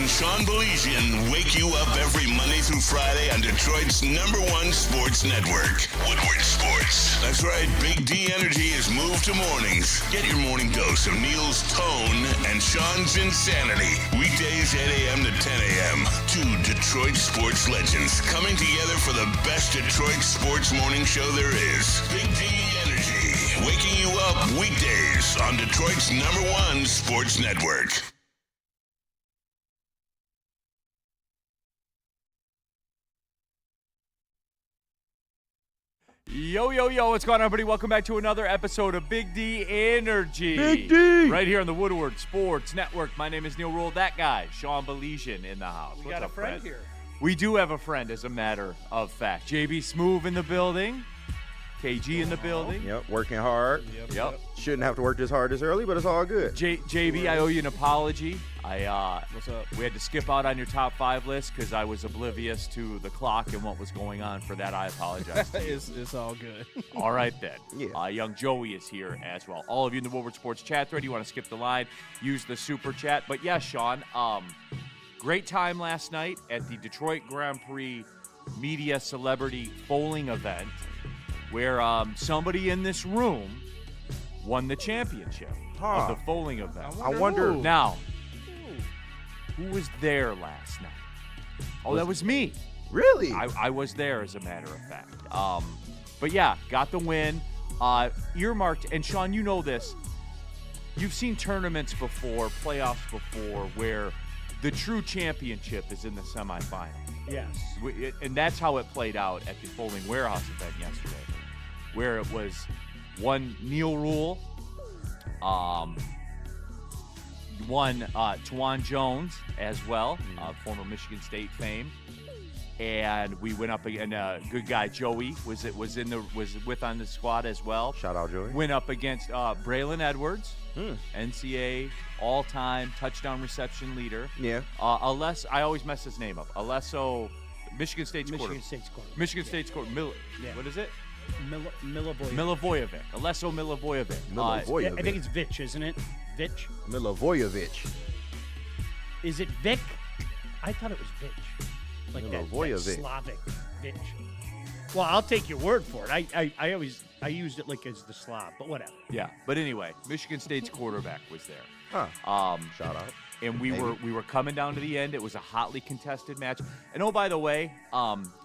and Sean Baligian wake you up every Monday through Friday on Detroit's #1 sports network, Woodward Sports. That's right, Big D Energy is moved to mornings. Get your morning dose of Neal's tone and Sean's insanity. Weekdays 8 a.m. to 10 a.m. Two Detroit sports legends coming together for the best Detroit sports morning show there is. Big D Energy, waking you up weekdays on Detroit's #1 sports network. Yo, what's going on, everybody? Welcome back to another episode of Big D Energy. Big D! Right here on the Woodward Sports Network. My name is Neal Ruhl. That guy, Sean Baligian, in the house. We got a friend here. We do have a friend, as a matter of fact. JB Smoove in the building. KG in the building. Yep, working hard. Yep. Shouldn't have to work this hard this early, but it's all good. JB, I owe you an apology. What's up? We had to skip out on your top 5 list because I was oblivious to the clock and what was going on. For that, I apologize to you. It's all good. All right, then. Yeah. Young Joey is here as well. All of you in the Woodward Sports chat thread, you want to skip the line, use the super chat. But yeah, Sean, great time last night at the Detroit Grand Prix Media Celebrity Bowling event where somebody in this room won the championship of the bowling event. I wonder. Now, who was there last night? Oh, that was me. Really? I was there, as a matter of fact. But yeah, got the win. Earmarked, and Sean, you know this. You've seen tournaments before, playoffs before, where the true championship is in the semifinal. Yes. And that's how it played out at the Bowling Warehouse event yesterday, where it was one Neal Ruhl, one Tawan Jones as well, former Michigan State fame, and we went up against good guy Joey was with on the squad as well. Shout out, Joey. Went up against Braylon Edwards, NCAA all-time touchdown reception leader. Yeah. I always mess his name up. Michigan State's quarter. Michigan State's quarter. What is it? Milivojevic. Alesso Milivojevic. Milivojevic. I think it's Vich, isn't it? Vich? Milivojevic. Is it Vic? I thought it was Vich. Like that Slavic Vich. Well, I'll take your word for it. I used it like as the Slav, but whatever. Yeah, but anyway, Michigan State's quarterback was there. Huh. Shout out. And we were coming down to the end. It was a hotly contested match. And oh, by the way,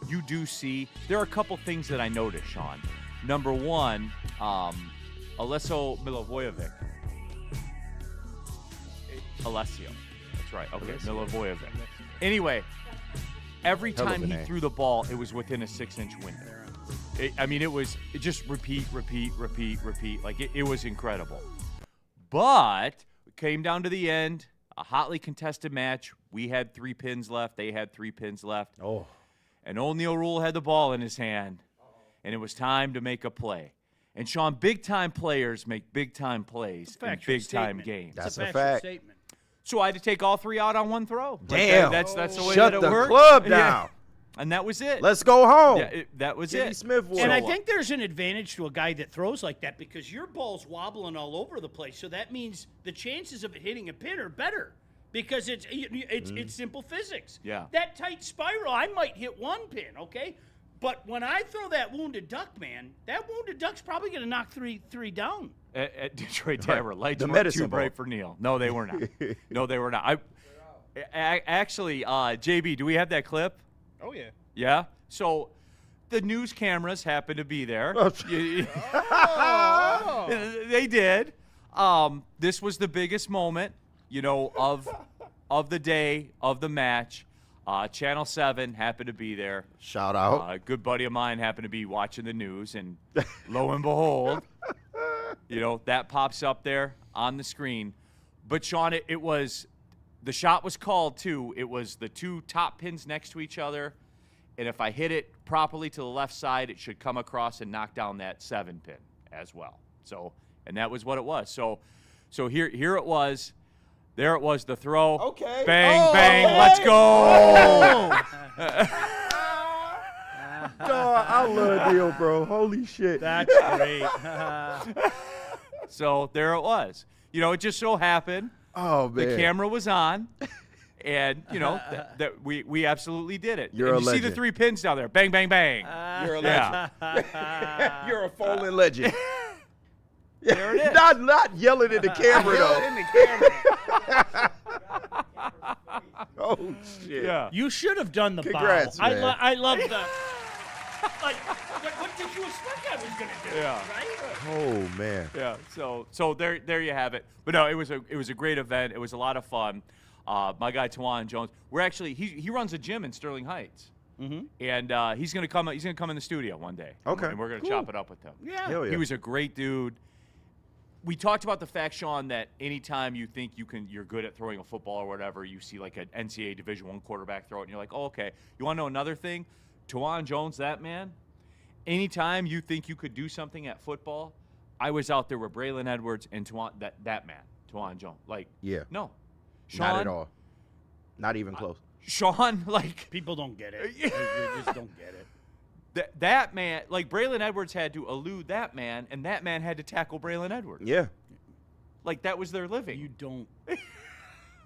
you do see there are a couple things that I noticed, Sean. Number one, Alesso Milivojevic. Alessio. That's right. Okay, Milivojevic. Anyway, every time he threw the ball, it was within a 6-inch window. It was just repeat. Like, it was incredible. But it came down to the end. A hotly contested match. We had 3 pins left. They had 3 pins left. Oh. And old Neal Ruhl had the ball in his hand. And it was time to make a play. And, Sean, big-time players make big-time plays in big-time games. That's a fact. Statement. So I had to take all 3 out on one throw. Damn. That's the way Shut that it the worked. club down. Yeah. And that was it. Let's go home. Yeah, that was Jimmy it. Smith won. And I think there's an advantage to a guy that throws like that because your ball's wobbling all over the place. So that means the chances of it hitting a pin are better because it's simple physics. Yeah. That tight spiral, I might hit 1 pin, okay? But when I throw that wounded duck, man, that wounded duck's probably going to knock three down. At Detroit Tavern, lights The weren't medicine too bright ball. for Neal. No, they were not. Actually, JB, do we have that clip? Oh, yeah. Yeah? So the news cameras happen to be there. They did. This was the biggest moment, of the day, of the match. Channel 7 happened to be there. Shout out. A good buddy of mine happened to be watching the news, and lo and behold, that pops up there on the screen. But, Sean, it was – the shot was called, too. It was the 2 top pins next to each other, and if I hit it properly to the left side, it should come across and knock down that 7 pin as well. So, and that was what it was. So here it was. There it was, the throw. Okay. Bang, bang, let's go. God, I love Neal, bro. Holy shit. That's great. So there it was. It just so happened Oh, man. the camera was on, And, that we absolutely did it. You're and a you see the legend. 3 pins down there. Bang, bang, bang. You're a Yeah. legend. You're a fallen legend. There it is. Not yelling at the camera, though. in the camera. Oh, shit. Yeah. You should have done the Congrats, bow. man. I love the. Like, what did you expect I was gonna do? Yeah. Right? Oh, man. Yeah. So there you have it. But no, it was a great event. It was a lot of fun. My guy Tawan Jones. We're actually he runs a gym in Sterling Heights. Mm-hmm. And he's gonna come in the studio one day. Okay. And we're gonna Cool. chop it up with him. Yeah. Hell yeah. He was a great dude. We talked about the fact, Sean, that anytime you think you're good at throwing a football or whatever, you see like an NCAA Division I quarterback throw it, and you're like, oh, okay. You want to know another thing? Tawan Jones, that man. Anytime you think you could do something at football, I was out there with Braylon Edwards and Tawan, that man, Tawan Jones. Like, Yeah. no, Sean, Not at all. Not even close. Sean, like People don't get it. They just don't get it. that man, like Braylon Edwards had to elude that man, and that man had to tackle Braylon Edwards. Yeah. Like that was their living. You don't.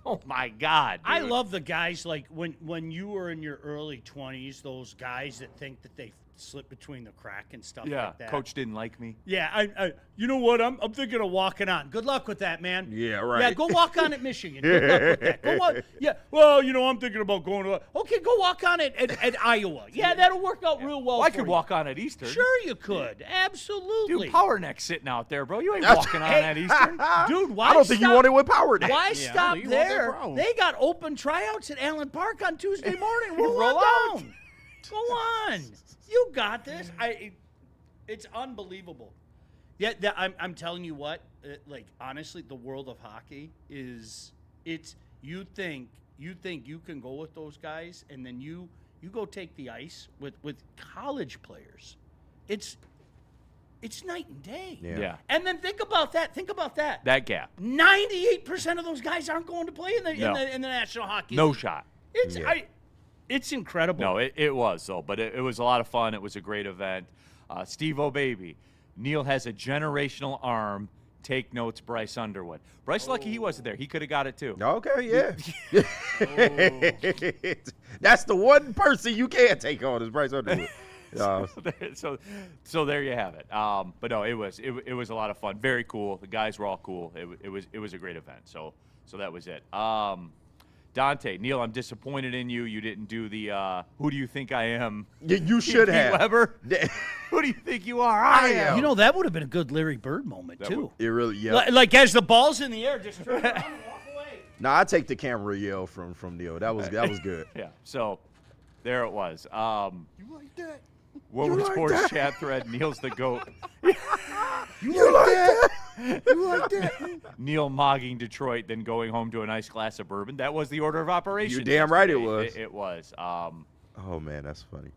Oh my God! I dude. love the guys like when you were in your early 20s, those guys that think that they slip between the crack and stuff Yeah, like that. coach didn't like me. Yeah, I you know what? I'm thinking of walking on. Good luck with that, man. Yeah, right. Yeah, go walk on at Michigan. Good luck with that. Go walk. Yeah, well, I'm thinking about going to. Okay, go walk on it at Iowa. Yeah, that'll work out real well. Well, I for could you. walk on at Eastern. Sure, you could. Absolutely. Dude, Power Neck's sitting out there, bro. You ain't walking on at Eastern. Dude, why? I don't think you stop- want it with power now. Why Yeah, stop you want that there? problem. They got open tryouts at Allen Park on Tuesday morning. Roll Roll on out. down. Go on. You got this. It's unbelievable. Yeah, I'm telling you what. Like honestly, the world of hockey is. You think you can go with those guys, and then you go take the ice with college players. It's night and day. Yeah. And then think about that. That gap. 98% of those guys aren't going to play in the No. in the National Hockey No League. shot. It's incredible. No, it was though, but it was a lot of fun. It was a great event. Steve O'Baby, Neal has a generational arm. Take notes, Bryce Underwood. Bryce, lucky he wasn't there. He could have got it too. Okay, yeah. That's the one person you can't take on is Bryce Underwood. So there you have it. But no, it was a lot of fun. Very cool. The guys were all cool. It was a great event. So that was it. Dante, Neal, I'm disappointed in you. You didn't do the who do you think I am? You should Pete have. Weber. Who do you think you are? I am. that would have been a good Larry Bird moment too. It really, yeah. Like as the ball's in the air, just turn around and walk away. Nah, I take the camera yell from Neal. That was good. Yeah. So there it was. You like that? Woodward like Sports that? chat thread. Neal's the GOAT. You like that? You like that? Neal mogging Detroit, then going home to a nice glass of bourbon. That was the order of operations. You're damn right it yesterday. was. It was. Oh man, that's funny.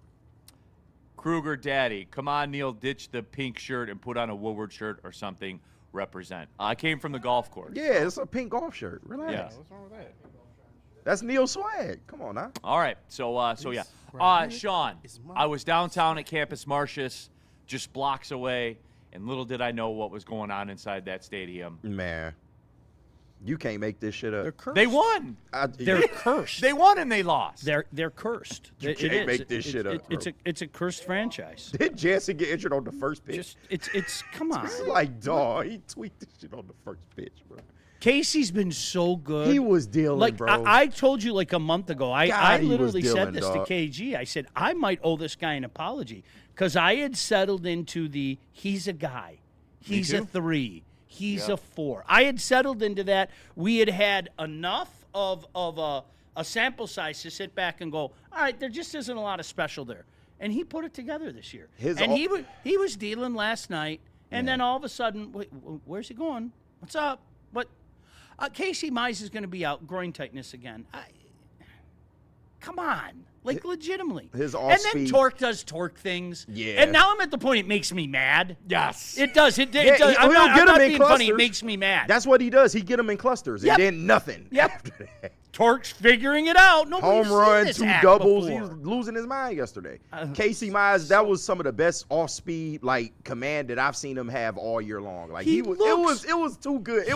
Kruger Daddy, come on, Neal, ditch the pink shirt and put on a Woodward shirt or something. Represent. I came from the golf course. Yeah, it's a pink golf shirt. Relax. Yeah. What's wrong with that? That's Neal swag. Come on now. All right. So yeah. right here Sean, is my I was downtown at Campus Martius, just blocks away, and little did I know what was going on inside that stadium. Man, you can't make this shit They're up. cursed. They won. They're cursed. They won and they lost. They're cursed. You can't make this shit up, bro. It's a cursed franchise. Did Jansen get injured on the first pitch? It's come on. It's like, dog, he tweaked this shit on the first pitch, bro. Casey's been so good. He was dealing, like bro. I told you like a month ago. I he was literally said dealing, this dog. to KG. I said I might owe this guy an apology because I had settled into the he's a guy, he's a too. 3, he's a 4. I had settled into that. We had enough of a sample size to sit back and go, all right, there just isn't a lot of special there. And he put it together this year. He was dealing last night, and then all of a sudden, wait, where's he going? What's up? What? Casey Mize is going to be out, groin tightness again. Come on. Like, legitimately. His and then off-speed- Torque does Torque things. Yeah. And now I'm at the point it makes me mad. Yes. It does. It does. he'll I'm get not him in being funny. It clusters. makes me mad. That's what he does. He get them in clusters, Yep. and then nothing Yep. after that. Tork's figuring it out. Nobody's Home run, seen this 2 act doubles. before. He was losing his mind yesterday. Casey Mize, that was some of the best off-speed command that I've seen him have all year long. Like He it was too good.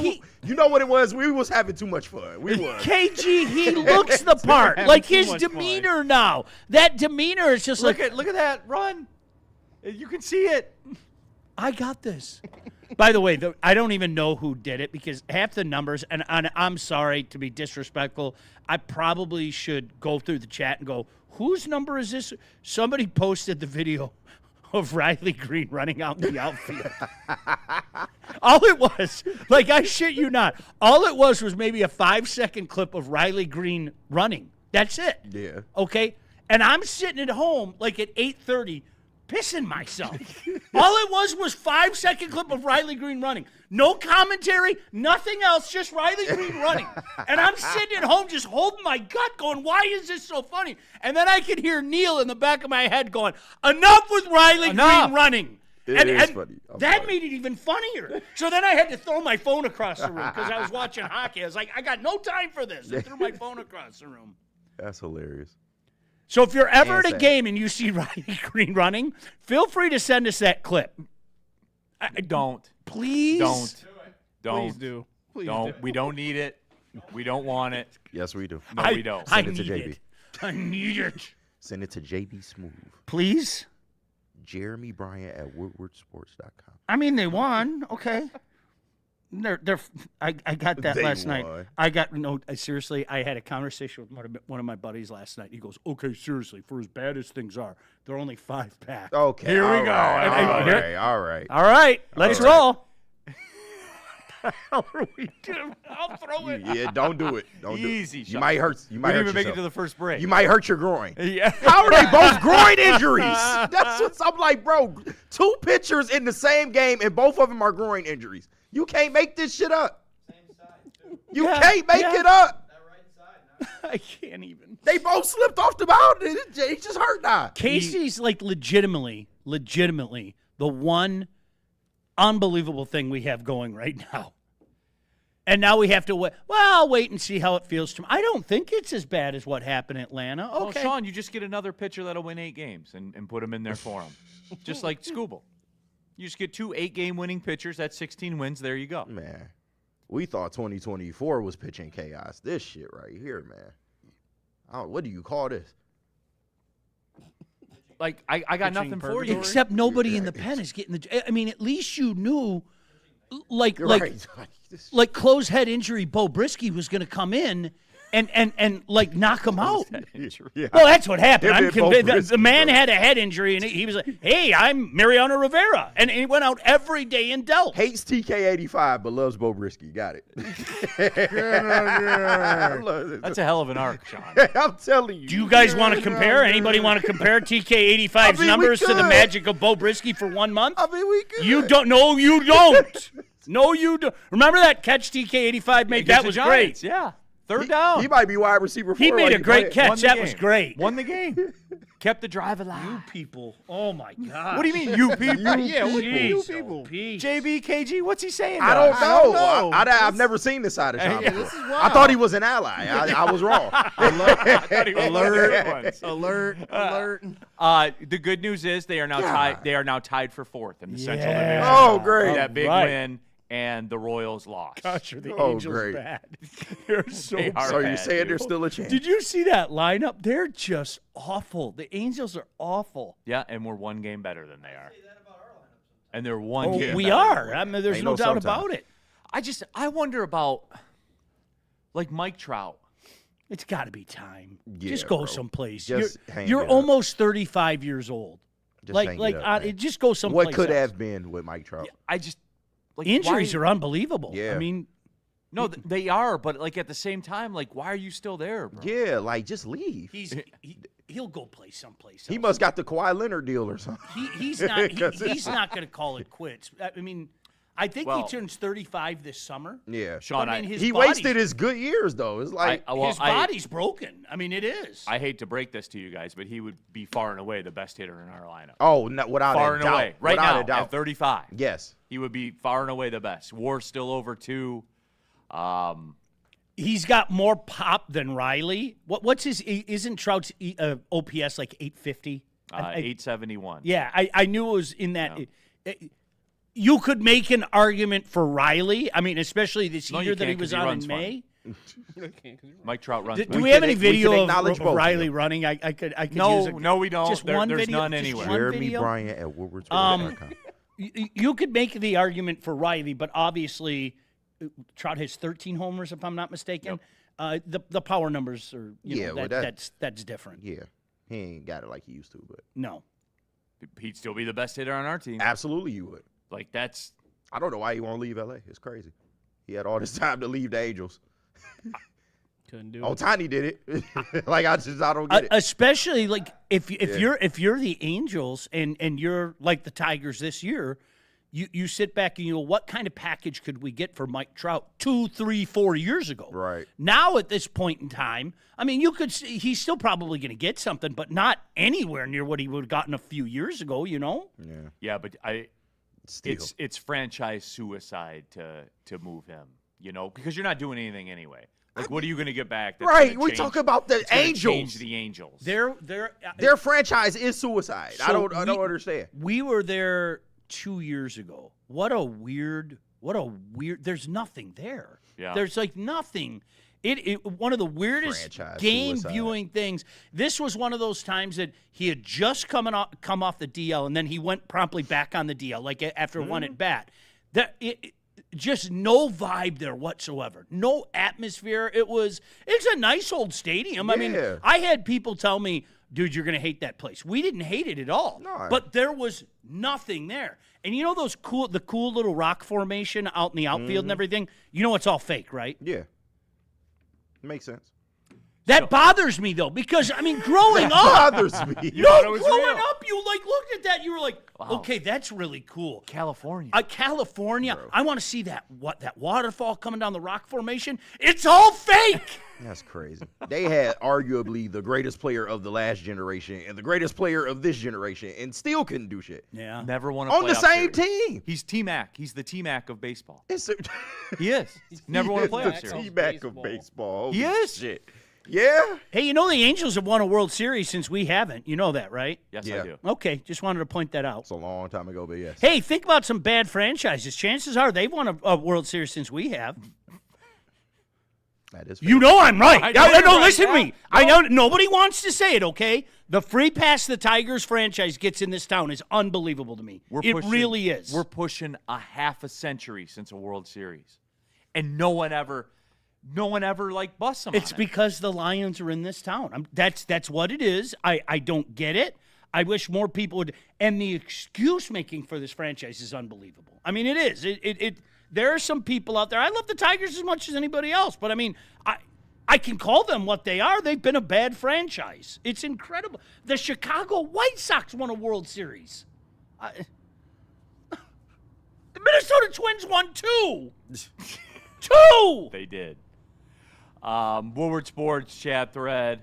You know what it was? We was having too much fun. We was. KG, he looks the part. having Like too his much demeanor now. That demeanor is just Look at that run. You can see it. I got this. By the way, I don't even know who did it because half the numbers, and I'm sorry to be disrespectful, I probably should go through the chat and go, whose number is this? Somebody posted the video of Riley Green running out in the outfield. All it was, I shit you not, all it was maybe a 5-second clip of Riley Green running. That's it. Yeah. Okay? And I'm sitting at home at 8:30 pissing myself. All it was 5-second clip of Riley Green running. No commentary, nothing else, just Riley Green running. And I'm sitting at home just holding my gut going, why is this so funny? And then I could hear Neal in the back of my head going, enough with Riley Green running. It is funny. That made it even funnier. So then I had to throw my phone across the room because I was watching hockey. I was like, I got no time for this. I threw my phone across the room. That's hilarious. So if you're ever at a Insane. game and you see Riley Green running, feel free to send us that clip. Don't. Please. Don't. Please do. Please Don't. do. We don't need it. We don't want it. Yes, we do. No, we don't. I Send it to need JB. it. I need it. Send it to JB Smooth. Please. Jeremy Bryant at woodwardsports.com. I mean, they won. Okay. I got that They last night. won. Seriously, I had a conversation with one of my buddies last night. He goes, okay, seriously, for as bad as things are, they're only 5-pack. Okay. Here we all go. right, all right. All right, let's All right. roll. What the hell are we doing? I'll throw it. Yeah, don't do it. Don't do it. Easy, You Sean. might hurt. You We might didn't hurt even make it yourself. to the first break. You might hurt your groin. Yeah. How are they both groin injuries? That's what I'm like, bro. 2 pitchers in the same game, and both of them are groin injuries. You can't make this shit up. You can't make it up. I can't even. They both slipped off the mound. He just hurt now. Casey's legitimately the one unbelievable thing we have going right now. And now we have to wait. Well, I'll wait and see how it feels tomorrow. I don't think it's as bad as what happened in Atlanta. Oh, Okay. Sean, you just get another pitcher that'll win 8 games and put him in there for him. Just like Scooble. You just get 2 8-game winning pitchers. That's 16 wins. There you go. Man, we thought 2024 was pitching chaos. This shit right here, man. What do you call this? Like, I got Pitching nothing for purgatory? you. Except nobody in the pen is getting the. I mean, at least you knew, You're right. like close head injury, Bo Brisky was going to come in and knock him out. Yeah. Well, that's what happened. Him I'm and Bo convinced. The Brisky, man bro. had a head injury, and he was like, "Hey, I'm Mariano Rivera," and he went out every day and dealt. Hates TK85, but loves Bo Brisky. Got it. That's a hell of an arc, Sean. I'm telling you. Do you guys want to compare? Anybody want to compare TK85's I mean, we numbers to the could. magic of Bo Brisky for 1 month? I mean, we could. You don't. No, you don't. No, you don't. Remember that catch TK85 made? That Against was the great. Giants, Yeah. Third down. He might be wide receiver 4. He made a great Won catch. the That game. was great. Won the game. Kept the drive alive. You people. Oh my God. What do you mean, you people? Yeah, what do you Jeez, people? Peace. JB, KG, what's he saying? I to don't us? know. know. I've never seen this side of Sean Yeah, before. this is I wild. thought he was an ally. I was wrong. Alert. The good news is they are now tied. They are now tied for 4th in the Central Yeah. Division. Oh, great. That big Right. win, and the Royals lost. Gosh, are the Oh, Angels great. bad? They're so They are So you're bad, saying dude. there's still a chance? Did you see that lineup? They're just awful. The Angels are awful. Yeah, and we're 1 game better than they are. And they're 1 Oh, game we better than are. we I mean, there's Ain't no no doubt sometimes. about it. I wonder about, like, Mike Trout. It's got to be time. Yeah, just go bro. someplace. Just hang you're it up. almost 35 years old. Just hang it up, man. Just go someplace. What could else. have been with Mike Trout? I just like Injuries why, are unbelievable. Yeah. I mean, no, they are, but like at the same time, like why are you still there, bro? Yeah, like just leave. he'll go play someplace else. He must got the Kawhi Leonard deal or something. He's not. He's not going to call it quits. I mean, I think Well- he turns 35 this summer. Yeah, Sean, But, I mean, his he body's- wasted his good years though. It's like his body's broken. I mean, it is. I hate to break this to you guys, but he would be far and away the best hitter in our lineup. oh, no, without Far a and doubt. away, right without now a doubt. at 35. Yes. He would be far and away the best. WAR's still over 2. He's got more pop than Riley. What's his? Isn't Trout's OPS like 850? 871. Yeah, I knew it was in that. You could make an argument for Riley. I mean, especially this year that he was on in May. Mike Trout runs. Do we have any video of both, Riley running? I could No, use no, we don't. Just one there's video. none Just anywhere. one Jeremy video? Bryant at Woodward. You could make the argument for Riley, but obviously Trout has 13 homers, if I'm not mistaken. The power numbers are, that's different. Yeah, he ain't got it like he used to, but No. He'd still be the best hitter on our team. absolutely you would. Like, that's I don't know why he won't leave LA. It's crazy. He had all this time to leave the Angels. Couldn't do Oh, it. Tiny did it. Like I don't get it. Especially like if you're the Angels and you're like the Tigers this year, you sit back and you go, what kind of package could we get for Mike Trout 2, 3, 4 years ago? Right. Now at this point in time, I mean, you could see he's still probably going to get something, but not anywhere near what he would have gotten a few years ago. You know? yeah, but Still. it's franchise suicide to move him. You know, because you're not doing anything anyway. Like, what are you going to get back? That's Right. gonna We change- talk about the that's gonna Angels. Change the Angels. Their franchise is suicide. I So don't understand. We were there 2 years ago. What a weird. There's nothing there. Yeah. There's like nothing. It one of the weirdest Franchise game suicide. viewing things. This was one of those times that he had just come off the DL and then he went promptly back on the DL, like after one at bat. Just no vibe there whatsoever. No atmosphere. It's a nice old stadium. I mean, Yeah. I had people tell me, dude, you're going to hate that place. We didn't hate it at all. No. But there was nothing there. And you know the cool little rock formation out in the outfield and everything? You know it's all fake, right? Yeah. Makes sense. That bothers me, though, because, I mean, growing up. Bothers me. thought it was growing real. up, you, looked at that. You were like, Wow. okay, that's really cool. California. California. Bro. I want to see that waterfall coming down the rock formation. It's all fake. That's crazy. They had arguably the greatest player of the last generation and the greatest player of this generation and still couldn't do shit. Yeah. Never won a On the playoff same series. team. He's T-Mac. He's the T-Mac of baseball. It's He is. Never won a playoff the series. T-back of baseball. He Holy is. Shit. Yeah. Hey, you know the Angels have won a World Series since we haven't. You know that, right? Yes, Yeah. I do. Okay, just wanted to point that out. It's a long time ago, but yes. Hey, think about some bad franchises. Chances are they've won a World Series since we have. That is You know I'm right. I know you're right, listen to yeah. me. I know nobody wants to say it, okay? The free pass the Tigers franchise gets in this town is unbelievable to me. It really is. We're pushing a half a century since a World Series, and no one ever like busts them. It's on it. because the Lions are in this town. That's what it is. I don't get it. I wish more people would. And the excuse making for this franchise is unbelievable. I mean, it is. There are some people out there. I love the Tigers as much as anybody else, but I mean, I can call them what they are. They've been a bad franchise. It's incredible. The Chicago White Sox won a World Series. The Minnesota Twins won 2. 2. They did. Woodward Sports chat thread.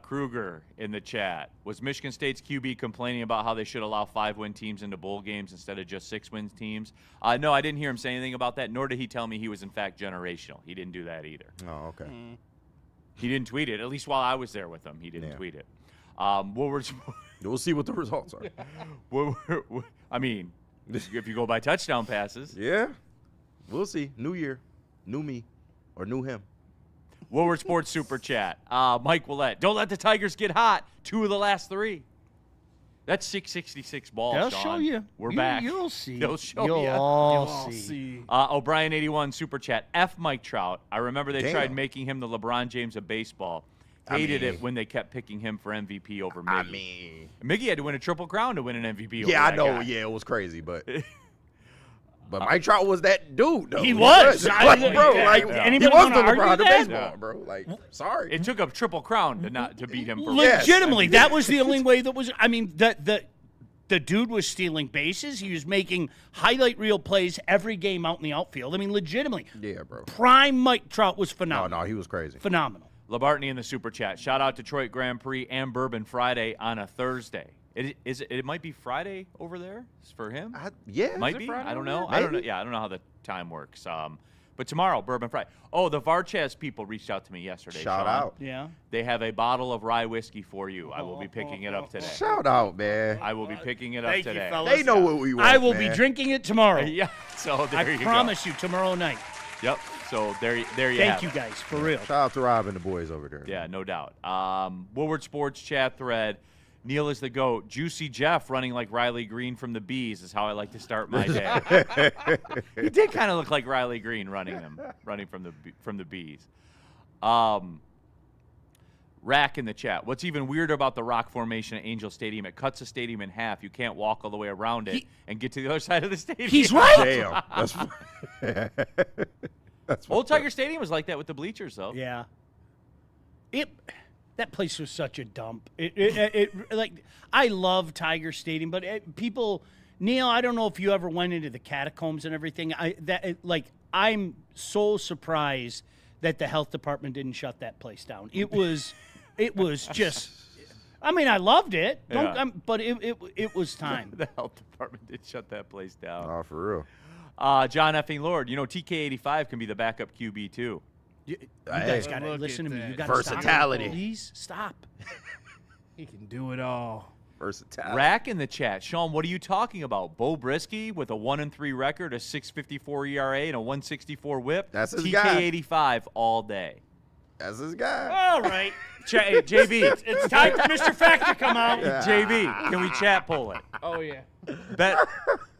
Kruger in the chat. Was Michigan State's QB complaining about how they should allow 5-win teams into bowl games instead of just 6-win teams? No, I didn't hear him say anything about that, nor did he tell me he was, in fact, generational. He didn't do that either. Oh, okay. He didn't tweet it. At least while I was there with him, he didn't tweet it. Woodward Sports. We'll see what the results are. I mean, if you go by touchdown passes. Yeah. We'll see. New year. New me. Or new him. Woodward Sports Super Chat. Mike Willett. Don't let the Tigers get hot. 2 of the last 3. That's 666 balls, They'll Sean. show you. We're back. You'll see. They'll show You'll you. all see. O'Brien 81 Super Chat. F Mike Trout. I remember they Damn. tried making him the LeBron James of baseball. Hated it when they kept picking him for MVP over Miggy. I mean. Miggy had to win a Triple Crown to win an MVP over Yeah, I that know. guy. Yeah, it was crazy, but. But Mike Trout was that dude, though. He was. Like, bro, like, he Anybody was wanna the argue LeBron of that? baseball, bro. Like, sorry. It took a Triple Crown to beat him for Legitimately, that was the only way that was. I mean, the dude was stealing bases. He was making highlight reel plays every game out in the outfield. I mean, legitimately. Yeah, bro. Prime Mike Trout was No, phenomenal. he was crazy. Phenomenal. LaBartney in the Super Chat. Shout out Detroit Grand Prix and Bourbon Friday on a Thursday. It might be Friday over there for him. Yeah. Might is it be. Friday I don't over know. there? I don't know. Maybe. Yeah, I don't know how the time works. But tomorrow, Bourbon Friday. Oh, the Varchaz people reached out to me yesterday. Shout Sean. out. Yeah. They have a bottle of rye whiskey for you. I will be picking it up today. Shout out, man. I will be picking it up Thank you, today. fellas. They know what we want. I will man. be drinking it tomorrow. Yeah. So there I you promise you tomorrow night. go. Yep. So there you Thank have you it. guys, for real. Shout out to Rob and the boys over there. Yeah, no doubt. Woodward Sports chat thread. Neal is the GOAT. Juicy Jeff running like Riley Green from the Bees is how I like to start my day. He did kind of look like Riley Green running from the Bees. Rack in the chat. What's even weirder about the rock formation at Angel Stadium? It cuts the stadium in half. You can't walk all the way around it and get to the other side of the stadium. He's right. Damn. That's Old Tiger Stadium was like that with the bleachers, though. Yeah. That place was such a dump. Like, I love Tiger Stadium, but people, Neal, I don't know if you ever went into the catacombs and everything. I'm so surprised that the health department didn't shut that place down. It was just. I mean, I loved it, but it was time. The health department did shut that place down. Oh, for real. John effing Lord, TK85 can be the backup QB too. You guys got to Look listen at to me. that. You got Versatility. Stop. Please stop. He can do it all. Versatile. Rack in the chat. Sean, what are you talking about? Bo Brisky with a 1-3 record, a 6.54 ERA, and a 164 WHIP. That's his guy. TK85 all day. That's his guy. All right. JB, It's time for Mr. Fact to come out. JB, can we chat poll it? Oh, yeah. Bet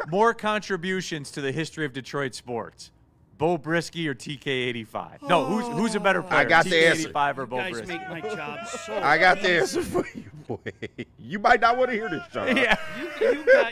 more contributions to the history of Detroit sports. Bo Brisky or TK85? No, who's a better player? I got the answer. TK85 or You Bo guys Brisky? make my job so I got the easy. answer for you, boy. You might not want to hear this, John. Yeah.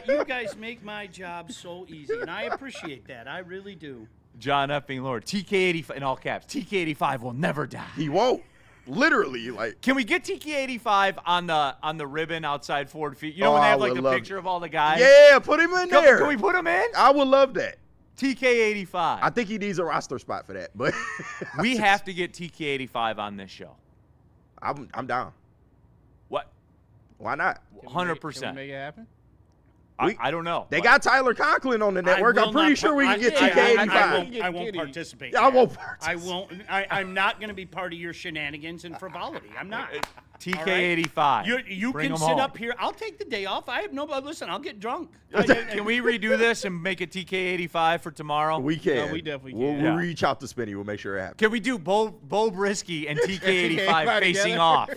You guys make my job so easy, and I appreciate that. I really do. John effing Lord. TK85 in all caps. TK85 will never die. He won't. Literally, like. Can we get TK85 on the ribbon outside Ford Field? You know when Oh, they I have like would the love picture of all the guys? Yeah, put him in there. Can we put him in? I would love that. TK85. I think he needs a roster spot for that, but We have to get TK85 on this show. I'm down. What? Why not? Can we 100%. make it happen? I don't know. They got Tyler Conklin on the network. I'm pretty sure we can get TK85. I won't participate. Yeah, I won't I won't. I'm not going to be part of your shenanigans and frivolity. I'm not. TK85. You Bring can 'em sit home. up here. I'll take the day off. I have no. Listen, I'll get drunk. Can we redo this and make it TK85 for tomorrow? We can. No, we definitely We'll can. Yeah. reach out to Spinny. We'll make sure it happens. Can we do Bo Brisky and TK85 TK85 facing together? off?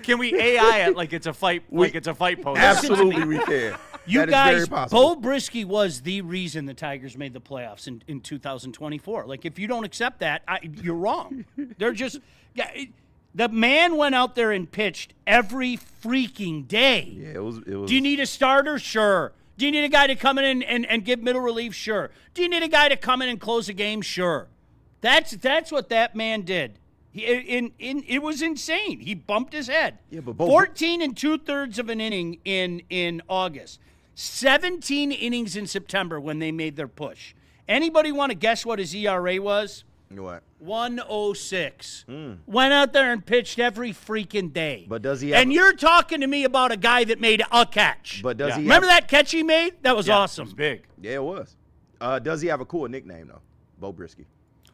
Can we AI it like it's a fight? Like it's a fight poster? Absolutely, we can. You That is guys, very possible. Bo Brisky was the reason the Tigers made the playoffs in 2024. Like, if you don't accept that, you're wrong. They're just the man went out there and pitched every freaking day. Yeah, it was. Do you need a starter? Sure. Do you need a guy to come in and give middle relief? Sure. Do you need a guy to come in and close a game? Sure. That's what that man did. It was insane. He bumped his head. Yeah, but 14 2/3 of an inning in August. 17 innings in September when they made their push. Anybody want to guess what his ERA was? What? 106. Went out there and pitched every freaking day. But does he have- And you're talking to me about a guy that made a catch. But does Yeah. he? Remember have, that catch he made? That was Yeah, awesome. It was big. Yeah, it was. Does he have a cool nickname though? Bo Brisky.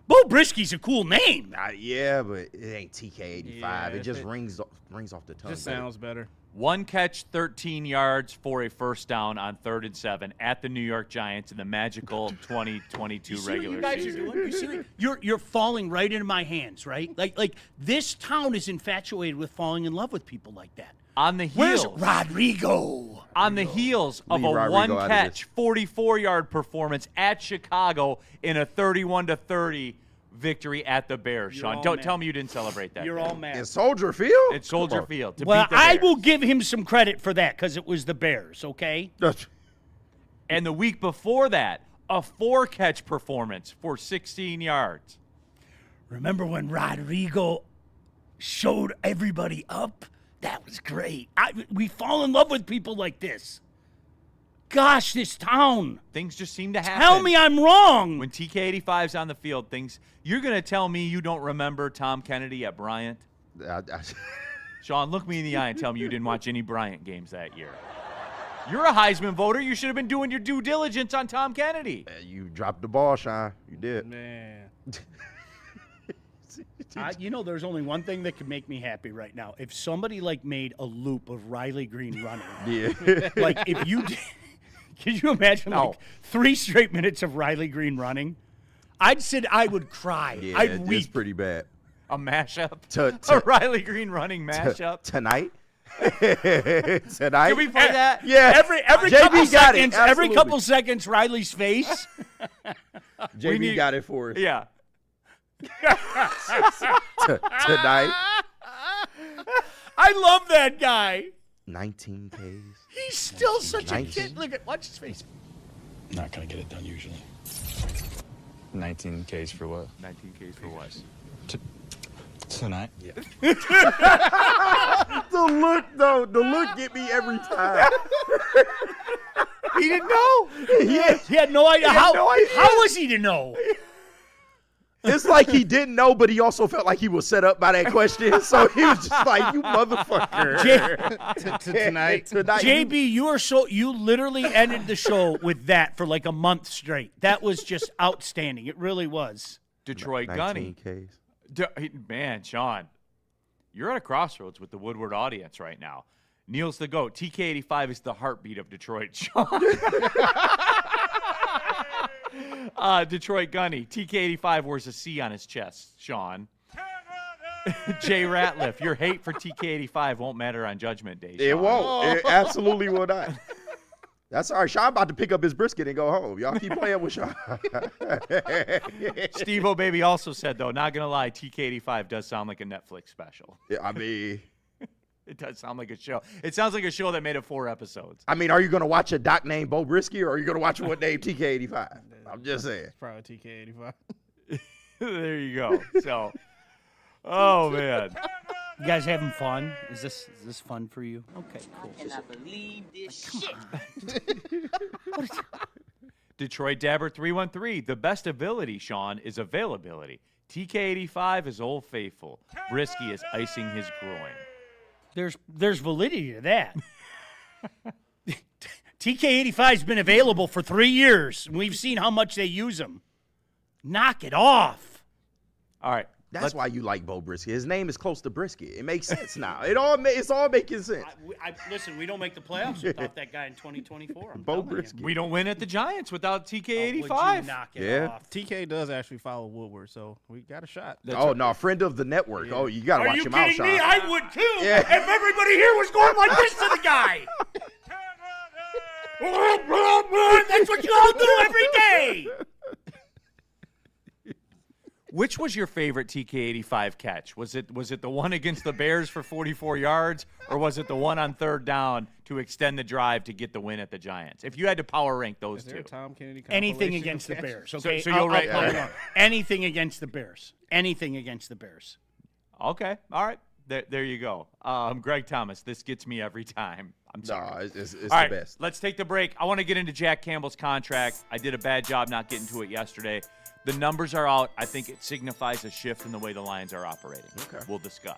Bo Brisky's a cool name. Yeah, but it ain't TK85. Yeah, it just it- rings off the tongue. Just sounds better. One catch, 13 yards for a first down on 3rd and 7 at the New York Giants in the magical 2022 You see what regular you guys season. are doing? You see what, you're falling right into my hands, right? Like this town is infatuated with falling in love with people like that. On the Where's heels, Rodrigo? on the heels of Leave a Rodrigo out of one-catch, this. 44-yard performance at Chicago in a 31-30 victory at the Bears. You're Sean, all don't mad. tell me you didn't celebrate that. You're day. all mad. In Soldier Field? It's Soldier Come on. Field to Well, beat the I Bears. will give him some credit for that because it was the Bears, okay? And the week before that, a 4-catch performance for 16 yards. Remember when Rodrigo showed everybody up? That was great. We fall in love with people like this. Gosh, this town. Things just seem to happen. Tell me I'm wrong. When TK85's on the field, you're going to tell me you don't remember Tom Kennedy at Bryant? I- Sean, look me in the eye and tell me you didn't watch any Bryant games that year. You're a Heisman voter. You should have been doing your due diligence on Tom Kennedy. You dropped the ball, Sean. You did. Man. There's only one thing that could make me happy right now. If somebody made a loop of Riley Green running. Yeah. If you did, could you imagine 3 straight minutes of Riley Green running? I would cry. Yeah, I'd weep. it's pretty bad. A mashup? A Riley Green running mashup? Tonight? Tonight? Can we play that? Yeah. Every couple seconds, Riley's face. JB got it for us. Yeah. Tonight. I love that guy. 19 Ks. He's still such a kid. Watch his face. Not gonna get it done usually. 19 Ks for what? 19 Ks for what? Tonight. Yeah. The look get me every time. He didn't know. He had no idea. How was he to know? It's like he didn't know, but he also felt like he was set up by that question. So he was just like, "You motherfucker!" Tonight. JB, you literally ended the show with that for a month straight. That was just outstanding. It really was. Detroit Gunny. 19 Ks. Man, Sean, you're at a crossroads with the Woodward audience right now. Neal's the GOAT. TK85 is the heartbeat of Detroit, Sean. Detroit Gunny. TK85 wears a C on his chest, Sean. Jay Ratliff, your hate for TK85 won't matter on Judgment Day, Sean. It won't. It absolutely will not. That's all right. Sean about to pick up his brisket and go home. Y'all keep playing with Sean. Steve O'Baby also said, though, not going to lie, TK85 does sound like a Netflix special. Yeah, I mean, it does sound like a show. It sounds like a show that made it 4 episodes. are you going to watch a doc named Bo Brisky, or are you going to watch one named TK85? I'm just saying. It's probably TK85. There you go. So, oh, man. You guys having fun? Is this fun for you? Okay, cool. I cannot believe this shit. Detroit Dabber 313. The best ability, Sean, is availability. TK85 is Old Faithful. Brisky is icing his groin. There's validity to that. TK85's been available for 3 years, and we've seen how much they use him. Knock it off. All right. That's why you like Bo Brisket. His name is close to Brisket. It makes sense now. It's all making sense. Listen, we don't make the playoffs without that guy in 2024. Bo Brisket. We don't win at the Giants without TK85. Would you knock it off? TK does actually follow Woodward, so we got a shot. No, friend of the network. Yeah. Oh, you got to watch him out, Sean. Are you kidding me? I would too. Yeah. If everybody here was going like this to the guy. That's what you all do every day. Which was your favorite TK85 catch? Was it the one against the Bears for 44 yards, or was it the one on 3rd down to extend the drive to get the win at the Giants? If you had to power rank those two. Tom Kennedy anything against the Bears, okay? So you'll rate anything against the Bears. Anything against the Bears. Okay. All right. There you go. Greg Thomas, this gets me every time. I'm sorry. No, it's All the right, best. let's take the break. I want to get into Jack Campbell's contract. I did a bad job not getting to it yesterday. The numbers are out. I think it signifies a shift in the way the Lions are operating. Okay. We'll discuss.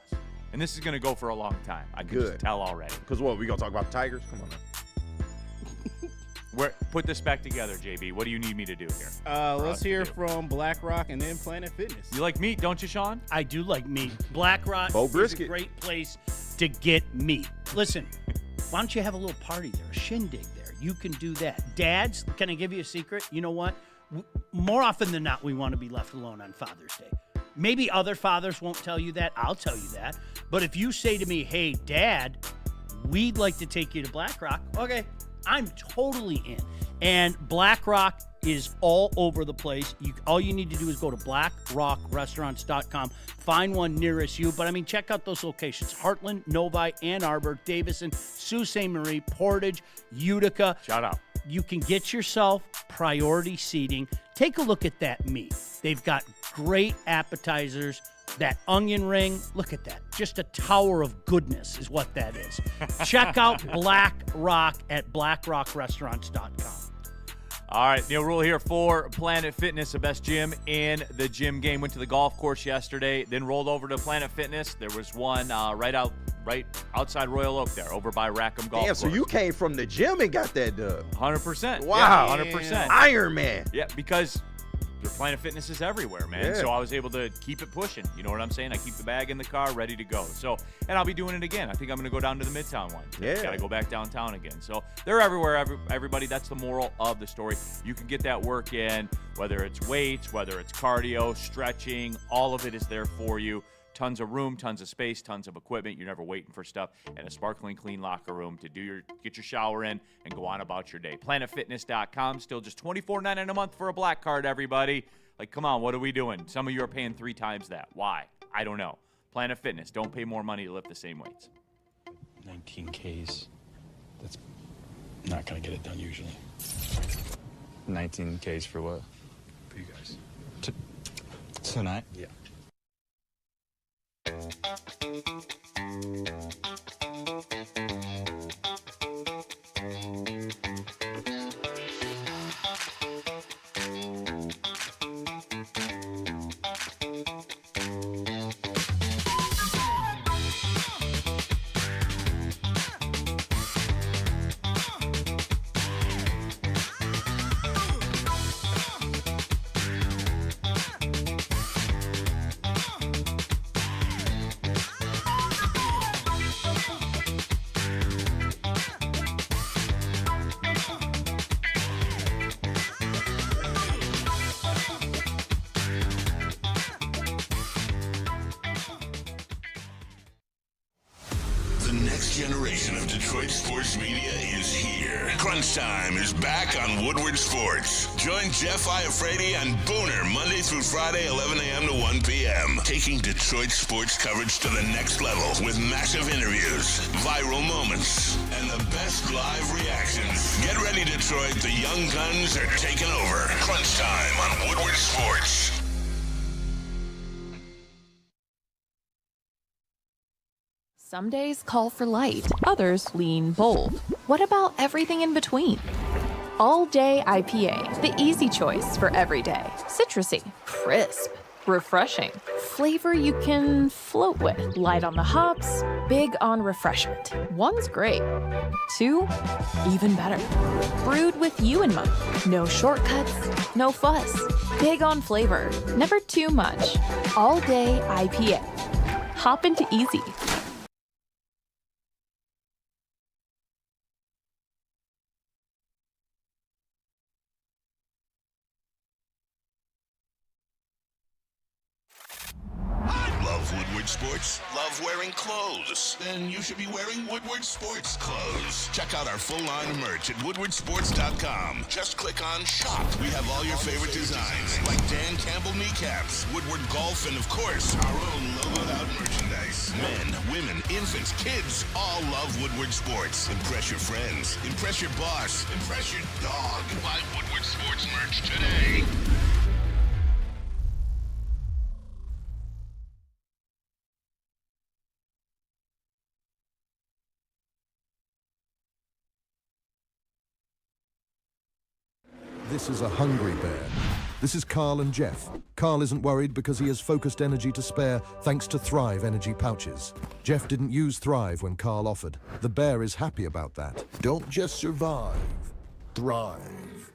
And this is going to go for a long time. I can just tell already. Because what, we going to talk about the Tigers? Come on now. Put this back together, JB. What do you need me to do here? Let's hear from BlackRock and then Planet Fitness. You like meat, don't you, Sean? I do like meat. BlackRock Bo is Brisket. a great place to get meat. Listen, why don't you have a little party there, a shindig there? You can do that. Dads, can I give you a secret? You know what? More often than not, we want to be left alone on Father's Day. Maybe other fathers won't tell you that. I'll tell you that. But if you say to me, hey, Dad, we'd like to take you to BlackRock, okay, I'm totally in. And BlackRock is all over the place. All you need to do is go to blackrockrestaurants.com, find one nearest you. But, check out those locations. Heartland, Novi, Ann Arbor, Davison, Sault Ste. Marie, Portage, Utica. Shout out. You can get yourself priority seating. Take a look at that meat. They've got great appetizers. That onion ring, look at that. Just a tower of goodness is what that is. Check out BlackRock at blackrockrestaurants.com. All right, Neal Ruhl here for Planet Fitness, the best gym in the gym game. Went to the golf course yesterday, then rolled over to Planet Fitness. There was one right out right outside Royal Oak there, over by Rackham Golf Damn, Course. so you came from the gym and got that dub. 100%. Wow. Yeah, 100%. Iron Man. Yeah, because your Planet Fitness is everywhere, man. Yeah. So I was able to keep it pushing. You know what I'm saying? I keep the bag in the car, ready to go. So, and I'll be doing it again. I think I'm going to go down to the Midtown one. Yeah. Got to go back downtown again. So they're everywhere, everybody. That's the moral of the story. You can get that work in, whether it's weights, whether it's cardio, stretching, all of it is there for you. Tons of room, tons of space, tons of equipment. You're never waiting for stuff. And a sparkling clean locker room to get your shower in and go on about your day. PlanetFitness.com, still just $24.99 a month for a black card, everybody. Like, come on, what are we doing? Some of you are paying 3 times that. Why? I don't know. Planet Fitness, don't pay more money to lift the same weights. 19 Ks. That's not gonna get it done usually. 19 Ks for what? For you guys. Tonight? Yeah. Generation of Detroit sports media is here. Crunch Time is back on Woodward Sports. Join Jeff Iafrate and Booner Monday through Friday, 11 a.m. to 1 p.m. Taking Detroit sports coverage to the next level with massive interviews, viral moments, and the best live reactions. Get ready, Detroit. The young guns are taking over. Crunch Time on Woodward Sports. Some days call for light, others lean bold. What about everything in between? All Day IPA, the easy choice for every day. Citrusy, crisp, refreshing. Flavor you can float with. Light on the hops, big on refreshment. One's great. 2, even better. Brewed with you in mind. No shortcuts, no fuss. Big on flavor, never too much. All Day IPA. Hop into easy. Woodward Sports? Love wearing clothes? Then you should be wearing Woodward Sports clothes. Check out our full line of merch at woodwardsports.com. Just click on shop. We have all your favorite designs, like Dan Campbell kneecaps, Woodward Golf, and of course, our own logoed out merchandise. Men, women, infants, kids, all love Woodward Sports. Impress your friends. Impress your boss. Impress your dog. Buy Woodward Sports merch today. This is a hungry bear. This is Carl and Jeff. Carl isn't worried because he has focused energy to spare thanks to Thrive energy pouches. Jeff didn't use Thrive when Carl offered. The bear is happy about that. Don't just survive. Thrive.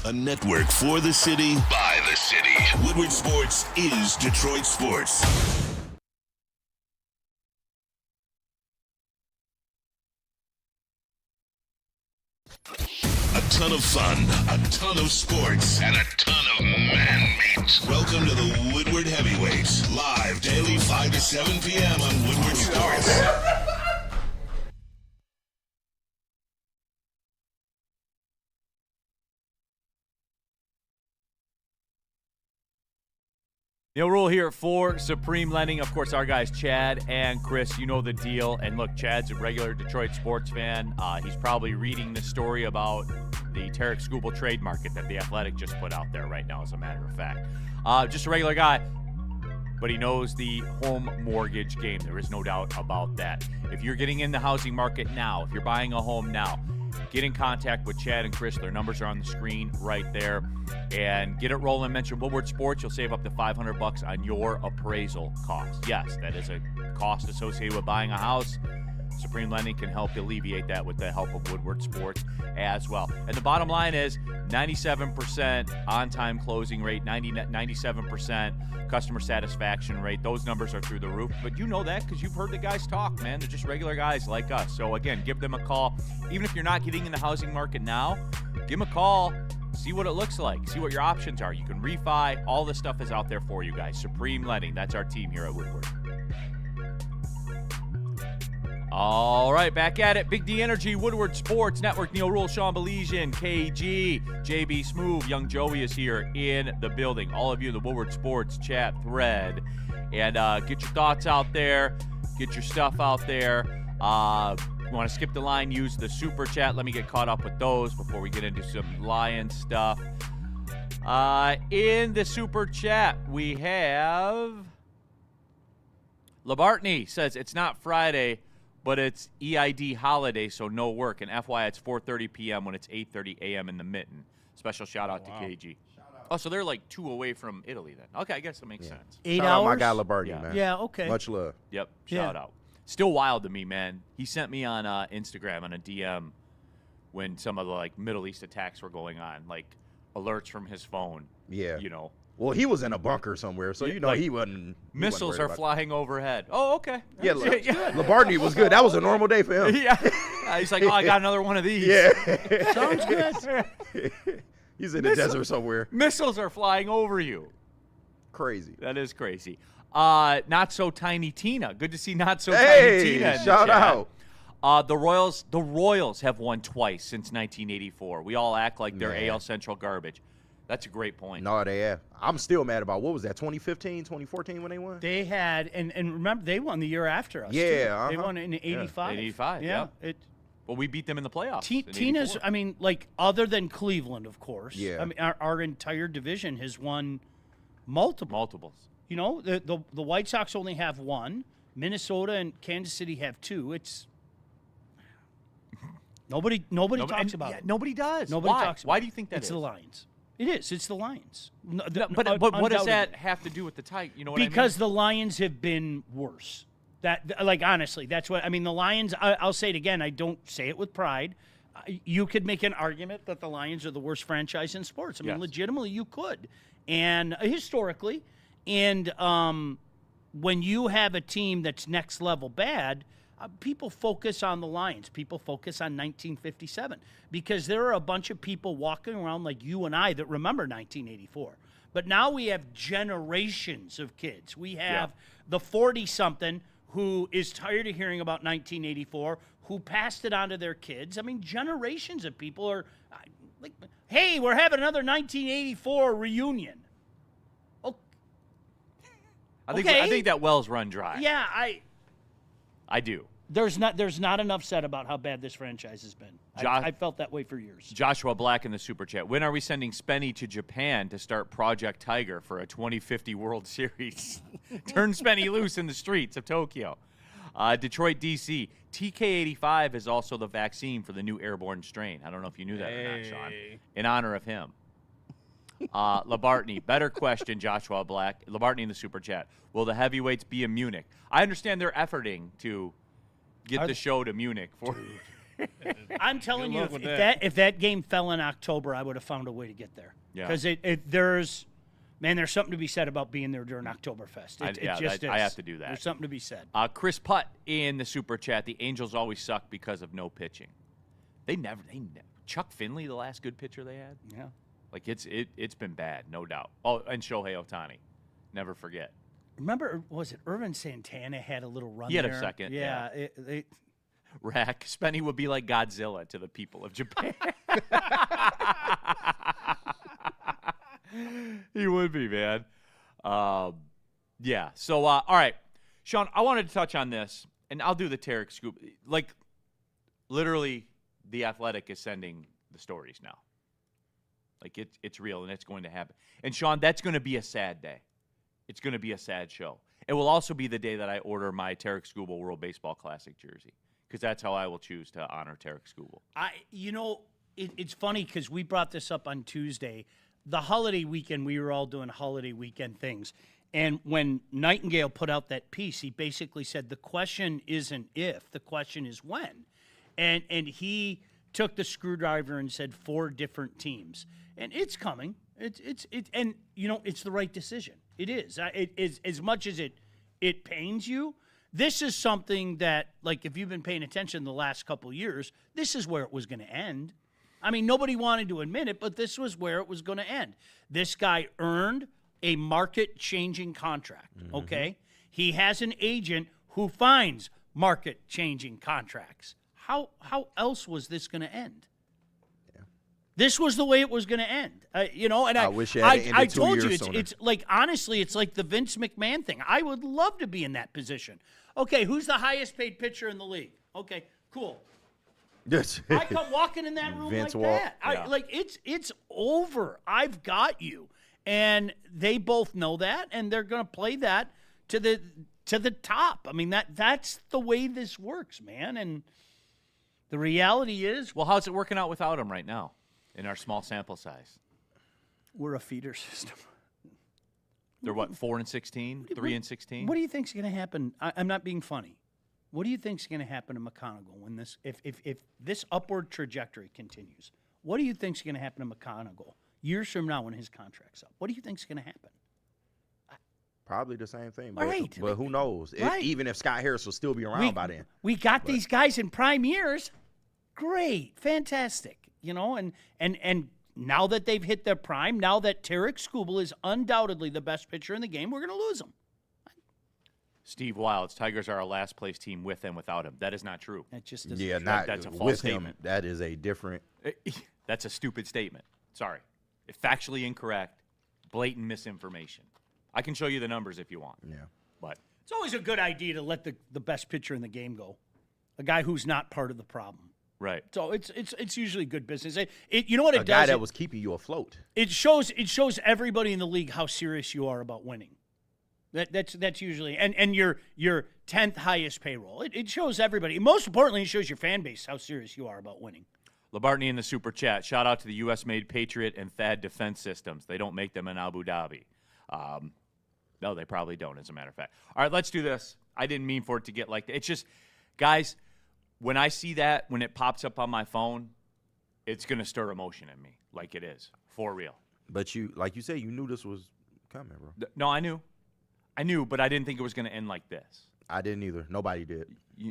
A network for the city, by the city. Woodward Sports is Detroit sports. A ton of fun, a ton of sports, and a ton of man meat. Welcome to the Woodward Heavyweights, live daily 5 to 7 p.m. on Woodward Sports. Neal Ruhl here for Supreme Lending. Of course, our guys Chad and Chris, you know the deal. And look, Chad's a regular Detroit sports fan. He's probably reading the story about the Tarek Skubal trade market that The Athletic just put out there right now, as a matter of fact. Just a regular guy, but he knows the home mortgage game. There is no doubt about that. If you're getting in the housing market now, if you're buying a home now, get in contact with Chad and Chris. Their numbers are on the screen right there. And get it rolling. Mention Woodward Sports. You'll save up to $500 on your appraisal cost. Yes, that is a cost associated with buying a house. Supreme Lending can help alleviate that with the help of Woodward Sports as well. And the bottom line is 97% on-time closing rate, 97% customer satisfaction rate. Those numbers are through the roof. But you know that because you've heard the guys talk, man. They're just regular guys like us. So, again, give them a call. Even if you're not getting in the housing market now, give them a call. See what it looks like. See what your options are. You can refi. All this stuff is out there for you guys. Supreme Lending. That's our team here at Woodward. All right, back at it. Big D Energy, Woodward Sports Network. Neal, Ruhl, Sean, Baligian, KG, JB Smooth, Young Joey is here in the building. All of you in the Woodward Sports chat thread. And get your thoughts out there. Get your stuff out there. You want to skip the line, use the super chat. Let me get caught up with those before we get into some Lions stuff. In the super chat, we have Labartney says it's not Friday, but it's EID holiday, so no work. And FYI, it's 4:30 p.m. when it's 8:30 a.m. in the Mitten. Special shout-out to KG. Oh, so they're like 2 away from Italy then. Okay, I guess that makes sense. 8 Shout hours? out my guy Labardi, man. Yeah, okay. Much love. Yep, shout-out. Still wild to me, man. He sent me on Instagram on a DM when some of the like Middle East attacks were going on, like alerts from his phone. Yeah. You know. Well, he was in a bunker somewhere, so like, he wasn't. Missiles are flying overhead. Oh, okay. Yeah, Labardi was good. That was a normal day for him. Yeah. He's like, oh, I got another one of these. Yeah. Sounds good. He's in the desert somewhere. Missiles are flying over you. Crazy. That is crazy. Not so tiny Tina. Good to see not so tiny Tina. In Shout the chat. out. The Royals have won twice since 1984. We all act like they're AL Central garbage. That's a great point. No, they have. I'm still mad about, what was that, 2015, 2014 when they won? They had, and remember, they won the year after us. Yeah, too. They won in 85. 85, yeah. Well, we beat them in the playoffs. Tina's, I mean, like, other than Cleveland, of course. Yeah. I mean, our entire division has won multiples. You know, the White Sox only have one. Minnesota and Kansas City have two. It's nobody talks about it. Nobody does. Nobody Why? talks about Why it. do you think that it's is? the Lions. It is. It's the Lions. But what does that have to do with the Tigers? You know what I mean? Because the Lions have been worse. That, like, honestly, that's what I mean. The Lions. I'll say it again. I don't say it with pride. You could make an argument that the Lions are the worst franchise in sports. I mean, legitimately, you could, and historically, and when you have a team that's next level bad. People focus on the Lions. People focus on 1957 because there are a bunch of people walking around like you and I that remember 1984. But now we have generations of kids. We have the 40-something who is tired of hearing about 1984, who passed it on to their kids. I mean, generations of people are like, hey, we're having another 1984 reunion. Oh, I think that well's run dry. Yeah, I do. There's not enough said about how bad this franchise has been. I felt that way for years. Joshua Black in the Super Chat. When are we sending Spenny to Japan to start Project Tiger for a 2050 World Series? Turn Spenny loose in the streets of Tokyo. Detroit, D.C. TK85 is also the vaccine for the new airborne strain. I don't know if you knew that or not, Sean. In honor of him. Labartney, better question, Joshua Black. Labartney in the Super Chat. Will the heavyweights be in Munich? I understand they're efforting to get the show to Munich. I'm telling you, if that game fell in October, I would have found a way to get there. Yeah. Because there's something to be said about being there during Oktoberfest. It just is. I have to do that. There's something to be said. Chris Putt in the Super Chat. The Angels always suck because of no pitching. They never. Chuck Finley, the last good pitcher they had. Yeah. Like, it's been bad, no doubt. Oh, and Shohei Ohtani. Never forget. Remember, was it Irvin Santana had a little run He had there? a second. Yeah. Rack. Spenny would be like Godzilla to the people of Japan. He would be, man. Yeah. So, all right. Sean, I wanted to touch on this, and I'll do the Tarek scoop. Like, literally, The Athletic is sending the stories now. Like, it's real, and it's going to happen. And, Sean, that's going to be a sad day. It's going to be a sad show. It will also be the day that I order my Tarek Skubal World Baseball Classic jersey because that's how I will choose to honor Tarek Skubal. It's funny because we brought this up on Tuesday. The holiday weekend, we were all doing holiday weekend things. And when Nightingale put out that piece, he basically said the question isn't if, the question is when. And he took the screwdriver and said 4 different teams. And it's coming. It's the right decision. It is. It is, as much as it pains you. This is something that, like, if you've been paying attention the last couple of years, this is where it was going to end. I mean, nobody wanted to admit it, but this was where it was going to end. This guy earned a market-changing contract, okay? He has an agent who finds market-changing contracts. How else was this going to end? Yeah. This was the way it was going to end. I wish it had ended I 2 told years you, sooner. it's like, honestly, it's like the Vince McMahon thing. I would love to be in that position. Okay, who's the highest-paid pitcher in the league? Okay, cool. I come walking in that room Vince like that. Yeah. It's over. I've got you. And they both know that, and they're going to play that to the top. I mean, that's the way this works, man. And the reality is, Well, how's it working out without him right now in our small sample size? we're a feeder system. They're what, 4-16, 3-16? What do you think's going to happen? I'm not being funny. What do you think's going to happen to McConaughey when this, if this upward trajectory continues? What do you think's going to happen to McConaughey years from now when his contract's up? What do you think's going to happen? Probably the same thing. But, Right. but who knows? Right. Even if Scott Harris will still be around by then. We got these guys in prime years. Great, fantastic. And now that they've hit their prime, now that Tarek Skubal is undoubtedly the best pitcher in the game, we're going to lose him. Steve Wilds, Tigers are our last place team with and without him. That is not true. That just doesn't. Yeah, not that's a false with statement. him. That is a different. That's a stupid statement. Sorry. Factually incorrect, blatant misinformation. I can show you the numbers if you want. Yeah. But It's always a good idea to let the best pitcher in the game go, a guy who's not part of the problem. right. So it's usually good business. You know what it A does? guy that was keeping you afloat. It shows everybody in the league how serious you are about winning. That's usually and your 10th highest payroll. It shows everybody. Most importantly, it shows your fan base how serious you are about winning. Labartney in the super chat. Shout out to the U.S.-made Patriot and THAAD defense systems. They don't make them in Abu Dhabi. No, they probably don't, as a matter of fact. All right, let's do this. I didn't mean for it to get like that. It's just, guys, when I see that, when it pops up on my phone, it's going to stir emotion in me, like it is, for real. But you, like you said, you knew this was coming, bro. No, I knew, but I didn't think it was going to end like this. I didn't either. Nobody did.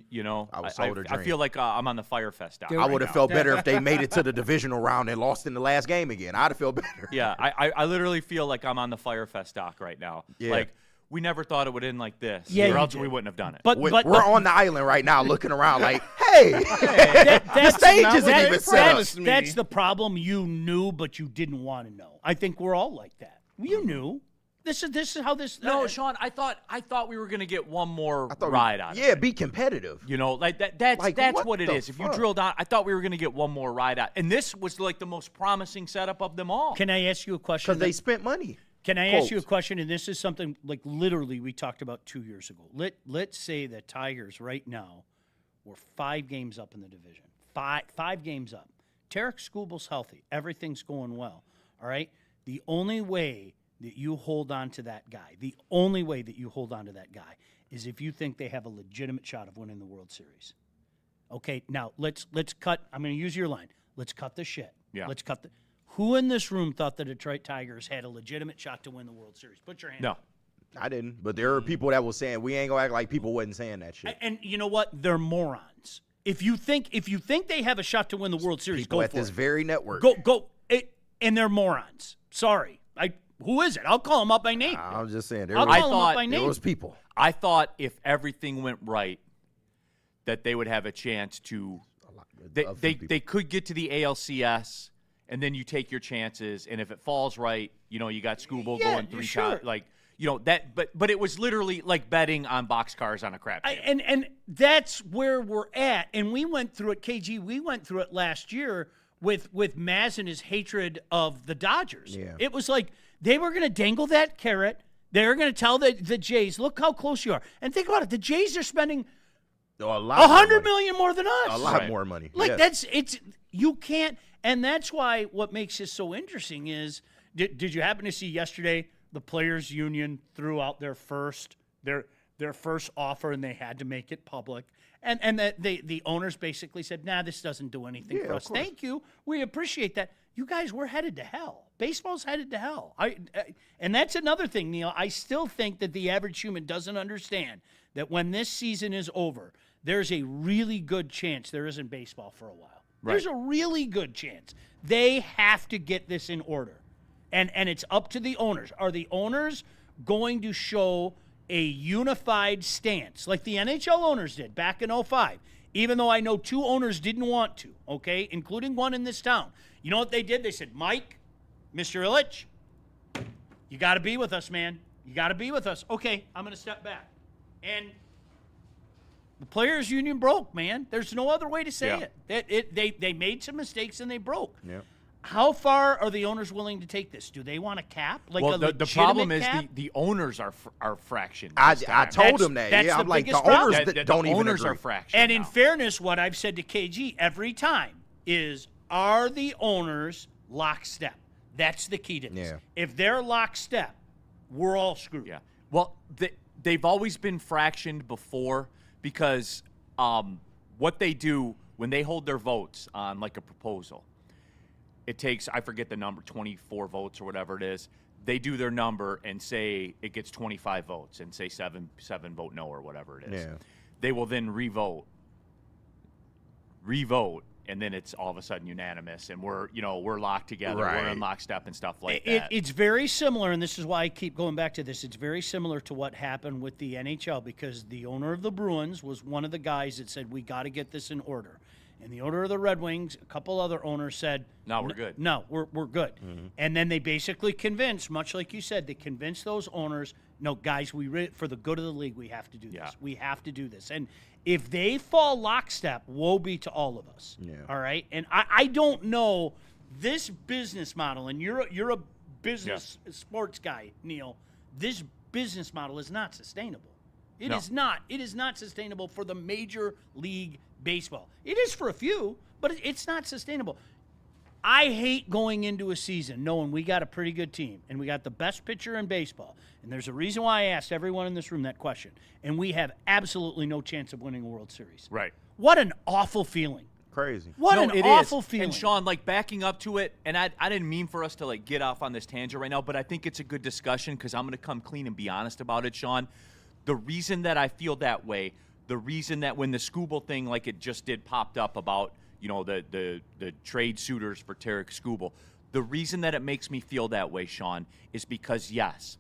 You know, I was sold a I dream. feel like I'm on the Firefest down. I would have felt better if they made it to the divisional round and lost in the last game again. I'd have felt better. Yeah, I literally feel like I'm on the Firefest dock right now. Yeah. Like, we never thought it would end like this, Yeah, or you else did. we wouldn't have done it. But We're on the island right now looking around like, hey, the that's stage not isn't what they even set up. promised me. That's the problem. You knew, but you didn't want to know. I think we're all like that. You knew. This is how this. No, Sean, I thought we were gonna get one more ride out of it. Yeah, be competitive. You know, like that's Like, that's what what it the is. If you fuck? drill down, I thought we were gonna get one more ride out, and this was like the most promising setup of them all. Can I ask you a question? Because they spent money. Can I ask you a Quote. question? And this is something like literally we talked about 2 years ago. Let's say the Tigers right now were 5 games up in the division. Five games up. Tarek Skubal's healthy. Everything's going well. All right. The only way that you hold on to that guy, is if you think they have a legitimate shot of winning the World Series. Okay. Now let's cut. I'm going to use your line. Let's cut the shit. Yeah. Let's cut the. Who in this room thought the Detroit Tigers had a legitimate shot to win the World Series? Put your hand No, up. I didn't. But there are people that were saying, we ain't going to act like people wasn't saying that shit. And you know what? They're morons. If you think they have a shot to win the World Series, People go at for this it. very network. Go. And they're morons. Sorry. Who is it? I'll call them up by name. I'm just saying. I'll call them up by there name. was people. I thought if everything went right, that they would have a chance to. A few people. They could get to the ALCS, and then you take your chances. And if it falls right, you know you got Skubal Yeah, going 3 sure. times, like you know that. But it was literally like betting on boxcars on a crap table. And that's where we're at. And we went through it, KG. We went through it last year with Maz and his hatred of the Dodgers. Yeah. It was like they were going to dangle that carrot. They were going to tell the Jays, look how close you are. And think about it. The Jays are spending A lot. $100 million more than us. A lot more money. Like yes. you can't, and that's why what makes this so interesting is, did you happen to see yesterday the players' union threw out their first offer and they had to make it public, and that the owners basically said, nah, this doesn't do anything for us. Thank you, we appreciate that. You guys, we're headed to hell. Baseball's headed to hell. And that's another thing, Neal. I still think that the average human doesn't understand that when this season is over, there's a really good chance there isn't baseball for a while. Right. There's a really good chance. They have to get this in order. And it's up to the owners. Are the owners going to show a unified stance like the NHL owners did back in 2005? Even though I know 2 owners didn't want to, okay, including one in this town. You know what they did? They said, Mike, Mr. Ilitch, you got to be with us, man. You got to be with us. Okay, I'm going to step back. And the players' union broke, man. There's no other way to say it. They made some mistakes and they broke. Yeah. How far are the owners willing to take this? Do they want a cap? Like well, a the problem is cap? the owners are fractioned. I told them that. That's I'm the like, the biggest owners problem. don't the even owners agree. are fractioned. And in now. fairness, what I've said to KG every time is, are the owners lockstep? That's the key to this. Yeah. If they're lockstep, we're all screwed. Yeah. Well, they've always been fractioned before because what they do when they hold their votes on like a proposal, it takes, I forget the number, 24 votes or whatever it is. They do their number and say it gets 25 votes and say seven vote no or whatever it is. Yeah. They will then revote, and then it's all of a sudden unanimous, and we're locked together. Right. We're in lockstep and stuff like that. It's very similar, and this is why I keep going back to this. It's very similar to what happened with the NHL because the owner of the Bruins was one of the guys that said, we got to get this in order. And the owner of the Red Wings, a couple other owners said, no, we're good. No, we're good. Mm-hmm. And then they basically convinced, much like you said, they convinced those owners, no, guys, for the good of the league, we have to do this. We have to do this. And if they fall lockstep, woe be to all of us. Yeah. All right? And I don't know this business model, and you're a business sports guy, Neal. This business model is not sustainable. It is not. It is not sustainable for the Major League Baseball. It is for a few, but it's not sustainable. I hate going into a season knowing we got a pretty good team and we got the best pitcher in baseball. And there's a reason why I asked everyone in this room that question. And we have absolutely no chance of winning a World Series. Right. What an awful feeling. Crazy. What an awful feeling. And Sean, like backing up to it, and I didn't mean for us to like get off on this tangent right now, but I think it's a good discussion because I'm going to come clean and be honest about it, Sean. The reason that I feel that way, the reason that when the Skubal thing, like it just did, popped up about, the trade suitors for Tarek Skubal, the reason that it makes me feel that way, Sean, is because, yes,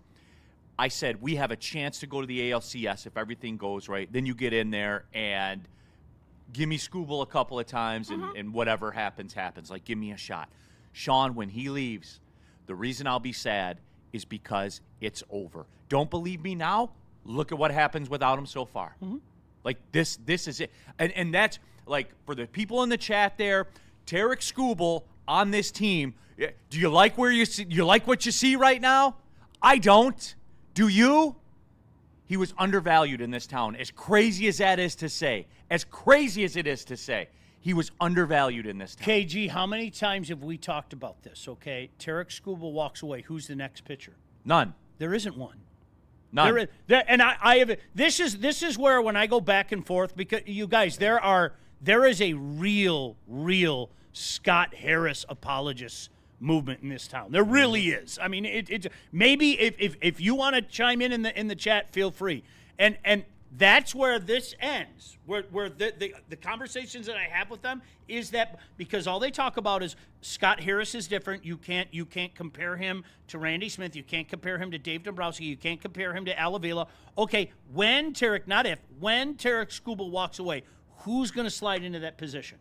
I said we have a chance to go to the ALCS if everything goes right. Then you get in there and give me Skubal a couple of times and whatever happens. Like, give me a shot. Sean, when he leaves, the reason I'll be sad is because it's over. Don't believe me now? Look at what happens without him so far. Mm-hmm. Like, this is it. And that's, like, for the people in the chat there, Tarek Skubal on this team, do you like where you like what you see right now? I don't. Do you? He was undervalued in this town. As crazy as that is to say, he was undervalued in this town. KG, how many times have we talked about this, okay? Tarek Skubal walks away. Who's the next pitcher? None. There isn't one. None. I have this is where when I go back and forth, because you guys, there is a real Scott Harris apologist movement in this town. There really is. I mean, it maybe if you want to chime in the chat, feel free. And that's where this ends. Where the conversations that I have with them is that because all they talk about is Scott Harris is different. You can't compare him to Randy Smith. You can't compare him to Dave Dombrowski. You can't compare him to Al Avila. Okay, when Tarek Skubal walks away, who's going to slide into that position?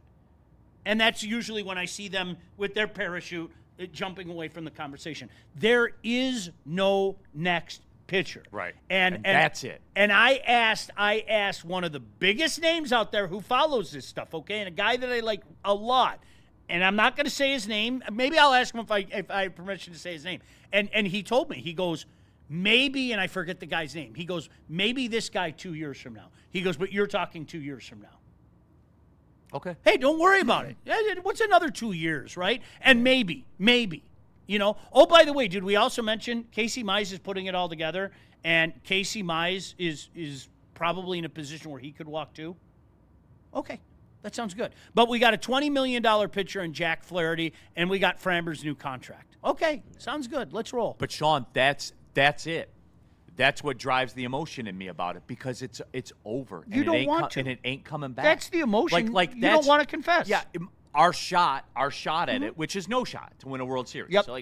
And that's usually when I see them with their parachute jumping away from the conversation. There is no next pitcher. Right. And that's it. And I asked one of the biggest names out there who follows this stuff, okay, and a guy that I like a lot. And I'm not going to say his name. Maybe I'll ask him if I have permission to say his name. And he told me, he goes, maybe, and I forget the guy's name. He goes, maybe this guy 2 years from now. He goes, but you're talking 2 years from now. Okay. Hey, don't worry about it. What's another 2 years, right? And maybe. Oh, by the way, did we also mention Casey Mize is putting it all together, and Casey Mize is probably in a position where he could walk too? Okay, that sounds good. But we got a $20 million pitcher in Jack Flaherty, and we got Framber's new contract. Okay, sounds good. Let's roll. But Sean, that's it. That's what drives the emotion in me about it, because it's over. You don't want to, and it ain't coming back. That's the emotion. Like you don't want to confess. Yeah, our shot at it, which is no shot to win a World Series. Yep. So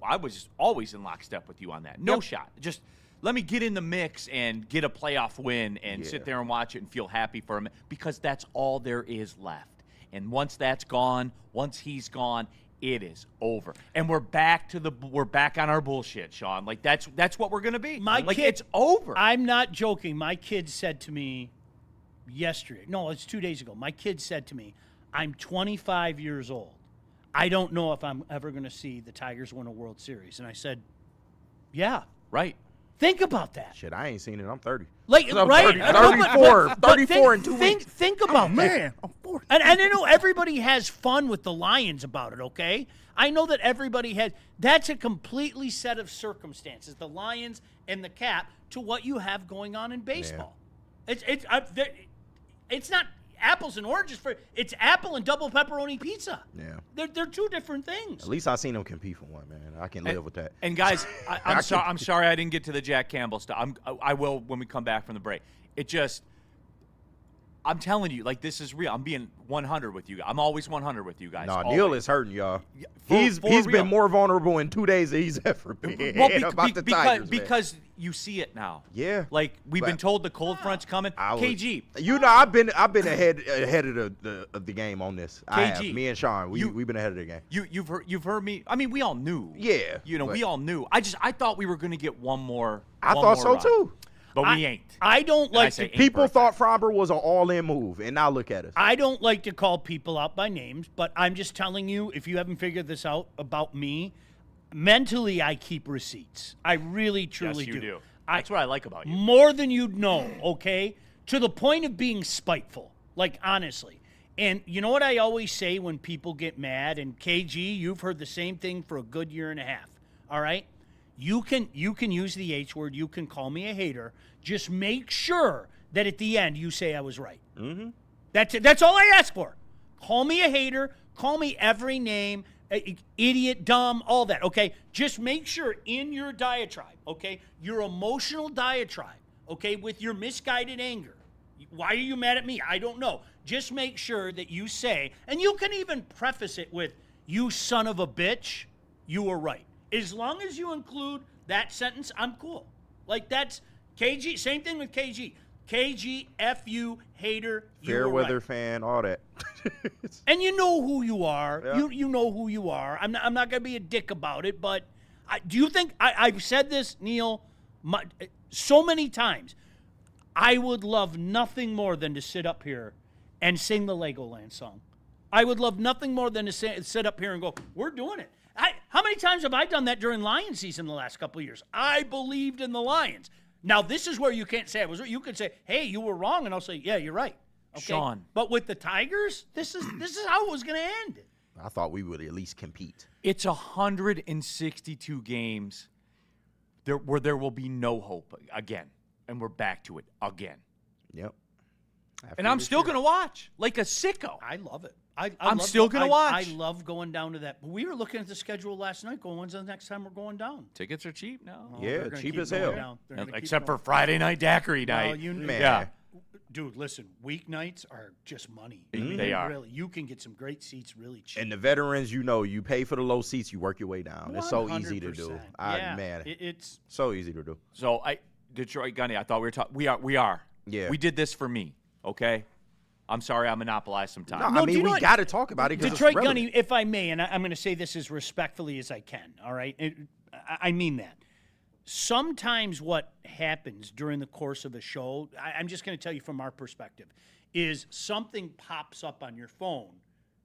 I was always in lockstep with you on that. No shot. Just let me get in the mix and get a playoff win and sit there and watch it and feel happy for him, because that's all there is left. And once that's gone, once he's gone, it is over, and we're back on our bullshit, Sean. Like that's what we're gonna be. It's over. I'm not joking. My kid said to me yesterday. No, it's 2 days ago. My kid said to me, "I'm 25 years old. I don't know if I'm ever gonna see the Tigers win a World Series." And I said, "Yeah, right. Think about that." Shit, I ain't seen it. I'm 30. Like, I'm right? 34 in 2 weeks. Think about that. I'm 40. And I know everybody has fun with the Lions about it, okay? I know that everybody has. That's a completely set of circumstances, the Lions and the Cap, to what you have going on in baseball. Yeah. It's not apples and oranges. It's apple and double pepperoni pizza. Yeah. They're two different things. At least I seen them compete for one, man. I can live with that. And guys, I'm sorry I didn't get to the Jack Campbell stuff. I will when we come back from the break. I'm telling you, like, this is real. I'm being 100 with you. I'm always 100 with you guys. No, always. Neal is hurting, y'all. For he's real. been more vulnerable in 2 days than he's ever been about the Tigers, because you see it now. Yeah. Like, we've been told the cold front's coming. KG. You know, I've been ahead of the game on this. KG. I have. Me and Sean, we've been ahead of the game. You've heard me. I mean, we all knew. Yeah. We all knew. I thought we were going to get one more. I thought so run. too. But we ain't. I don't like to. People thought Framber was an all-in move, and now look at us. I don't like to call people out by names, but I'm just telling you, if you haven't figured this out about me, mentally I keep receipts. I really, truly do. That's what I like about you. More than you'd know, okay? To the point of being spiteful, like, honestly. And you know what I always say when people get mad? And KG, you've heard the same thing for a good year and a half, all right? You can use the H word. You can call me a hater. Just make sure that at the end you say I was right. Mm-hmm. That's it. That's all I ask for. Call me a hater. Call me every name, idiot, dumb, all that, okay? Just make sure in your diatribe, okay, your emotional diatribe, okay, with your misguided anger. Why are you mad at me? I don't know. Just make sure that you say, and you can even preface it with, "You son of a bitch, you were right." As long as you include that sentence, I'm cool. Like, that's KG. Same thing with KG. KG, F you, hater, you were Fairweather right. fan, all that. And you know who you are. Yeah. You know who you are. I'm not going to be a dick about it, but do you think I've said this, Neal, so many times. I would love nothing more than to sit up here and sing the Legoland song. I would love nothing more than to sit up here and go, "We're doing it." How many times have I done that during Lions season the last couple of years? I believed in the Lions. Now, this is where you can't say I was right. You could say, "Hey, you were wrong," and I'll say, "Yeah, you're right." Okay? Sean. But with the Tigers, this is how it was going to end. I thought we would at least compete. It's 162 games where there will be no hope again, and we're back to it again. Yep. And I'm still going to watch like a sicko. I love it. I'm still going to watch. I love going down to that. We were looking at the schedule last night going, when's the next time we're going down? Tickets are cheap now. Yeah, cheap as hell. Except for Friday night daiquiri night. Man. Yeah. Dude, listen, weeknights are just money. They are. Really, you can get some great seats really cheap. And the veterans, you pay for the low seats, you work your way down. It's so easy to do. 100%. Man, it's so easy to do. So Detroit Gunny, I thought we were talking. We are. Yeah. We did this for me. Okay. I'm sorry I monopolized some time. No, I mean, we got to talk about it because Detroit it's Gunny, if I may, and I'm going to say this as respectfully as I can, all right? I mean that. Sometimes what happens during the course of a show, I'm just going to tell you from our perspective, is something pops up on your phone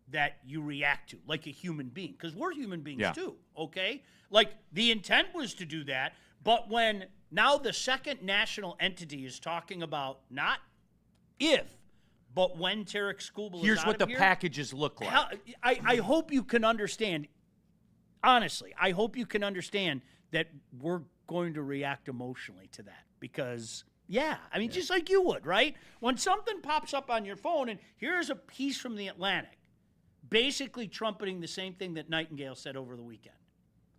that you react to, like a human being, because we're human beings too, okay? Like, the intent was to do that, But when now the second national entity is talking about not if, but when Tarek Skubal Here's is what out the of here, packages look like. I hope you can understand, honestly, I hope you can understand that we're going to react emotionally to that because, just like you would, right? When something pops up on your phone and here's a piece from The Atlantic basically trumpeting the same thing that Nightingale said over the weekend.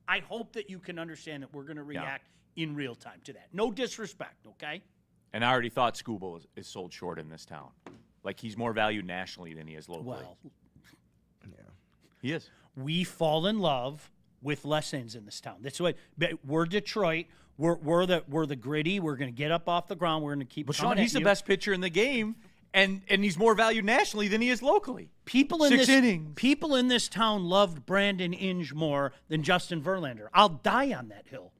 I hope that you can understand that we're going to react in real time to that. No disrespect, okay? And I already thought Skubal is sold short in this town. Like, he's more valued nationally than he is locally. Well, he is. We fall in love with less ends in this town. That's what we're Detroit. We're the gritty. We're going to get up off the ground. We're going to keep. But Sean, he's the best pitcher in the game, and he's more valued nationally than he is locally. People in this town loved Brandon Inge more than Justin Verlander. I'll die on that hill.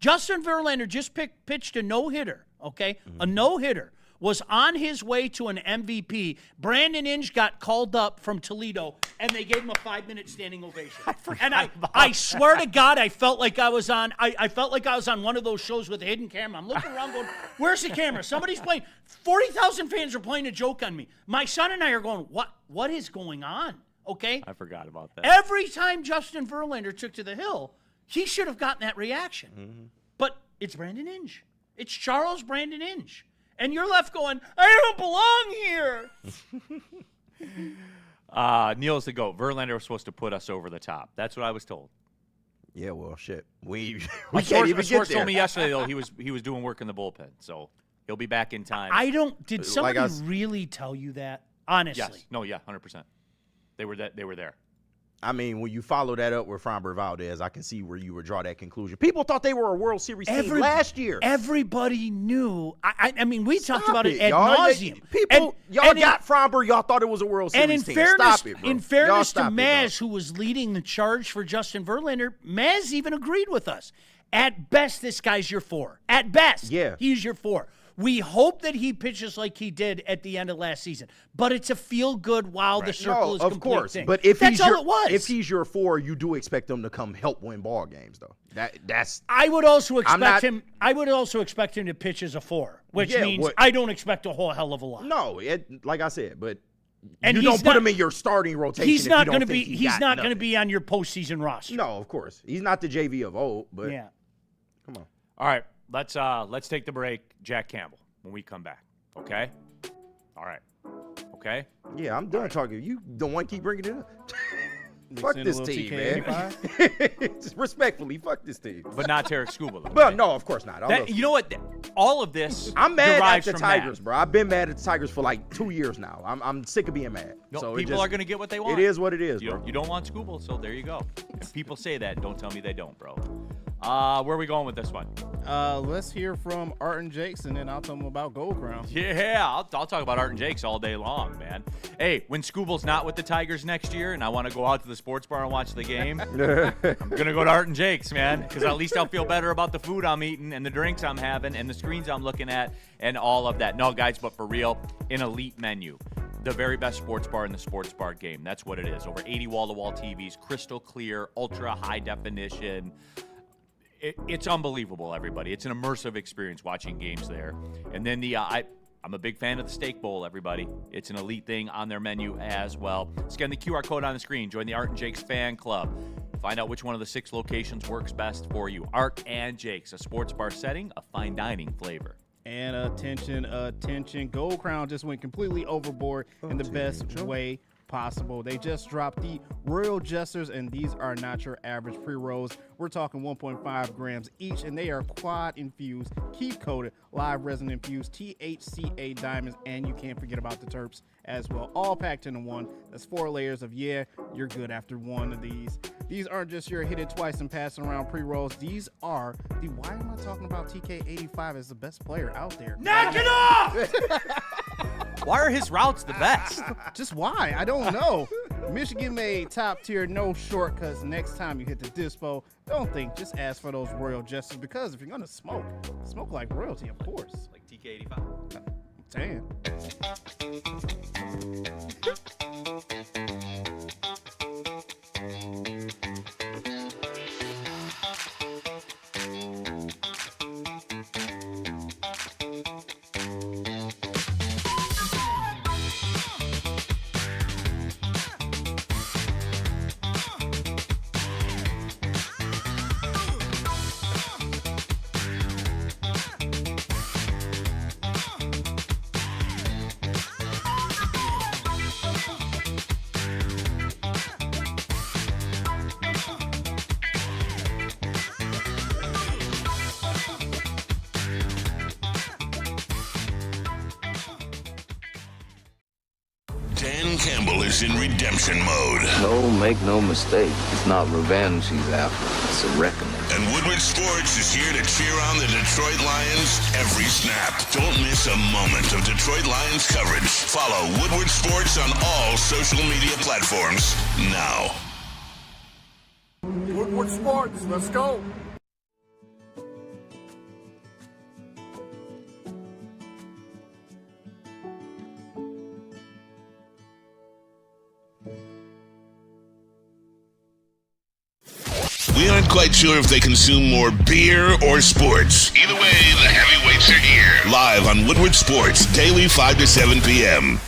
Justin Verlander just pitched a no-hitter, okay? A no-hitter. Was on his way to an MVP. Brandon Inge got called up from Toledo, and they gave him a 5-minute standing ovation. I swear to God, I felt like I was on. I felt like I was on one of those shows with a hidden camera. I'm looking around, going, "Where's the camera? Somebody's playing." 40,000 fans are playing a joke on me. My son and I are going, "What is going on?" Okay. I forgot about that. Every time Justin Verlander took to the hill, he should have gotten that reaction. Mm-hmm. But it's Brandon Inge. It's Charles Brandon Inge. And you're left going, I don't belong here. Neal's the GOAT. Verlander was supposed to put us over the top. That's what I was told. Yeah, well, shit. We can't even get there. Source told me yesterday, though, he was doing work in the bullpen. So he'll be back in time. Did somebody really tell you that? Honestly. Yes. No, 100%. They were there. I mean, when you follow that up with Framber Valdez, I can see where you would draw that conclusion. People thought they were a World Series team last year. Everybody knew. I mean, we talked about it ad nauseum. Y'all got Framber. Y'all thought it was a World Series team. Stop it, bro. In fairness to Maz, who was leading the charge for Justin Verlander, Maz even agreed with us. At best, this guy's your 4. At best, he's your 4. We hope that he pitches like he did at the end of last season, but it's a feel-good while the circle is complete. Of course, thing. but if that's all it was. If he's your 4, you do expect him to come help win ball games, though. That's. I would also expect him. I would also expect him to pitch as a 4, which means I don't expect a whole hell of a lot. No, like I said, but and you don't put him in your starting rotation. He's not going to be. He's not going to be on your postseason roster. No, of course, he's not the JV of old. But come on. All right, let's take the break. Jack Campbell. When we come back, okay? All right. Okay? Yeah, I'm done talking. You don't want to keep bringing it up. Fuck this team, man. Respectfully, fuck this team. But not Tarek Skubal. Well, no, of course not. You know what? All of this I'm mad derives at the from Tigers, that. bro. I've been mad at the Tigers for like 2 years now. I'm sick of being mad. No, so people are going to get what they want. It is what it is, bro. You don't want Skubal, so there you go. If people say that, don't tell me they don't, bro. Where are we going with this one? Let's hear from Art and Jakes, and then I'll tell them about Gold Crown. Yeah, I'll talk about Art and Jakes all day long, man. Hey, when Skubal's not with the Tigers next year and I want to go out to the sports bar and watch the game, I'm going to go to Art and Jakes, man, because at least I'll feel better about the food I'm eating and the drinks I'm having and the screens I'm looking at and all of that. No, guys, but for real, an elite menu. The very best sports bar in the sports bar game. That's what it is. Over 80 wall-to-wall TVs, crystal clear, ultra high definition. It's unbelievable, everybody. It's an immersive experience watching games there. And then I'm a big fan of the steak bowl, everybody. It's an elite thing on their menu as well. Scan the QR code on the screen. Join the Art and Jakes fan club. Find out which one of the 6 locations works best for you. Art and Jakes, a sports bar setting, a fine dining flavor. And attention, Gold Crown just went completely overboard in the best way possible. They just dropped the Royal Jesters, and these are not your average pre-rolls. We're talking 1.5 grams each, and they are quad infused, keep coated, live resin infused, THCA diamonds, and you can't forget about the terps as well. All packed into one. That's 4 layers of you're good after one of these. These aren't just your hit it twice and passing around pre-rolls. These are why am I talking about TK85 as the best player out there? Knock it off! Why are his routes the best? Just why? I don't know. Michigan made top tier, no shortcuts. Next time you hit the dispo, don't think, just ask for those Royal Jesters, because if you're gonna smoke like royalty, of course. Like TK85. Damn. Dan Campbell is in redemption mode. No, make no mistake. It's not revenge he's after. It's a reckoning. And Woodward Sports is here to cheer on the Detroit Lions every snap. Don't miss a moment of Detroit Lions coverage. Follow Woodward Sports on all social media platforms now. Woodward Sports, let's go. We aren't quite sure if they consume more beer or sports. Either way, the heavyweights are here. Live on Woodward Sports, daily 5 to 7 p.m.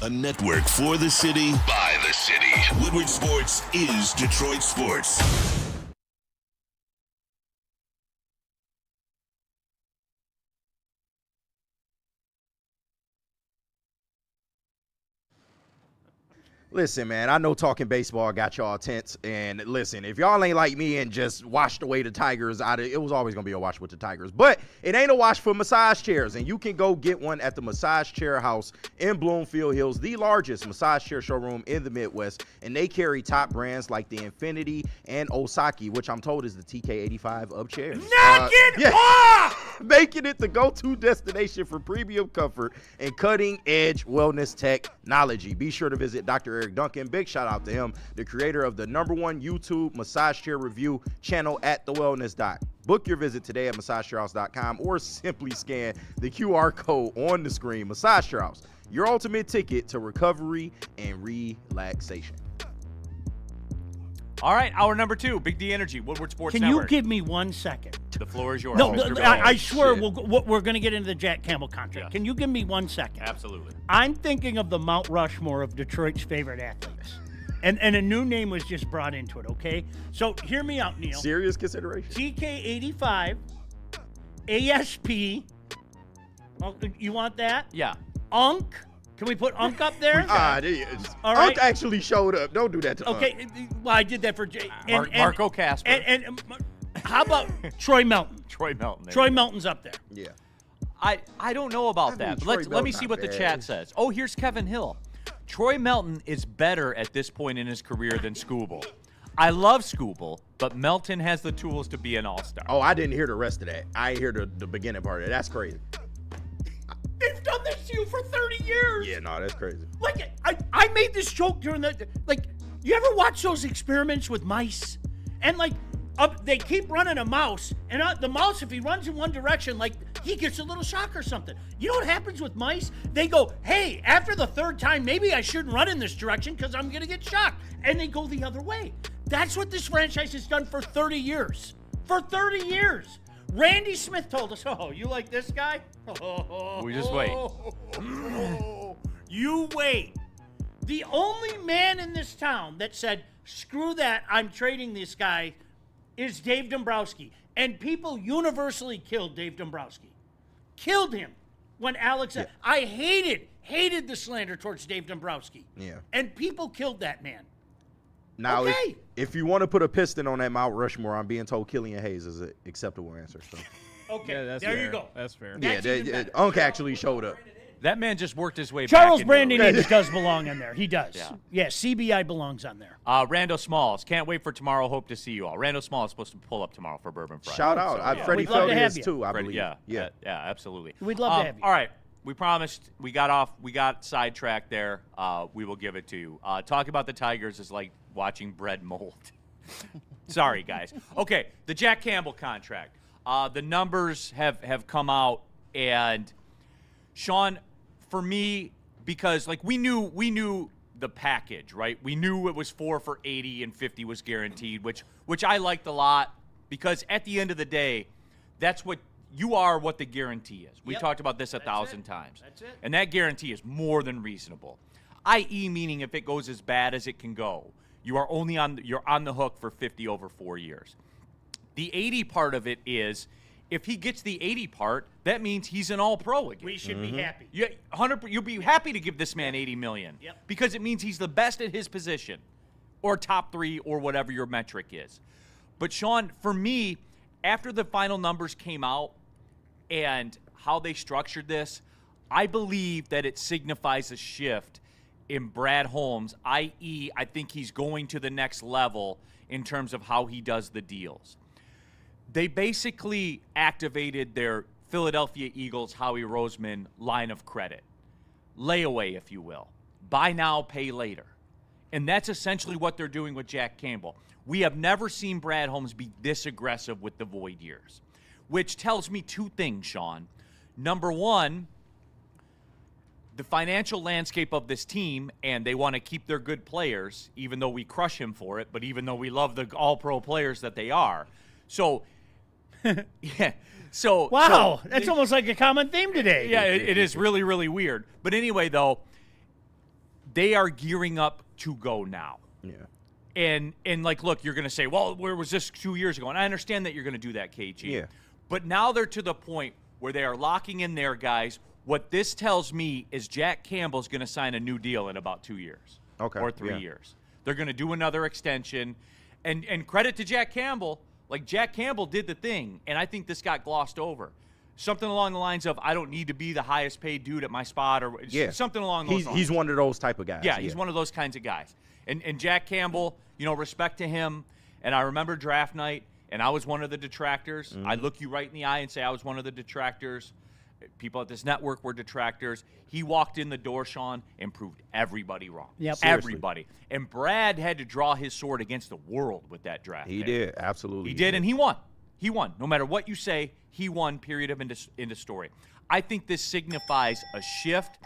A network for the city, by the city. Woodward Sports is Detroit Sports. Listen, man, I know talking baseball got y'all tense. And listen, if y'all ain't like me and just washed away the Tigers, it was always going to be a wash with the Tigers. But it ain't a wash for massage chairs. And you can go get one at the Massage Chair House in Bloomfield Hills, the largest massage chair showroom in the Midwest. And they carry top brands like the Infinity and Osaki, which I'm told is the TK85 of chairs. Knock it off! Making it the go-to destination for premium comfort and cutting-edge wellness technology. Be sure to visit Dr. Eric Duncan. Big shout out to him, the creator of the #1 YouTube massage chair review channel at The Wellness Doc. Book your visit today at massagechairhouse.com or simply scan the QR code on the screen. Massage Chair House, your ultimate ticket to recovery and relaxation. All right, hour number 2, Big D Energy, Woodward Sports Can Network. you give me 1 second? The floor is yours. No, Mr. Bell. I swear shit. we're going to get into the Jack Campbell contract. Yes. Can you give me 1 second? Absolutely. I'm thinking of the Mount Rushmore of Detroit's favorite athletes. And a new name was just brought into it, okay? So hear me out, Neal. Serious consideration. TK85, ASP. Oh, you want that? Yeah. Unk. Can we put Unk up there? Unc All right. actually showed up. Don't do that to Okay, well, I did that for Jay. Marco Casper. And how about Troy Melton? Troy Melton. Troy Melton's up there. Yeah. I don't know about that. Troy But let me Melton's see not what the bad. chat says. Oh, here's Kevin Hill. Troy Melton is better at this point in his career than Skubal. I love Skubal, but Melton has the tools to be an all-star. Oh, I didn't hear the rest of that. I hear the beginning part of it. That's crazy. They've done this to you for 30 years. Yeah, no, that's crazy. Like, I made this joke during the, like, you ever watch those experiments with mice? And, like, they keep running a mouse, and the mouse, if he runs in one direction, like, he gets a little shock or something. You know what happens with mice? They go, hey, after the third time, maybe I shouldn't run in this direction because I'm going to get shocked. And they go the other way. That's what this franchise has done for 30 years. For 30 years. Randy Smith told us, oh, you like this guy? We just wait. You wait. The only man in this town that said, screw that, I'm trading this guy, is Dave Dombrowski. And people universally killed Dave Dombrowski. Killed him when Alex said, I hated the slander towards Dave Dombrowski. Yeah. And people killed that man. Now, Okay. if you want to put a piston on that Mount Rushmore, I'm being told Killian Hayes is an acceptable answer. So. Okay, Yeah, that's there fair. you go. That's fair. Yeah, That's even better. Unk actually showed up. That man just worked his way Charles back. Brandon does belong in there. He does. Yeah. Yeah, CBI belongs on there. Rando Smalls. Can't wait for tomorrow. Hope to see you all. Rando Smalls is supposed to pull up tomorrow for Bourbon Friday. Shout out. Freddie We'd love to Feldy have is you. too, I Freddie, believe. yeah, absolutely. We'd love to have you. All right. We promised. We got sidetracked there. We will give it to you. Talking about the Tigers is like watching bread mold. Sorry, guys. Okay, the Jack Campbell contract. The numbers have come out, and Sean, for me, because like we knew the package, right? We knew it was 4 for $80 and 50 was guaranteed, which I liked a lot because at the end of the day, that's what you are. What the guarantee is. We talked about this 1,000 times. That's it. And that guarantee is more than reasonable. I.e., meaning if it goes as bad as it can go, you're on the hook for 50 over 4 years. The 80 part of it is, if he gets the 80 part, that means he's an all-pro again. We should be happy. Yeah, 100. You'll be happy to give this man $80 million. Yep. Because it means he's the best at his position, or top 3, or whatever your metric is. But Sean, for me, after the final numbers came out and how they structured this, I believe that it signifies a shift in Brad Holmes, i.e., I think he's going to the next level in terms of how he does the deals. They basically activated their Philadelphia Eagles Howie Roseman line of credit. Layaway, if you will. Buy now, pay later. And that's essentially what they're doing with Jack Campbell. We have never seen Brad Holmes be this aggressive with the void years, which tells me 2 things, Sean. Number 1, the financial landscape of this team, and they want to keep their good players, even though we crush him for it, but even though we love the all-pro players that they are. So, yeah. So Wow, that's almost like a common theme today. Yeah, it is really, really weird. But anyway, though, they are gearing up to go now. Yeah. And like, look, you're going to say, well, where was this 2 years ago? And I understand that you're going to do that, KG. Yeah. But now they're to the point where they are locking in their guys. What this tells me is Jack Campbell's going to sign a new deal in about 2 years. Okay. Or 3 Yeah. years. They're going to do another extension. And credit to Jack Campbell. Like, Jack Campbell did the thing, and I think this got glossed over. Something along the lines of, I don't need to be the highest paid dude at my spot, or something along those lines. He's one of those type of guys. Yeah, he's one of those kinds of guys. And Jack Campbell, respect to him. And I remember draft night, and I was one of the detractors. I look you right in the eye and say I was one of the detractors. People at this network were detractors. He walked in the door, Sean, and proved everybody wrong. Yep. Everybody. And Brad had to draw his sword against the world with that draft. He did, absolutely. He did, and he won. He won. No matter what you say, he won, period of end of story. I think this signifies a shift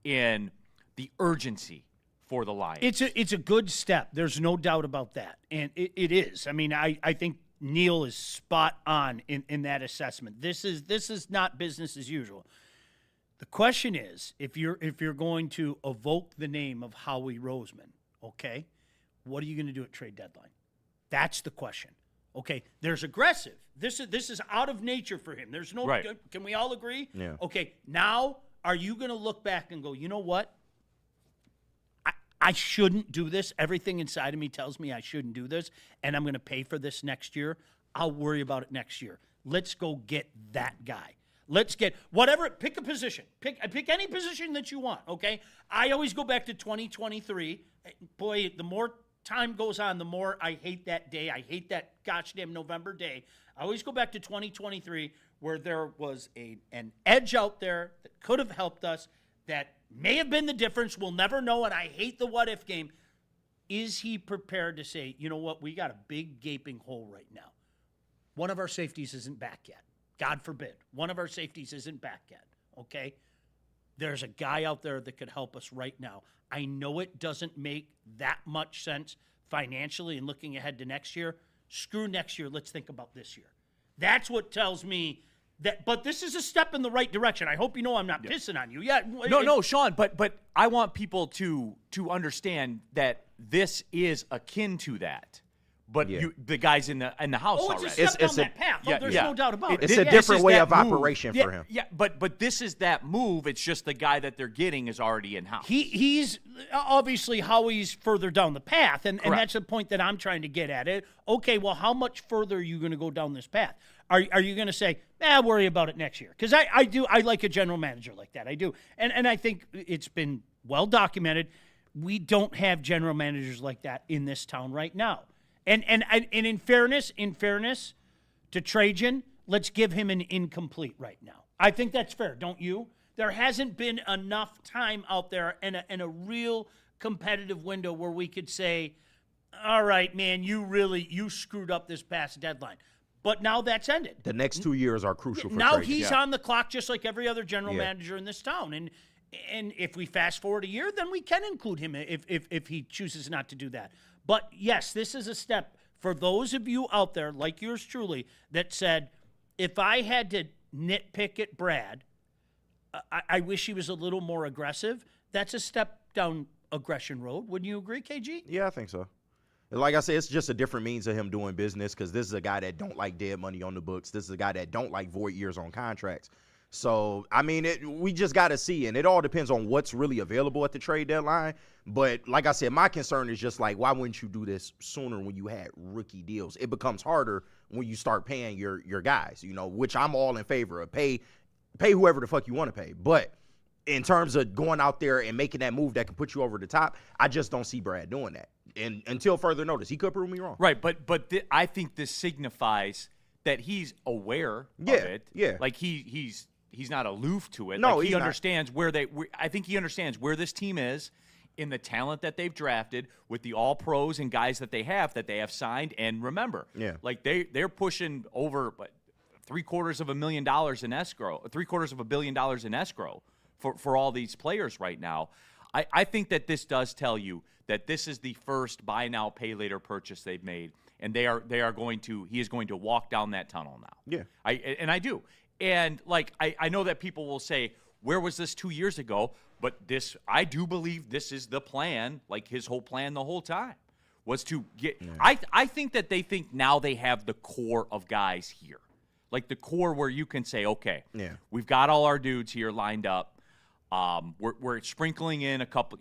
in the urgency for the Lions. It's a good step. There's no doubt about that. And it is. I mean, I think Neal is spot on in that assessment. This is not business as usual. The question is, if you're going to evoke the name of Howie Roseman, okay, what are you going to do at trade deadline? That's the question. Okay, there's aggressive. This is out of nature for him. There's no right. Can we all agree? Yeah. Okay, now are you going to look back and go, you know what? I shouldn't do this. Everything inside of me tells me I shouldn't do this, and I'm going to pay for this next year. I'll worry about it next year. Let's go get that guy. Let's get whatever. Pick a position. Pick any position that you want, okay? I always go back to 2023. Boy, the more time goes on, the more I hate that day. I hate that gosh damn November day. I always go back to 2023 where there was an edge out there that could have helped us, that may have been the difference. We'll never know, and I hate the what-if game. Is he prepared to say, you know what, we got a big gaping hole right now. One of our safeties isn't back yet. God forbid. One of our safeties isn't back yet, okay? There's a guy out there that could help us right now. I know it doesn't make that much sense financially and looking ahead to next year. Screw next year. Let's think about this year. That's what tells me that, but this is a step in the right direction. I hope you know I'm not pissing on you. Yeah. No, Sean, but I want people to understand that this is akin to that. But the guys in the house already. It's a step down that path. There's no doubt about it. It's a different way of operation for him. Yeah, but this is that move. It's just the guy that they're getting is already in house. He's obviously Howie's further down the path, and that's the point that I'm trying to get at. It. Okay, well, how much further are you going to go down this path? Are you going to say, worry about it next year? Because I like a general manager like that. I do, and I think it's been well documented. We don't have general managers like that in this town right now. And in fairness to Trajan, let's give him an incomplete right now. I think that's fair, don't you? There hasn't been enough time out there and a real competitive window where we could say, all right, man, you screwed up this past deadline. But now that's ended. The next 2 years are crucial for now Trajan. He's on the clock just like every other general manager in this town. And if we fast forward a year, then we can include him if he chooses not to do that. But, yes, this is a step for those of you out there, like yours truly, that said, if I had to nitpick at Brad, I wish he was a little more aggressive. That's a step down aggression road. Wouldn't you agree, KG? Yeah, I think so. Like I said, it's just a different means of him doing business because this is a guy that don't like dead money on the books. This is a guy that don't like void years on contracts. So, I mean, we just got to see, and it all depends on what's really available at the trade deadline. But like I said, my concern is just like, why wouldn't you do this sooner when you had rookie deals? It becomes harder when you start paying your guys, which I'm all in favor of. Pay whoever the fuck you want to pay. But in terms of going out there and making that move that can put you over the top, I just don't see Brad doing that. And until further notice, he could prove me wrong. Right, but I think this signifies that he's aware of it. Yeah. Like he's not aloof to it. No, like he understands I think he understands where this team is in the talent that they've drafted with the all-pros and guys that they have signed. And remember, like they're pushing over $750 million in escrow, $750 million in escrow for all these players right now. I think that this does tell you that this is the first buy now, pay later purchase they've made, and he is going to walk down that tunnel now. Yeah. I do. And like I know that people will say, where was this 2 years ago? But I do believe this is the plan, like his whole plan the whole time was to get I think that they think now they have the core of guys here. Like the core where you can say, okay, we've got all our dudes here lined up. We're sprinkling in a couple,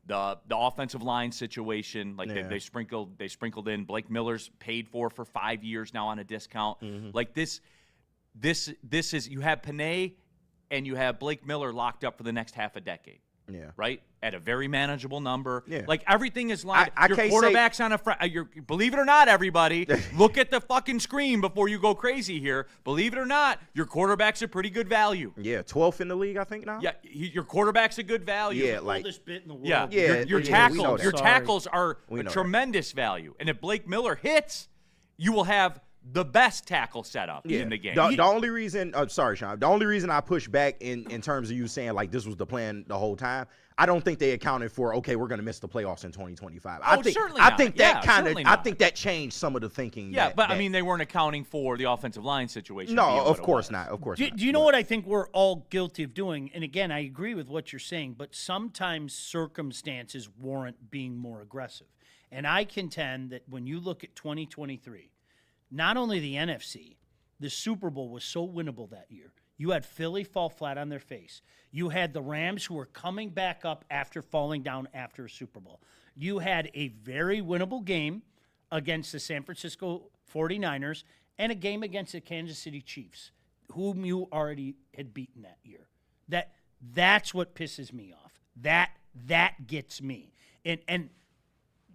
the offensive line situation. Like they sprinkled in Blake Miller's paid for 5 years now on a discount. Mm-hmm. Like this is, you have Panay and you have Blake Miller locked up for the next half a decade. Yeah. Right? At a very manageable number. Yeah. Like everything is lined. I your can't quarterback's on a believe it or not, everybody, look at the fucking screen before you go crazy here. Believe it or not, your quarterback's a pretty good value. Yeah, 12th in the league, I think now. Yeah, your quarterback's a good value. Yeah, like oldest bit in the world. Yeah, your tackles, your that. tackles are a tremendous value. And if Blake Miller hits, you will have the best tackle setup in the game. The only reason, sorry, Sean, the only reason I push back in terms of you saying like this was the plan the whole time, I don't think they accounted for, okay, we're going to miss the playoffs in 2025. Certainly not. I think that changed some of the thinking. Yeah, I mean, they weren't accounting for the offensive line situation. No, of course not. Of course not. Do you know what I think we're all guilty of doing? And again, I agree with what you're saying, but sometimes circumstances warrant being more aggressive. And I contend that when you look at 2023, not only the NFC, the Super Bowl was so winnable that year. You had Philly fall flat on their face. You had the Rams who were coming back up after falling down after a Super Bowl. You had a very winnable game against the San Francisco 49ers and a game against the Kansas City Chiefs, whom you already had beaten that year. That's what pisses me off. That gets me. And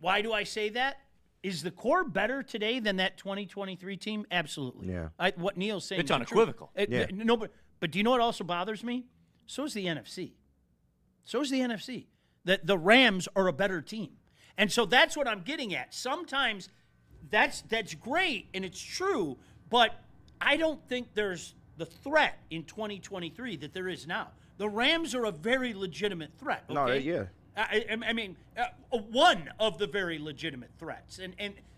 why do I say that? Is the core better today than that 2023 team? Absolutely. Yeah. What Neal's saying it's unequivocal. No, but do you know what also bothers me? So is the NFC. The Rams are a better team. And so that's what I'm getting at. Sometimes that's great and it's true, but I don't think there's the threat in 2023 that there is now. The Rams are a very legitimate threat. Okay? No, yeah. I mean, one of the very legitimate threats.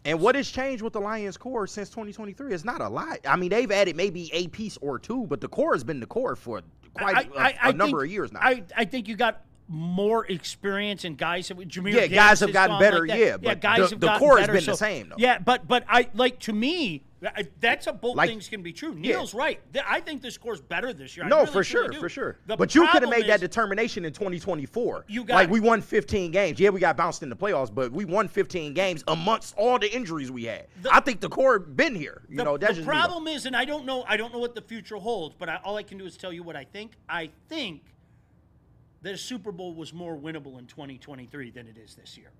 And what has changed with the Lions core since 2023 is not a lot. I mean, they've added maybe a piece or two, but the core has been the core for quite a number of years now. I think you got more experience and guys have guys have gotten better, but guys the core has been the same though. Yeah, but to me, that's both things can be true. Neal's right. I think this score's better this year. No, for sure. But you could have made that determination in 2024. We won 15 games. Yeah, we got bounced in the playoffs, but we won 15 games amongst all the injuries we had. I think the core been here. The problem is, and I don't know what the future holds, but all I can do is tell you what I think. I think the Super Bowl was more winnable in 2023 than it is this year.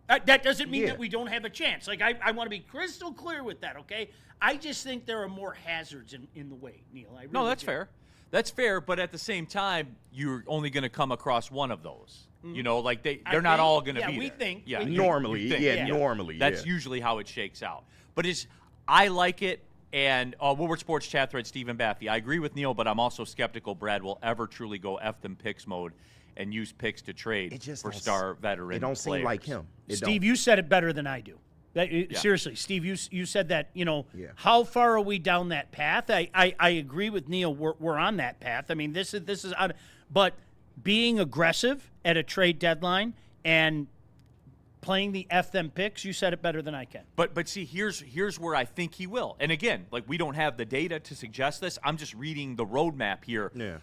That doesn't mean that we don't have a chance. Like, I want to be crystal clear with that, okay? I just think there are more hazards in the way, Neal. No, that's fair. That's fair, but at the same time, you're only going to come come across one of those. Like they're not all going to be there. Normally. That's usually how it shakes out. But I like it. And Woodward Sports chat thread, Stephen Baffy. I agree with Neal, but I'm also skeptical Brad will ever truly go F them picks mode and use picks to trade for star veteran. It don't players. seem like him. Steve, you said it better than I do. Seriously, Steve, you said that. How far are we down that path? I agree with Neal. We're on that path. I mean, this is but being aggressive at a trade deadline and playing the F them picks. You said it better than I can. But see, here's where I think he will. And again, like, we don't have the data to suggest this. I'm just reading the roadmap here. Yeah.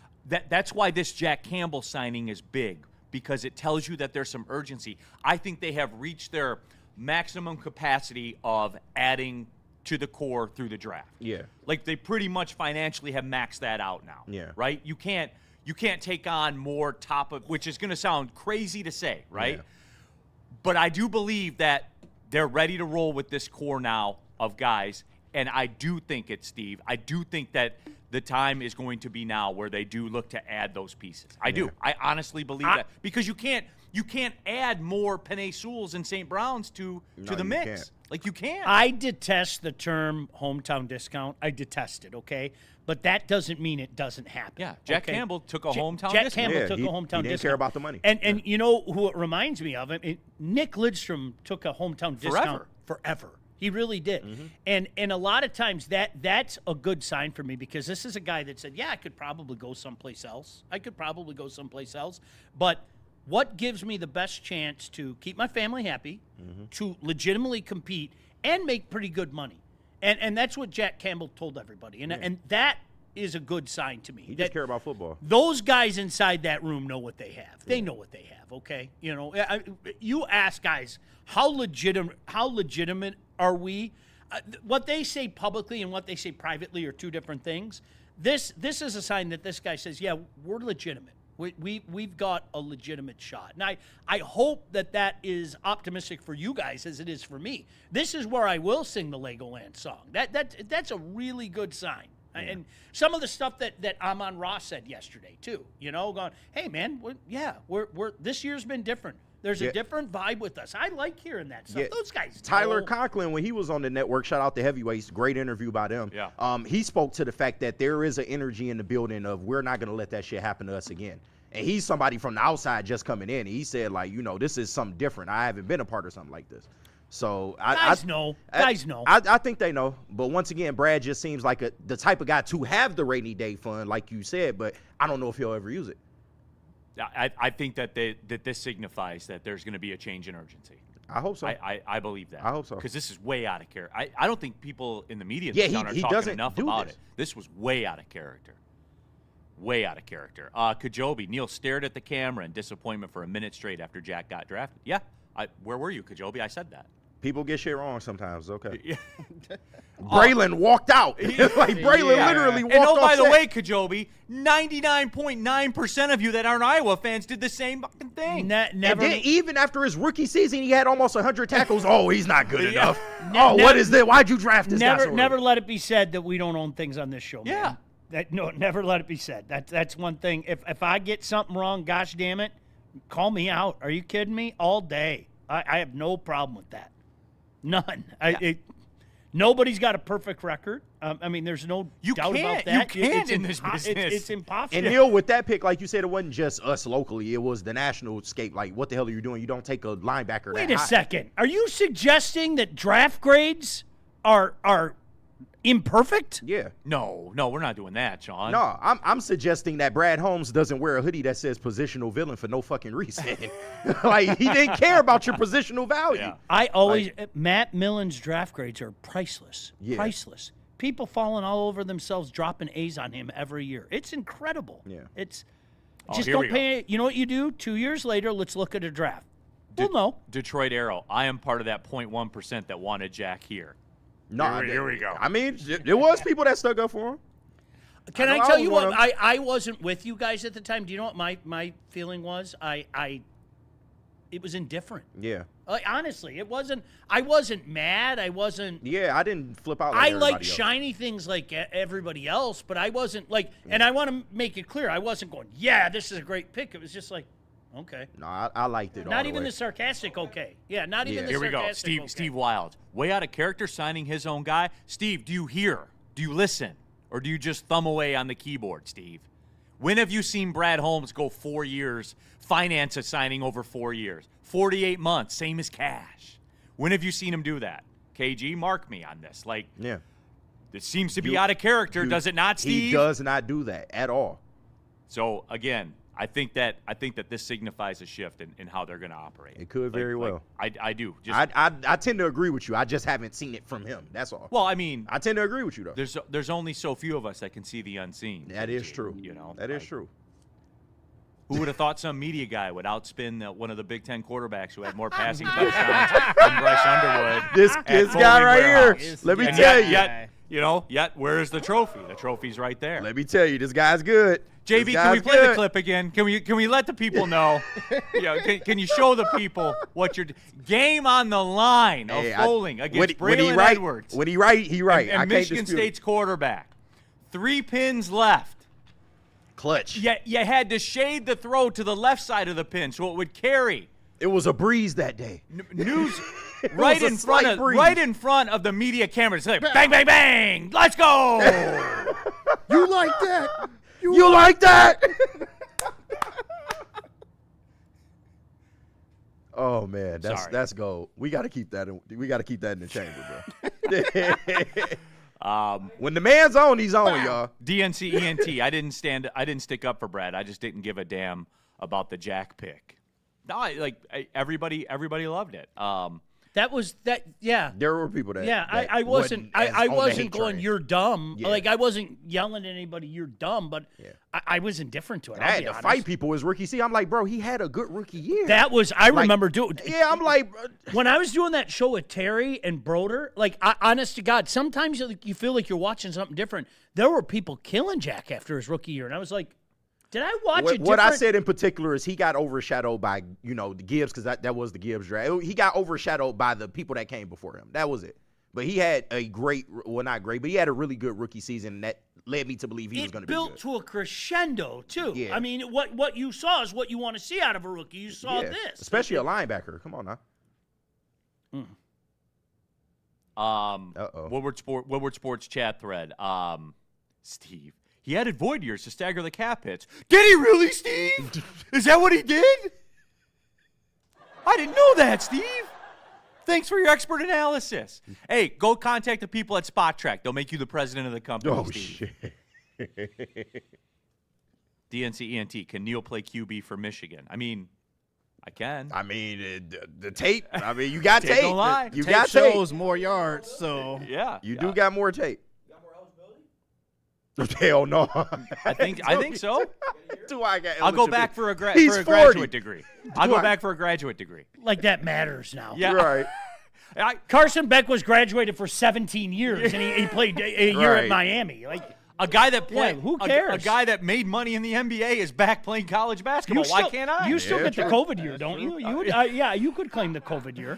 That's why this Jack Campbell signing is big, because it tells you that there's some urgency. I think they have reached their maximum capacity of adding to the core through the draft. Yeah. Like, they pretty much financially have maxed that out now. Yeah. Right? You can't take on more top of, which is going to sound crazy to say, right? Yeah. But I do believe that they're ready to roll with this core now of guys, and I do think it's Steve. I do think that the time is going to be now where they do look to add those pieces. I do. I honestly believe that, because you can't add more Penei Sewells and St. Browns to the mix. Can't. Like, you can't. I detest the term hometown discount. I detest it, okay? But that doesn't mean it doesn't happen. Yeah, Jack okay? Campbell took a hometown Jack discount. Campbell took he a hometown didn't discount. care about the money. And you know who it reminds me of? Nick Lidstrom took a hometown discount forever. He really did. And a lot of times that's a good sign for me, because this is a guy that said, yeah, I could probably go someplace else. But what gives me the best chance to keep my family happy, to legitimately compete, and make pretty good money? And that's what Jack Campbell told everybody. And that is a good sign to me. He just care about football. Those guys inside that room know what they have. They know what they have, okay? You know, you ask guys, how legitimate are we? What they say publicly and what they say privately are two different things. This is a sign that this guy says, yeah, we're legitimate. We've got a legitimate shot. And I hope that is optimistic for you guys as it is for me. This is where I will sing the Legoland song. That's a really good sign. Yeah. And some of the stuff that Amon-Ra said yesterday too, you know, going, hey man, we're this year's been different. There's a different vibe with us. I like hearing that stuff. Those guys. Tyler Conklin, when he was on the network, shout out to Heavyweights, great interview by them. Yeah. He spoke to the fact that there is an energy in the building of, we're not going to let that shit happen to us again. And he's somebody from the outside just coming in. He said, like, you know, this is something different. I haven't been a part of something like this. So guys know. I think they know. But once again, Brad just seems like the type of guy to have the rainy day fund, like you said, but I don't know if he'll ever use it. I think that this signifies that there's going to be a change in urgency. I hope so. I believe that. I hope so. Because this is way out of character. I don't think people in the media he are talking doesn't enough do about this. it. This was way out of character. Way out of character. Kajobi, Neal stared at the camera in disappointment for a minute straight after Jack got drafted. Yeah. Where were you, Kajobi? I said that. People get shit wrong sometimes. Okay. Yeah. Braylon walked out. Like, Braylon literally walked off. And by the set. way, Kajobi, 99.9% of you that aren't Iowa fans did the same fucking thing. Never. And then even after his rookie season, he had almost 100 tackles. Oh, he's not good enough. Ne- What is that? Why'd you draft this guy? Never let it be said that we don't own things on this show, Yeah. man. Never let it be said. That's one thing. If I get something wrong, gosh damn it, call me out. Are you kidding me? All day. I have no problem with that. None. Nobody's got a perfect record. I mean, there's no doubt about that. You can't in this business. It's impossible. And Neal, with that pick, like you said, it wasn't just us locally. It was the national scape. Like, what the hell are you doing? You don't take a linebacker Wait that a high. second. Are you suggesting that draft grades are imperfect? Yeah. No, we're not doing that, Sean. No, I'm suggesting that Brad Holmes doesn't wear a hoodie that says positional villain for no fucking reason. Like, he didn't care about your positional value. Yeah. I always Matt Millen's draft grades are priceless. Yeah. Priceless. People falling all over themselves, dropping A's on him every year. It's incredible. Yeah. It's Oh, just here don't we go. pay. You know what you do? 2 years later, let's look at a draft. We'll know. Detroit Arrow. I am part of that 0.1% that wanted Jack here. No, Here we go. I mean, there was people that stuck up for him. Can I I know tell I you was what? one of I wasn't with you guys at the time. Do you know what my feeling was? It was indifferent. Yeah. Like, honestly, it wasn't. I wasn't mad. I wasn't. Yeah, I didn't flip out like I everybody like else. shiny things like everybody else, but I wasn't like. And I want to make it clear, I wasn't going, yeah, this is a great pick. It was just like, okay. No, I liked it all Not the even way. the sarcastic, okay. Yeah, not even the Here we sarcastic, go. okay. Steve Wild. Way out of character, signing his own guy. Steve, do you hear? Do you listen? Or do you just thumb away on the keyboard, Steve? When have you seen Brad Holmes go 4 years, finance a signing over 4 years? 48 months, same as Cash. When have you seen him do that? KG, mark me on this. Like, Yeah. it seems to be out of character, does it not, Steve? He does not do that at all. So, again, I think that this signifies a shift in how they're going to operate. It could very well. I do. I tend to agree with you. I just haven't seen it from him. That's all. Well, I mean, I tend to agree with you though. There's only so few of us that can see the unseen. That is true. That is true. Who would have thought some media guy would outspin one of the Big Ten quarterbacks who had more passing touchdowns than Bryce Underwood? This guy right here. Let me tell you. Yet where's the trophy? The trophy's right there. Let me tell you, this guy's good. JB, can we play the clip again? Can we let the people know? Can you show the people what game on the line of bowling against Braylon Edwards? When he right. And Michigan State's quarterback. 3 pins left. Clutch. You had to shade the throw to the left side of the pin so it would carry. It was a breeze that day. News right in front of the media cameras. Like, bang, bang, bang! Let's go! You like that? You like that? Oh man, that's gold. We got to keep that. We got to keep that in the chamber, bro. When the man's on, he's on, y'all. DNC ENT. I didn't stick up for Brad. I just didn't give a damn about the Jack pick. No, everybody loved it. Yeah. There were people that. Yeah, I wasn't going, train. You're dumb. Yeah. Like, I wasn't yelling at anybody, you're dumb, but I was indifferent to it. I had to fight people his rookie season. I'm like, bro, he had a good rookie year. I remember doing. Yeah, I'm like. When I was doing that show with Terry and Broder, honest to God, sometimes you feel like you're watching something different. There were people killing Jack after his rookie year, and I was like, did I watch it? What I said in particular is he got overshadowed by, the Gibbs, because that was the Gibbs draft. He got overshadowed by the people that came before him. That was it. But he had not great, but he had a really good rookie season, and that led me to believe he was going to be good. It built to a crescendo, too. Yeah. I mean, what you saw is what you want to see out of a rookie. You saw this. Especially a linebacker. Come on now. Woodward Sports chat thread. Steve. He added void years to stagger the cap hits. Did he really, Steve? Is that what he did? I didn't know that, Steve. Thanks for your expert analysis. Hey, go contact the people at Spot Track. They'll make you the president of the company, Steve. Shit. DNC ENT, can Neal play QB for Michigan? I mean, I can. I mean, the tape. I mean, you got tape. Don't lie. You tape got shows tape. more yards, so. Yeah. You do got more tape. Hell no. I think so. I'll go back for a graduate degree. I'll go back for a graduate degree. Like that matters now. Yeah. Right. Carson Beck was graduated for 17 years, and he played a year at Miami. Like a guy that played. Yeah, who cares? A guy that made money in the NBA is back playing college basketball. Why can't I? You still get the COVID year, don't you? You could claim the COVID year.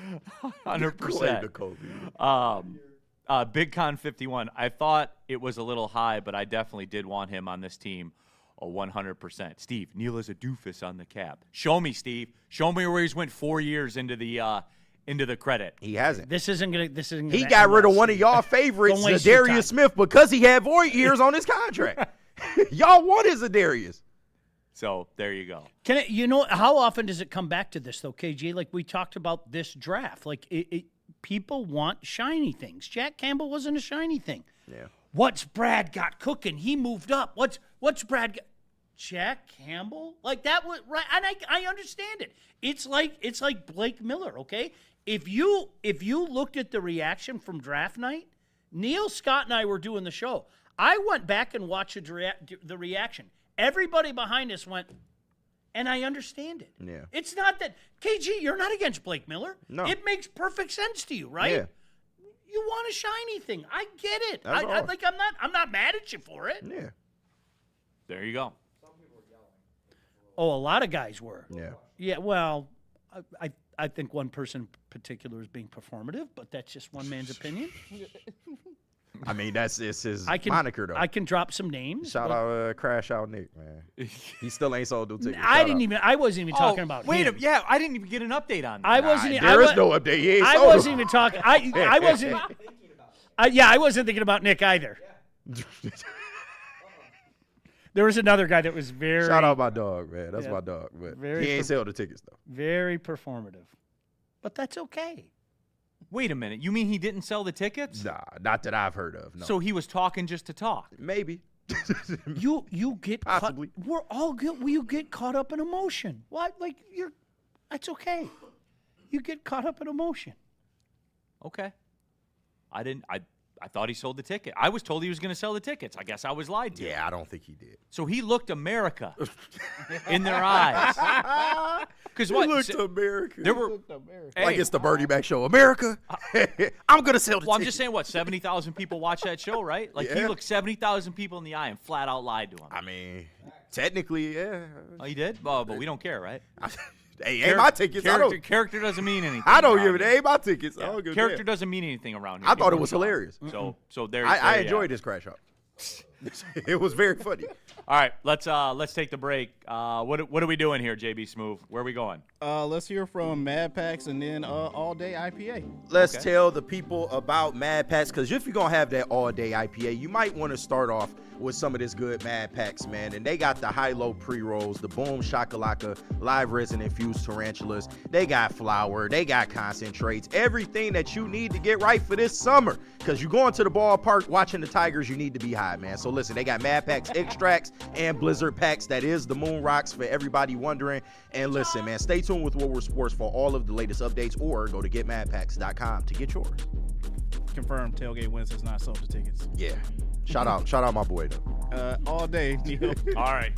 100%. Claim the COVID year. Big Con 51. I thought it was a little high, but I definitely did want him on this team 100%. Steve, Neal is a doofus on the cap. Show me, Steve. Show me where he's went 4 years into the credit. He hasn't. This isn't gonna. He got rid of one of y'all favorites, Zadarius Smith, because he had void years on his contract. Y'all wanted Zadarius. So there you go. How often does it come back to this though, KG? Like we talked about this draft, like people want shiny things. Jack Campbell wasn't a shiny thing. Yeah. What's Brad got cooking? He moved up. What's Brad got? Jack Campbell? Like that was right, and I understand it. It's like Blake Miller, okay? If you looked at the reaction from draft night, Neal, Scott, and I were doing the show. I went back and watched the reaction. Everybody behind us went, and I understand it. Yeah. It's not that, KG, you're not against Blake Miller. No. It makes perfect sense to you, right? Yeah. You want a shiny thing. I get it. That's all. I'm not mad at you for it. Yeah. There you go. Oh, a lot of guys were. Yeah. Yeah, well, I think one person in particular is being performative, but that's just one man's opinion. I mean, it's his moniker, though. I can drop some names. Shout out Crash Out Nick, man. He still ain't sold no tickets. I wasn't even talking about him. Yeah, I didn't even get an update on that. There is no update. He ain't sold wasn't even talking. I wasn't. I wasn't thinking about Nick either. There was another guy that was very. Shout out my dog, man. That's my dog. But he ain't sell the tickets, though. Very performative. But that's okay. Wait a minute. You mean he didn't sell the tickets? Nah, not that I've heard of. No. So he was talking just to talk? Maybe. You get Possibly. We're all good. You get caught up in emotion. What? Like that's okay. You get caught up in emotion. Okay. I thought he sold the ticket. I was told he was going to sell the tickets. I guess I was lied to. Yeah, I don't think he did. So he looked America in their eyes. Because what? He looked America. There were like it's the Bernie Mac show. America, I'm going to sell the Well, I'm ticket. just saying, what, 70,000 people watch that show, right? Like, he Yeah. looked 70,000 people in the eye and flat out lied to him. I mean, technically, yeah. Oh, he did? Oh, but we don't care, right? Hey, ain't my tickets. Character doesn't mean anything. I don't around give it. here. Ain't my tickets. I Yeah. don't give a Character damn. doesn't mean anything around here. I thought People it was don't. hilarious. So there. I there you enjoyed are. this crash out. It was very funny. All right, let's take the break. What are we doing here, JB Smoove? Where are we going? Let's hear from Mad Packs and then All Day IPA. Let's tell the people about Mad Packs, because if you're going to have that all-day IPA, you might want to start off with some of this good Mad Packs, man. And they got the high-low pre-rolls, the Boom Shakalaka, live resin-infused tarantulas. They got flour. They got concentrates. Everything that you need to get right for this summer. Because you're going to the ballpark watching the Tigers, you need to be high, man. So listen, they got Mad Packs extracts and Blizzard packs. That is the Moon Rocks for everybody wondering. And listen, man, stay tuned with Woodward Sports for all of the latest updates, or go to getmadpacks.com to get yours. Confirmed Tailgate Wins has not sold the tickets. Yeah. Shout out my boy, though. All Day, Neal. All right.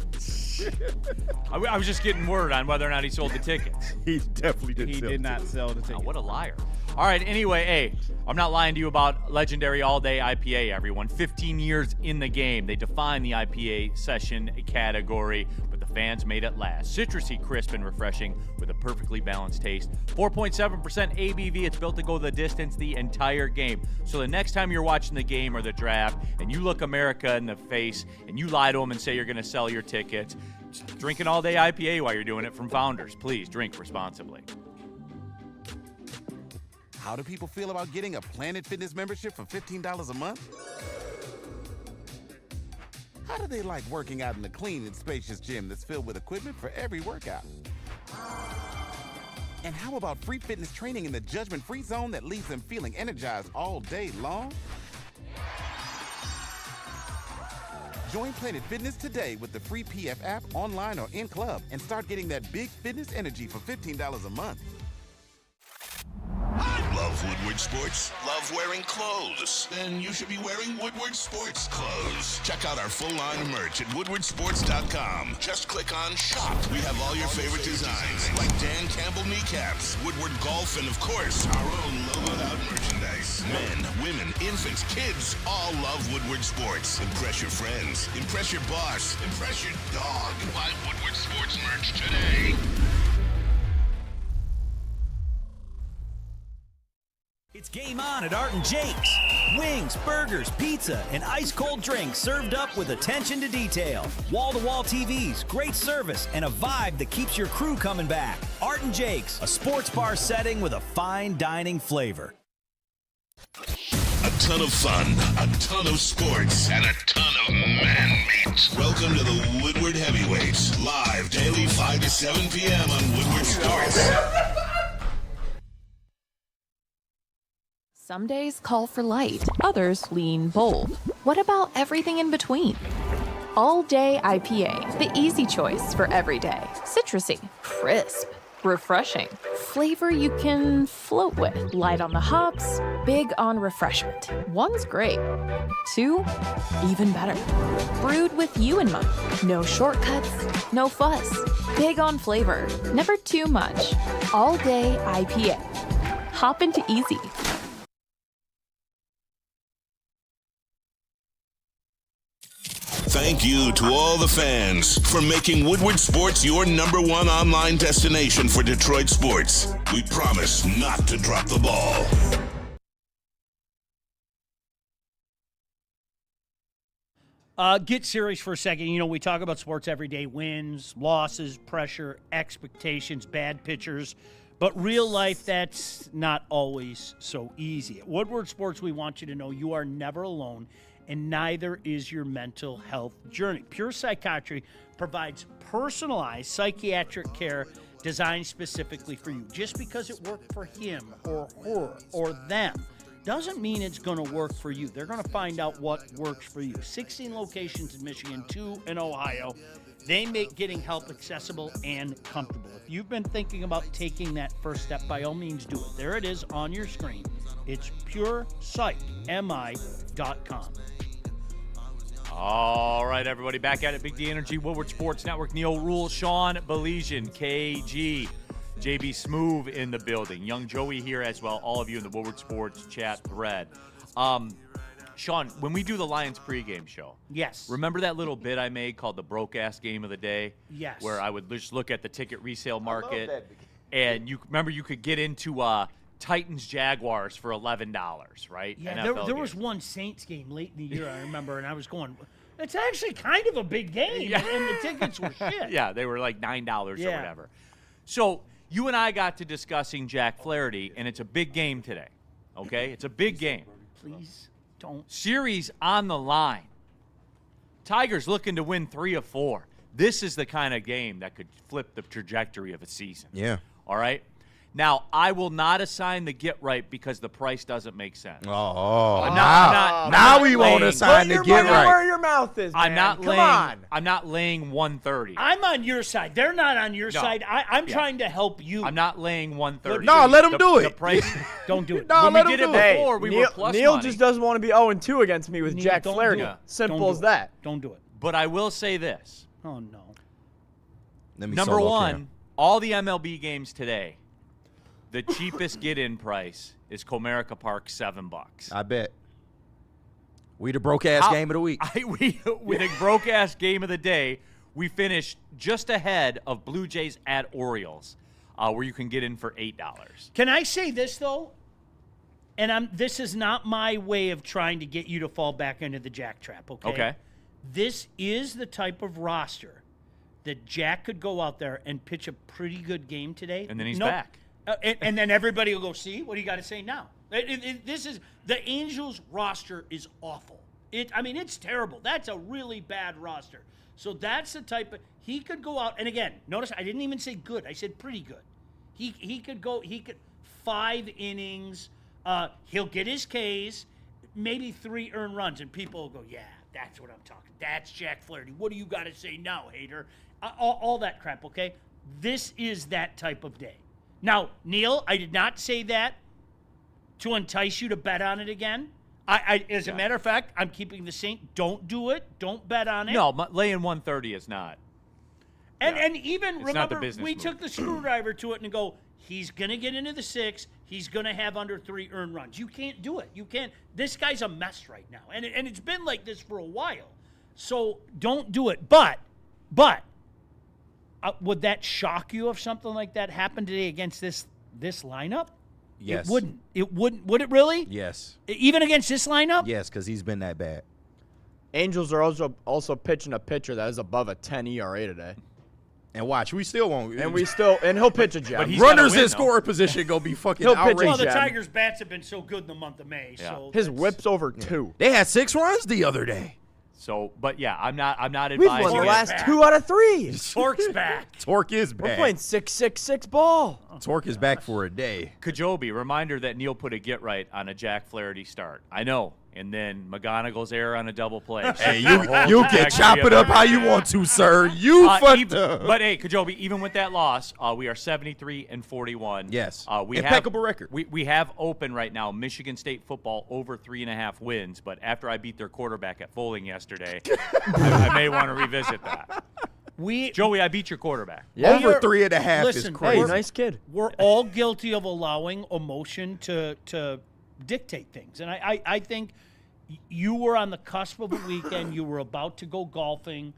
I was just getting word on whether or not he sold the tickets. He definitely didn't. He did not sell the tickets. Oh, what a liar. All right, anyway, hey, I'm not lying to you about legendary all-day IPA, everyone. 15 years in the game. They defined the IPA session category, but the fans made it last. Citrusy, crisp, and refreshing with a perfectly balanced taste. 4.7% ABV. It's built to go the distance the entire game. So the next time you're watching the game or the draft and you look America in the face and you lie to them and say you're going to sell your tickets, drink an all-day IPA while you're doing it from Founders. Please drink responsibly. How do people feel about getting a Planet Fitness membership for $15 a month? How do they like working out in a clean and spacious gym that's filled with equipment for every workout? And how about free fitness training in the judgment-free zone that leaves them feeling energized all day long? Join Planet Fitness today with the free PF app, online or in club, and start getting that big fitness energy for $15 a month. Love Woodward Sports? Love wearing clothes? Then you should be wearing Woodward Sports clothes. Check out our full line of merch at woodwardsports.com. Just click on Shop. We have all your favorite designs, like Dan Campbell kneecaps, Woodward Golf, and of course, our own logoed out merchandise. Men, women, infants, kids all love Woodward Sports. Impress your friends. Impress your boss. Impress your dog. Buy Woodward Sports merch today. It's game on at Art & Jake's. Wings, burgers, pizza, and ice-cold drinks served up with attention to detail. Wall-to-wall TVs, great service, and a vibe that keeps your crew coming back. Art & Jake's, a sports bar setting with a fine dining flavor. A ton of fun, a ton of sports, and a ton of man meat. Welcome to the Woodward Heavyweights, live daily 5 to 7 p.m. on Woodward Sports. Some days call for light, others lean bold. What about everything in between? All Day IPA, the easy choice for every day. Citrusy, crisp, refreshing. Flavor you can float with. Light on the hops, big on refreshment. One's great. Two, even better. Brewed with you in mind. No shortcuts, no fuss. Big on flavor, never too much. All Day IPA. Hop into easy. Thank you to all the fans for making Woodward Sports your #1 online destination for Detroit sports. We promise not to drop the ball. Get serious for a second. You know, we talk about sports every day, wins, losses, pressure, expectations, bad pitchers. But real life, that's not always so easy. At Woodward Sports, we want you to know you are never alone, and neither is your mental health journey. Pure Psychiatry provides personalized psychiatric care designed specifically for you. Just because it worked for him or her or them doesn't mean it's going to work for you. They're going to find out what works for you. 16 locations in Michigan, 2 in Ohio. They make getting help accessible and comfortable. If you've been thinking about taking that first step, by all means do it. There it is on your screen. It's PurePsychMI.com. All right, everybody, back at it. Big D Energy, Woodward Sports Network. Neal, Ruhl, Sean, Baligian, KG, JB Smoove in the building. Young Joey here as well. All of you in the Woodward Sports chat thread. Sean, when we do the Lions pregame show, yes, remember that little bit I made called the broke-ass game of the day? Yes. Where I would just look at the ticket resale market, and you remember you could get into Titans-Jaguars for $11, right? Yeah, there was one Saints game late in the year, I remember, and I was going, it's actually kind of a big game, and the tickets were shit. Yeah, they were like $9 or whatever. So you and I got to discussing Jack Flaherty, and it's a big game today, okay? It's a big game. Please don't. Series on the line. Tigers looking to win 3 of 4. This is the kind of game that could flip the trajectory of a season. Yeah. All right? Now, I will not assign the get right because the price doesn't make sense. Now we won't assign the get right. Where your mouth is, man. Come on. I'm not laying 130. I'm on your side. They're not on your side. I'm trying to help you. I'm not laying 130. No, let them do it. The price. Don't do it. No, when let we did him it do before, it. we were plus Neal money. just doesn't want to be 0-2 against me with Neal, Jack don't Flaherty. do it. Simple Don't as do that. Don't do it. But I will say this. Oh, no. Number one, all the MLB games today, the cheapest get-in price is Comerica Park, $7. I bet. We the broke-ass game of the week. With a broke-ass game of the day, we finished just ahead of Blue Jays at Orioles, where you can get in for $8. Can I say this, though? And this is not my way of trying to get you to fall back into the Jack trap, okay? Okay. This is the type of roster that Jack could go out there and pitch a pretty good game today. And then he's back. And then everybody will go, see, what do you got to say now? This is the Angels roster is awful. It's terrible. That's a really bad roster. So that's the type of he could go out and again, notice I didn't even say good. I said pretty good. He could 5 innings. He'll get his Ks, maybe 3 earned runs, and people will go, yeah, that's what I'm talking. That's Jack Flaherty. What do you got to say now, hater? All that crap. Okay, this is that type of day. Now, Neal, I did not say that to entice you to bet on it again. As a matter of fact, I'm keeping the same. Don't do it. Don't bet on it. No, laying 130 is not. And even It's remember, not the business we move. took the screwdriver to it and go, he's going to get into the 6. He's going to have under 3 earned runs. You can't do it. You can't. This guy's a mess right now. And it's been like this for a while. So don't do it. But would that shock you if something like that happened today against this lineup? Yes. It wouldn't. It wouldn't. Would it really? Yes. Even against this lineup? Yes, because he's been that bad. Angels are also pitching a pitcher that is above a 10 ERA today. And watch, we still won't. And he'll pitch a jab. But he's runners gotta win, in scoring position gonna be fucking He'll pitch outrageous. Well, the jab. Tigers' bats have been so good in the month of May. Yeah. So His whip's over 2. They had 6 runs the other day. So, but yeah, I'm not We've advising won the it. last 2 out of 3. Torque's back. Torque is We're back. playing 6-6-6 ball. Torque is back for a day. Kajobi, reminder that Neal put a get right on a Jack Flaherty start. I know. And then McGonigal's error on a double play. Hey, you can chop it up how you want to, sir. You fucked up. But hey, Kajobi, even with that loss, we are 73-41. Yes. We impeccable record. We have open right now Michigan State football over 3.5 wins. But after I beat their quarterback at bowling yesterday, I may want to revisit that. Joey, I beat your quarterback. Yeah. Over 3.5 is Listen, crazy. Hey, nice kid. We're all guilty of allowing emotion to dictate things. And I think you were on the cusp of a weekend. You were about to go golfing.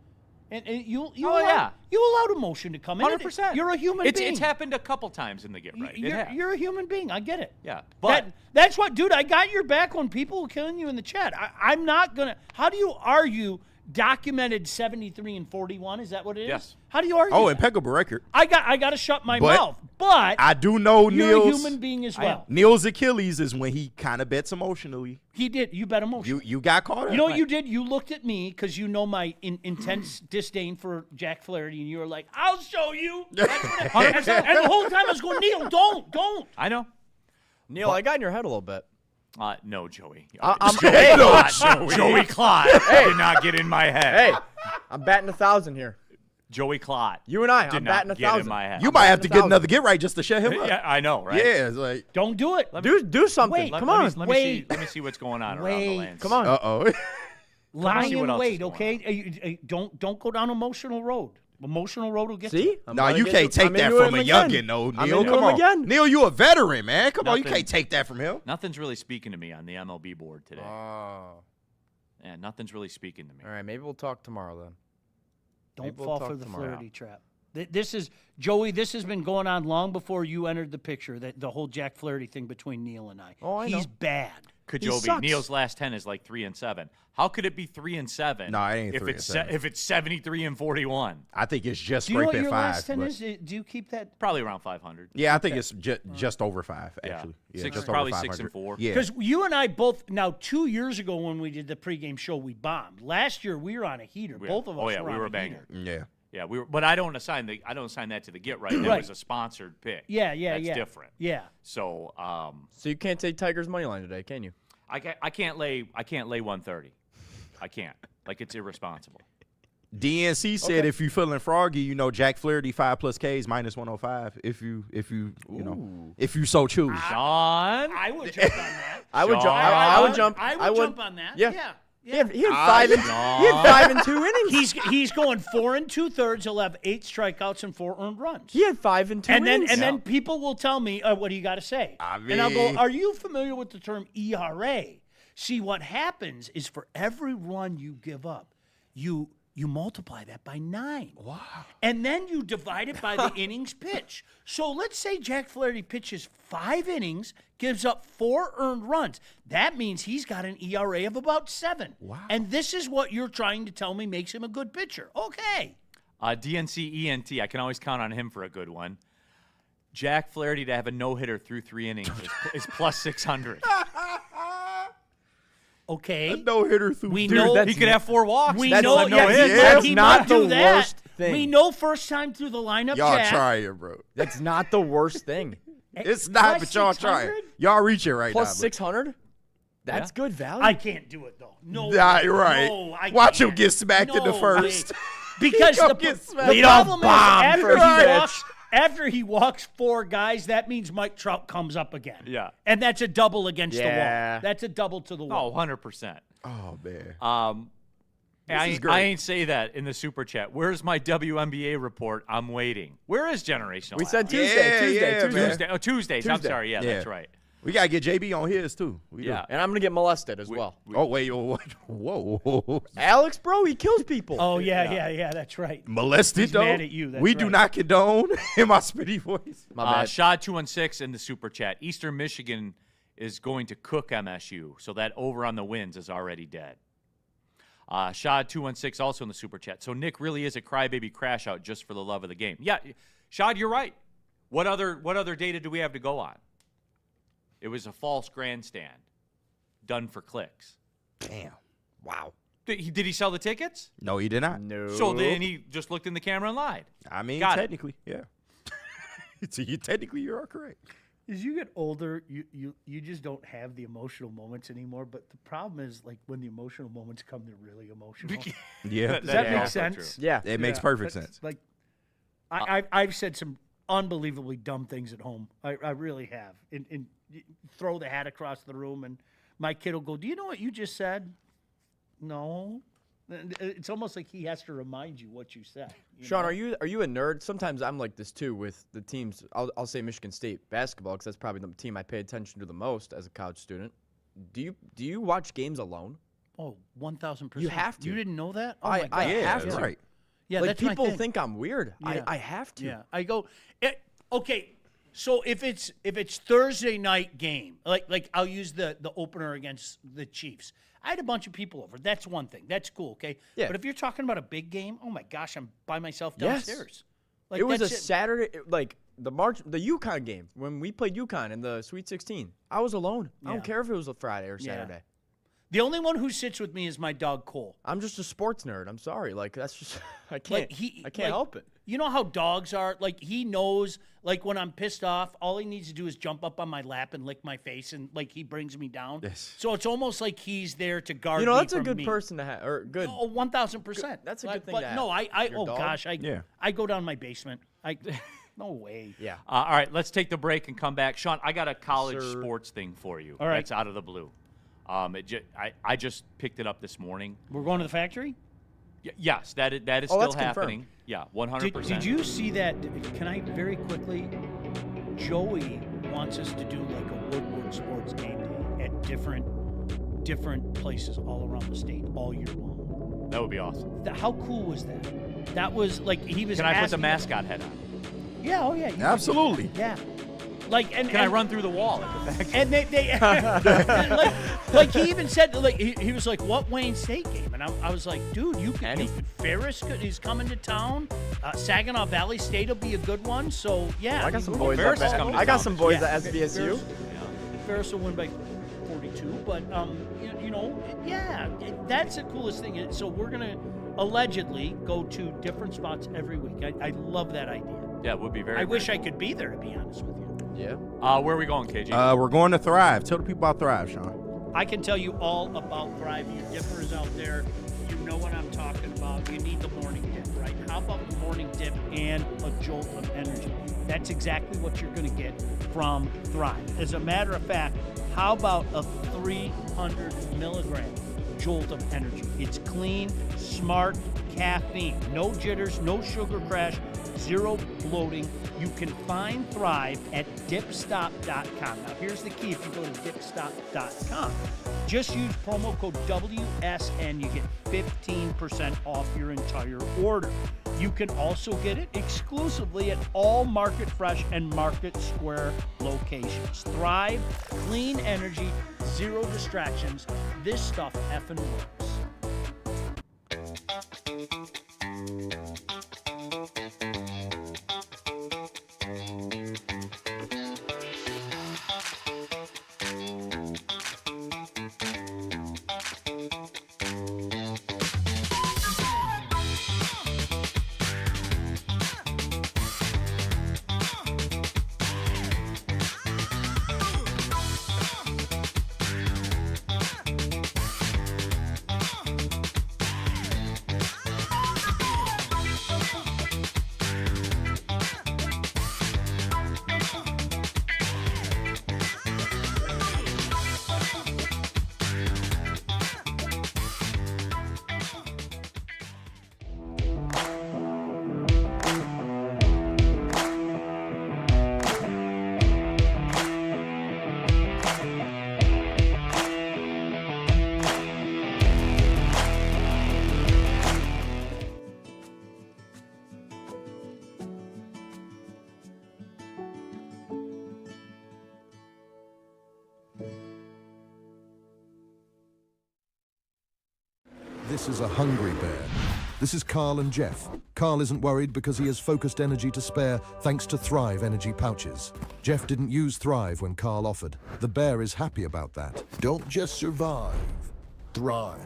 And you allowed emotion to come in. 100%. You're a human being. It's happened a couple times in the get right. You're a human being. I get it. Yeah. But that's what, dude, I got your back when people were killing you in the chat. I'm not going to. How do you argue documented 73-41? Is that what it is? Yes. How do you argue? Oh, that? impeccable record. I got to shut my mouth. But I do know you're a Neal's human being as well. Neal's Achilles is when he kind of bets emotionally. He did. You bet emotionally. You got caught up. You know what you did? You looked at me because you know my intense disdain for Jack Flaherty, and you were like, "I'll show you." And the whole time I was going, "Neal, don't." I know. Neal, I got in your head a little bit. No, Joey. Joey Klott did not get in my head. Hey, I'm batting 1,000 here. Joey Klott. You and I, did I'm not batting get 1,000. in my head. You might have to get another get right just to shut him up. Yeah, I know, right? Yeah, it's like Don't do it. Do something. Wait, Come on. Let me see what's going on around the lands. Come on. Uh-oh. Lie see what and else is wait, going okay? Don't go down emotional road. Emotional road will get See? you. No, you can't take that from a youngin, though, Neal. Come on. Again. Neal, you a veteran, man. Come on, you Nothing. can't take that from him. Nothing's really speaking to me on the MLB board today. Oh. Yeah, nothing's really speaking to me. All right, maybe we'll talk tomorrow then. Don't Maybe we'll fall talk for the tomorrow. Flaherty trap. This is Joey. This has been going on long before you entered the picture. That the whole Jack Flaherty thing between Neal and I. Oh, I He's know. bad. Kajobi, Neal's last 10 is like 3-7. How could it be 3-7? No, it ain't if 3-7. If it's 73-41. I think it's just Do you know what scraping your 5. last 10 but- is? Do you keep that? Probably around 500. Yeah, I think it's just over 5, Yeah. actually. Six- just probably over 6 and 500. 4. Yeah. Because you and I both, now 2 years ago when we did the pregame show, we bombed. Last year we were on a heater. Yeah. Both of us Oh, yeah, were we on were a banging. heater. Yeah. Yeah, but I don't assign that to the get right. That Right. was a sponsored pick. Yeah, That's yeah. different. Yeah. So, So you can't take Tigers money line today, can you? I can't lay 130. I can't. Like, it's irresponsible. DNC said if you feeling froggy, you know Jack Flaherty 5+ Ks minus 105. If you if you so choose. Sean, I would jump on that. I would jump. Sean. I would jump. I would jump on that. Yeah. Yeah. He had 5 and he had 5 and 2 innings. He's going 4 2/3. He'll have 8 strikeouts and 4 earned runs. He had 5 and 2 innings. And then people will tell me, what do you got to say? And I'll go, are you familiar with the term ERA? See, what happens is for every run you give up, you multiply that by 9. Wow. And then you divide it by the innings pitch. So let's say Jack Flaherty pitches 5 innings, gives up 4 earned runs. That means he's got an ERA of about 7. Wow. And this is what you're trying to tell me makes him a good pitcher. Okay. DNC ENT, I can always count on him for a good one. Jack Flaherty to have a no-hitter through 3 innings is plus 600. Okay. A no-hitter through We 3. know He could have 4 walks. We That's know a no-hit. that's he not might do the that. worst thing. We know first time through the lineup, Y'all Jack. trying, bro. That's not the worst thing. It's not, but y'all trying. Y'all reaching right Plus now. 600? That's good value. I can't do it though. No, Nah, way. you're right. No, I Watch can't. him get smacked in the No first. way. Because He the, gonna get the smacked. problem is bomb after first he, pitch. after he walks 4 guys, that means Mike Trout comes up again. Yeah. And that's a double against the Yeah. wall. That's a double to the wall. Oh, 100%. Oh, man. I great. ain't say that in the super chat. Where's my WNBA report? I'm waiting. Where is Generational? We said Athlete? Tuesday. Yeah, man. Tuesday. Oh, Tuesdays. I'm Tuesday. sorry. Yeah, that's right. We got to get JB on his, too. We do. Yeah. And I'm going to get molested as well. Oh, wait. Whoa. Alex, bro, he kills people. Oh, yeah, that's right. Molested, He's though? mad at you, that's we do right. not condone in my spitty voice. My bad. Shad 216 in the super chat. Eastern Michigan is going to cook MSU, so that over on the wins is already dead. Shad 216 also in the super chat. So Nick really is a crybaby crash out just for the love of the game. Yeah, Shad, you're right. What other data do we have to go on? It was a false grandstand done for clicks. Damn. Wow. Did he sell the tickets? No, he did not. No. So then he just looked in the camera and lied. I mean, Got it. technically, yeah. So you are correct. As you get older, you just don't have the emotional moments anymore. But the problem is, like, when the emotional moments come, they're really emotional. Yeah. Does that is make also sense? true. Yeah. It makes perfect That's- sense. Like, I've said some unbelievably dumb things at home. I really have. And you throw the hat across the room, and my kid will go, "Do you know what you just said?" No. It's almost like he has to remind you what you said. Sean, know? are you a nerd? Sometimes I'm like this too with the teams. I'll say Michigan State basketball because that's probably the team I pay attention to the most as a college student. Do you watch games alone? Oh, 1,000%. You have to. You didn't know that? Oh I my God. have that's to. right. Yeah, like that's my people thing. think I'm weird. Yeah. I have to. Yeah, I go. Okay, so if it's Thursday night game, like I'll use the opener against the Chiefs. I had a bunch of people over. That's one thing. That's cool. Okay. Yeah. But if you're talking about a big game, oh my gosh, I'm by myself Yes. downstairs. Like, It was a that's Saturday, like the UConn game when we played UConn in the Sweet 16. I was alone. I Yeah. don't care if it was a Friday or Yeah. Saturday. The only one who sits with me is my dog Cole. I'm just a sports nerd. I'm sorry. Like that's just I can't. I can't like, help it. You know how dogs are? Like he knows. Like when I'm pissed off, all he needs to do is jump up on my lap and lick my face, and like he brings me down. Yes. So it's almost like he's there to guard me. You know, that's a from good me. person to have, or good. Oh, 1,000%. That's a good thing but to have. no, Your dog? gosh, I go down my basement. No way. Yeah. All right, let's take the break and come back. Sean, I got a college Sir. sports thing for you. All right. That's out of the blue. I just picked it up this morning. We're going to the factory? Yes, that is Oh, still that's happening. confirmed. Yeah, 100%. Did you see that? Can I very quickly? Joey wants us to do like a Woodward sports game day at different places all around the state all year long. That would be awesome. How cool was that? That was like he was. Can I put the asking- mascot head on? Yeah. Oh yeah. Absolutely. Yeah. Like and Can I run through the wall at the factory? And they like he even said like he was like, what Wayne State game? And I was like, dude, you can. Ferris is coming to town. Saginaw Valley State will be a good one. So yeah, I got some boys. Ferris is At, coming to I got town some this boys year. at SVSU. Ferris will win by 42, but you know, yeah, that's the coolest thing. So we're gonna allegedly go to different spots every week. I love that idea. Yeah, it would be very. I wish I could be there, to be honest with you. Yeah. Where are we going, KG? We're going to Thrive. Tell the people about Thrive, Sean. I can tell you all about Thrive. You dippers out there, you know what I'm talking about. You need the morning dip, right? How about the morning dip and a jolt of energy? That's exactly what you're going to get from Thrive. As a matter of fact, how about a 300 milligram jolt of energy? It's clean, smart caffeine. No jitters, no sugar crash, zero bloating. You can find Thrive at dipstop.com. Now, here's the key if you go to dipstop.com. Just use promo code WSN. You get 15% off your entire order. You can also get it exclusively at all Market Fresh and Market Square locations. Thrive, clean energy, zero distractions. This stuff effing works. This is a hungry bear. This is Carl and Jeff. Carl isn't worried because he has focused energy to spare thanks to Thrive energy pouches. Jeff didn't use Thrive when Carl offered. The bear is happy about that. Don't just survive, thrive.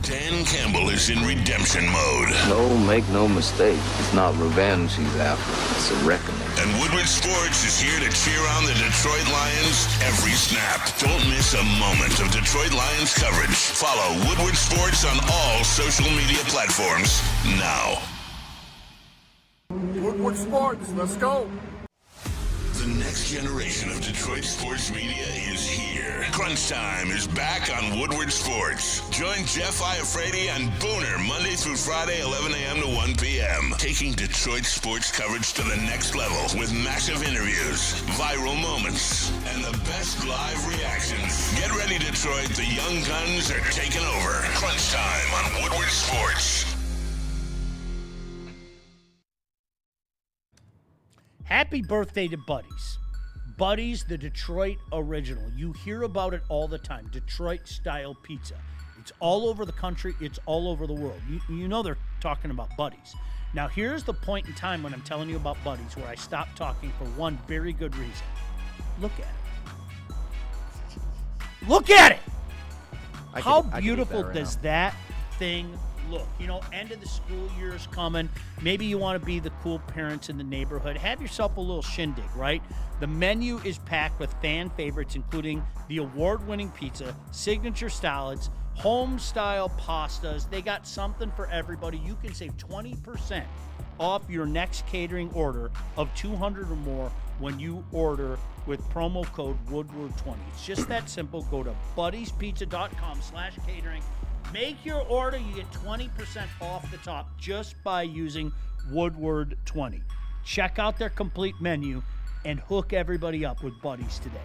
Dan Campbell is in redemption mode. No, make no mistake. It's not revenge he's after. It's a reckoning. And Woodward Sports is here to cheer on the Detroit Lions every snap. Don't miss a moment of Detroit Lions coverage. Follow Woodward Sports on all social media platforms now. Woodward Sports, let's go. The next generation of Detroit sports media is here. Crunch Time is back on Woodward Sports. Join Jeff Iafrate and Booner Monday through Friday, 11 a.m. to 1 p.m. Taking Detroit sports coverage to the next level with massive interviews, viral moments, and the best live reactions. Get ready, Detroit. The young guns are taking over. Crunch Time on Woodward Sports. Happy birthday to Buddies. Buddies, the Detroit original. You hear about it all the time. Detroit-style pizza. It's all over the country. It's all over the world. You know they're talking about Buddies. Now, here's the point in time when I'm telling you about Buddies where I stopped talking for one very good reason. Look at it. Look at it. I How could eat beautiful that right does now. that thing look? You know, end of the school year is coming. Maybe you want to be the cool parents in the neighborhood. Have yourself a little shindig, right? The menu is packed with fan favorites, including the award-winning pizza, signature salads, home-style pastas. They got something for everybody. You can save 20% off your next catering order of $200 or more when you order with promo code Woodward20. It's just that simple. Go to buddiespizza.com/catering. Make your order. You get 20% off the top just by using Woodward20. Check out their complete menu and hook everybody up with Buddies today.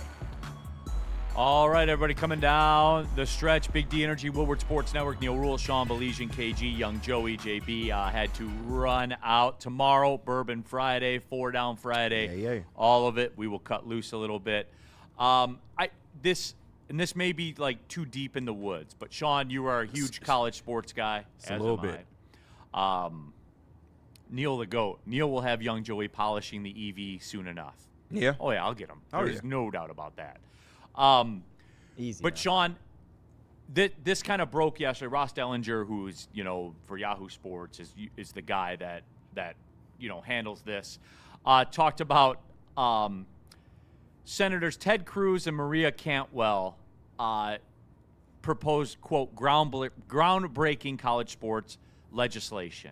All right, everybody coming down the stretch. Big D Energy, Woodward Sports Network, Neal, Ruhl, Sean, Baligian, KG, Young Joey, JB had to run out tomorrow. Bourbon Friday, 4 Down Friday. Yeah. All of it. We will cut loose a little bit. This may be like too deep in the woods, but Sean, you are a huge college sports guy. A little bit. Neal the GOAT. Neal will have Young Joey polishing the EV soon enough. Yeah. Oh, yeah, I'll get him. Oh, There's yeah. no doubt about that. Easy. But, Sean, this kind of broke yesterday. Ross Dellinger, who's, for Yahoo Sports, is the guy that handles this, talked about Senators Ted Cruz and Maria Cantwell proposed, quote, groundbreaking college sports legislation.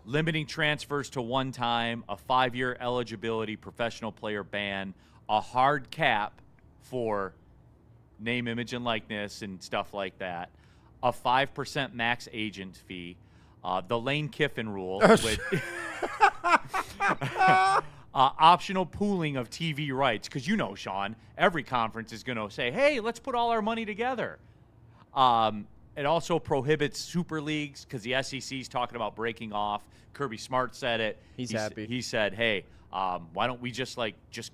Limiting transfers to one time, a 5-year eligibility professional player ban, a hard cap for name, image, and likeness and stuff like that, a 5% max agent fee, the Lane Kiffin rule, with optional pooling of TV rights. Because Sean, every conference is going to say, hey, let's put all our money together. It also prohibits super leagues because the SEC is talking about breaking off. Kirby Smart said it. He's happy. He said, hey, why don't we just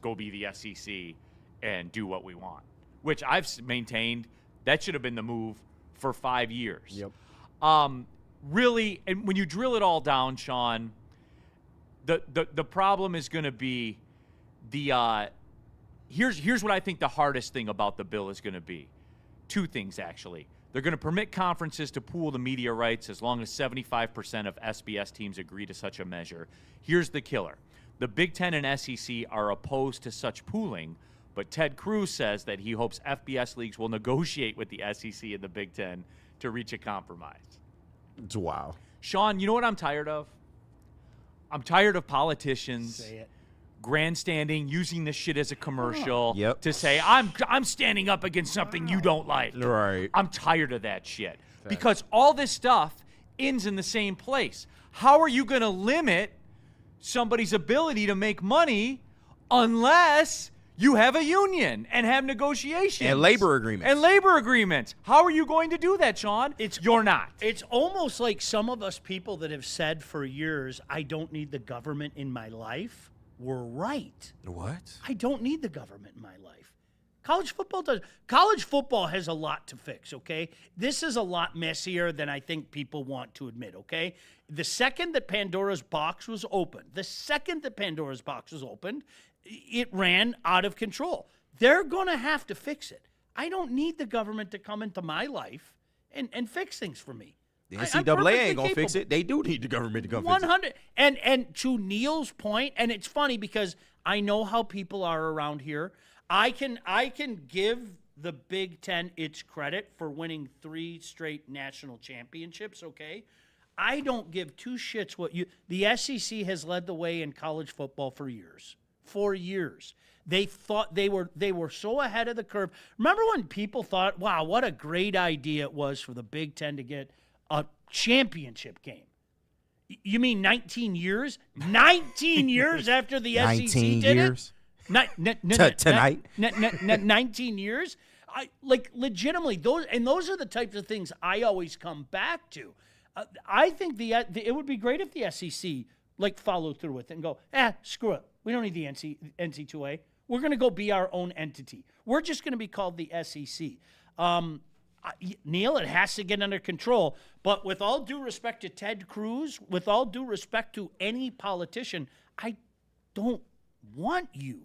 go be the SEC and do what we want? Which I've maintained that should have been the move for 5 years. Yep. Really, and when you drill it all down, Sean, the problem is going to be here's what I think the hardest thing about the bill is going to be. Two things, actually. They're going to permit conferences to pool the media rights as long as 75% of SBS teams agree to such a measure. Here's the killer. The Big Ten and SEC are opposed to such pooling, but Ted Cruz says that he hopes FBS leagues will negotiate with the SEC and the Big Ten to reach a compromise. Wow. Sean, you know what I'm tired of? I'm tired of politicians grandstanding, using this shit as a commercial to say, I'm standing up against something you don't like. Right. I'm tired of that shit. Because all this stuff ends in the same place. How are you going to limit somebody's ability to make money unless you have a union and have negotiations? And labor agreements. How are you going to do that, Sean? You're not. It's almost like some of us people that have said for years, I don't need the government in my life, were right. What? I don't need the government in my life. College football does. College football has a lot to fix, okay? This is a lot messier than I think people want to admit, okay? The second that Pandora's box was opened, it ran out of control. They're going to have to fix it. I don't need the government to come into my life and fix things for me. The NCAA ain't going to fix it. They do need the government to come fix it. 100. And to Neal's point, and it's funny because I know how people are around here. I can give the Big Ten its credit for winning 3 straight national championships, okay? I don't give two shits what the SEC has led the way in college football for years. For years. They thought they were so ahead of the curve. Remember when people thought, wow, what a great idea it was for the Big Ten to get a championship game. You mean 19 years? 19 years after the SEC 19 did years? it? Tonight? 19 years? Legitimately, those are the types of things I always come back to. I think it would be great if the SEC followed through with it and go, screw it. We don't need the NC2A. We're going to go be our own entity. We're just going to be called the SEC. Neal, it has to get under control. But with all due respect to Ted Cruz, with all due respect to any politician, I don't want you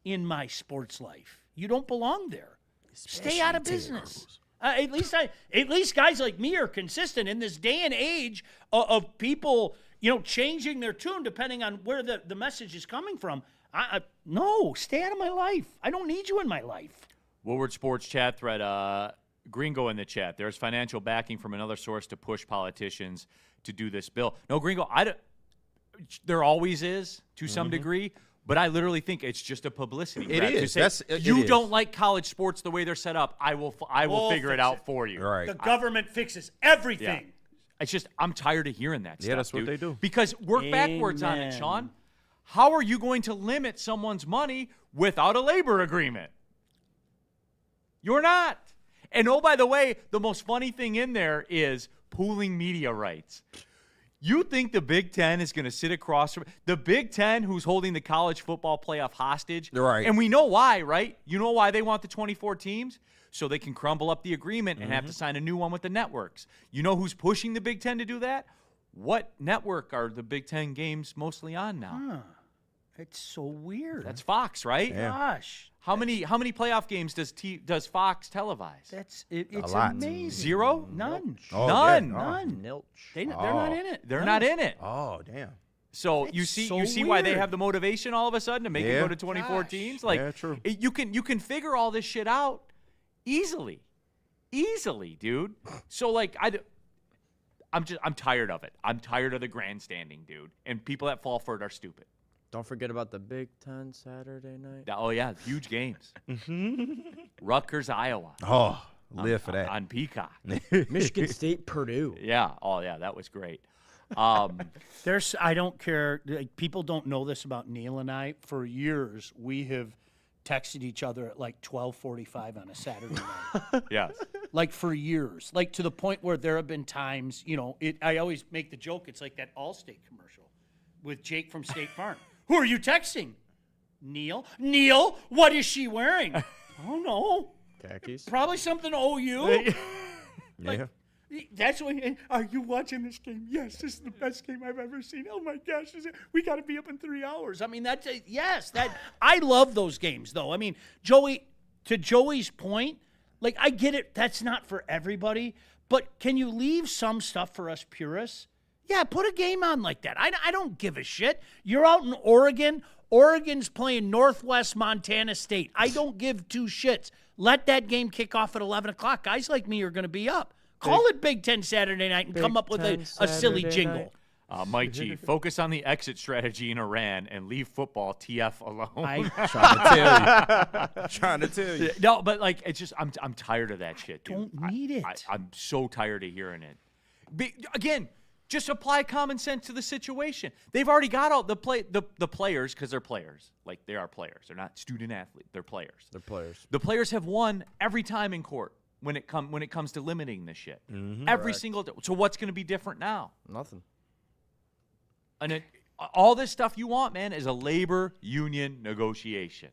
in my sports life. You don't belong there. Stay out of business. At least guys like me are consistent in this day and age of people, changing their tune depending on where the message is coming from. No, stay out of my life. I don't need you in my life. Woodward Sports chat thread, Gringo in the chat. There's financial backing from another source to push politicians to do this bill. No, Gringo, there always is to some degree, but I literally think it's just a publicity. It is. You don't like college sports the way they're set up. I will figure it out for you. Right. The government fixes everything. Yeah. It's just I'm tired of hearing that stuff. Yeah, that's what dude. they do. Because work backwards on it, Sean. How are you going to limit someone's money without a labor agreement? You're not. And oh, by the way, the most funny thing in there is pooling media rights. You think the Big Ten is going to sit across from the Big Ten, who's holding the college football playoff hostage? Right. And we know why, right? You know why they want the 24 teams? So they can crumble up the agreement and have to sign a new one with the networks. You know who's pushing the Big Ten to do that? What network are the Big Ten games mostly on now? Huh. It's so weird. That's Fox, right? Yeah. Gosh. How many playoff games does Fox televise? It's a lot. amazing. Zero? None. Oh, None. yeah. None. Nilch. They're not in it. They're not in it. Oh, damn. So That's you see so why they weird. have the motivation all of a sudden to make it go to 24 Gosh. teams? Like Yeah, true. You can figure all this shit out easily, dude. So like I'm tired of it. I'm tired of the grandstanding, dude. And people that fall for it are stupid. Don't forget about the Big Ten Saturday night. Oh yeah, huge games. Rutgers, Iowa. Oh, live for that. On Peacock. Michigan State, Purdue. Yeah. Oh yeah, that was great. I don't care. Like, people don't know this about Neal and I. For years, we have texted each other at like 12:45 on a Saturday night. Yes. Like for years, like to the point where there have been times, I always make the joke. It's like that Allstate commercial with Jake from State Farm. Who are you texting? Neal. Neal, what is she wearing? Oh no. Khakis. Probably something OU. Yeah. That's what. Are you watching this game? Yes, this is the best game I've ever seen. Oh my gosh, we got to be up in 3 hours. I mean, yes. I love those games, though. I mean, to Joey's point, like I get it. That's not for everybody, but can you leave some stuff for us purists? Yeah, put a game on like that. I don't give a shit. You're out in Oregon. Oregon's playing Northwest Montana State. I don't give two shits. Let that game kick off at 11 o'clock. Guys like me are going to be up. Call it Big Ten Saturday night and come up with a silly jingle. Mike G, focus on the exit strategy in Iran and leave football TF alone. Trying to tell you. No, but like it's just I'm tired of that shit, dude. Don't need it. I'm so tired of hearing it. Again, just apply common sense to the situation. They've already got all the players because they're players. Like they are players. They're not student athletes. They're players. They're players. The players have won every time in court when it comes to limiting this shit. Every single day. So what's going to be different now? Nothing. And all this stuff you want, man, is a labor union negotiation.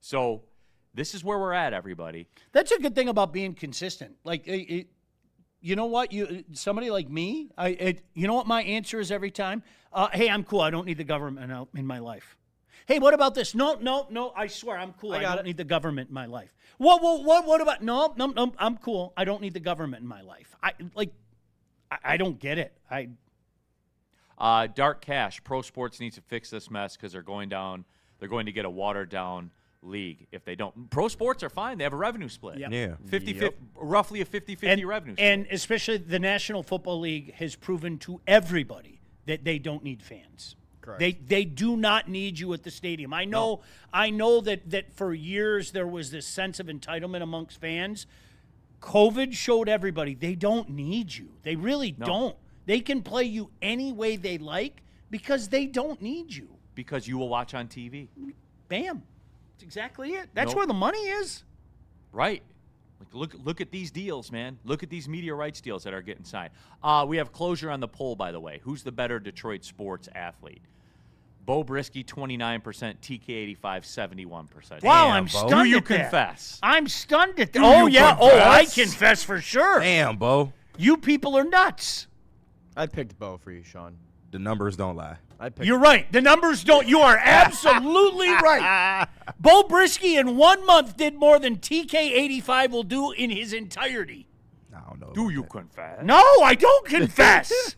So this is where we're at, everybody. That's a good thing about being consistent. Like, you know what? Somebody like me, you know what my answer is every time? Hey, I'm cool. I don't need the government in my life. Hey, what about this? No. I swear, I'm cool. I don't need the government in my life. What about? No. I'm cool. I don't need the government in my life. I don't get it. Dark Cash, Pro Sports needs to fix this mess because they're going to get a watered down league if they don't. Pro Sports are fine. They have a revenue split. Yep. Yeah. 50, roughly a 50-50 revenue split. And especially the National Football League has proven to everybody that they don't need fans. Correct. They do not need you at the stadium. I know that for years there was this sense of entitlement amongst fans. COVID showed everybody they don't need you. They really don't. They can play you any way they like because they don't need you. Because you will watch on TV. Bam. That's exactly it. That's where the money is. Right. Like look at these deals, man. Look at these media rights deals that are getting signed. We have closure on the poll, by the way. Who's the better Detroit sports athlete? Bo Brisky, 29%. TK85, 71%. Wow, I'm stunned. Do you at that. confess? I'm stunned at that. Confess? I confess for sure. Damn, Bo. You people are nuts. I picked Bo for you, Sean. The numbers don't lie. You're right. The numbers don't. You are absolutely right. Bo Brisky in 1 month did more than TK85 will do in his entirety. I don't know. Do you confess? No, I don't confess.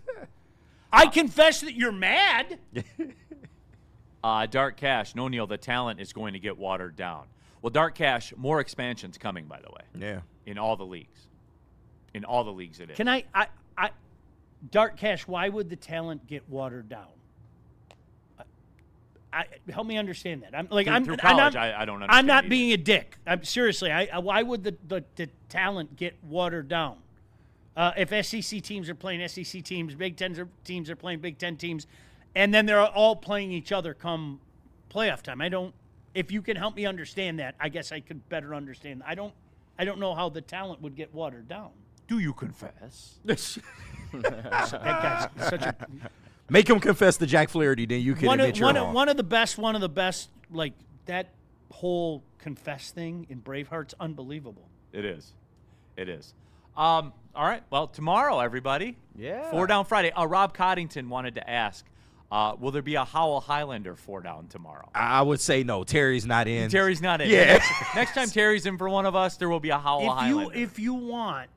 I confess that you're mad. Dark Cash, no, Neal, the talent is going to get watered down. Well, Dark Cash, more expansion's coming, by the way. Yeah. In all the leagues. In all the leagues it is. Can I Dark Cash, why would the talent get watered down? Help me understand that. Through college, I don't understand. I'm not either. being a dick. Seriously, why would the talent get watered down? If SEC teams are playing SEC teams, Big Ten teams are playing Big Ten teams, and then they're all playing each other come playoff time. If you can help me understand that, I guess I could better understand. I don't know how the talent would get watered down. Do you confess? That guy's such a... Make him confess to Jack Flaherty, then you can admit you're wrong. One of the best, like that whole confess thing in Braveheart's unbelievable. It is. All right. Well, tomorrow, everybody. Yeah. 4 Down Friday. Rob Coddington wanted to ask, will there be a Howell Highlander 4 Down tomorrow? I would say no. Terry's not in. Terry's not in. Yeah. Next time Terry's in for one of us, there will be a Howell Highlander. If you want,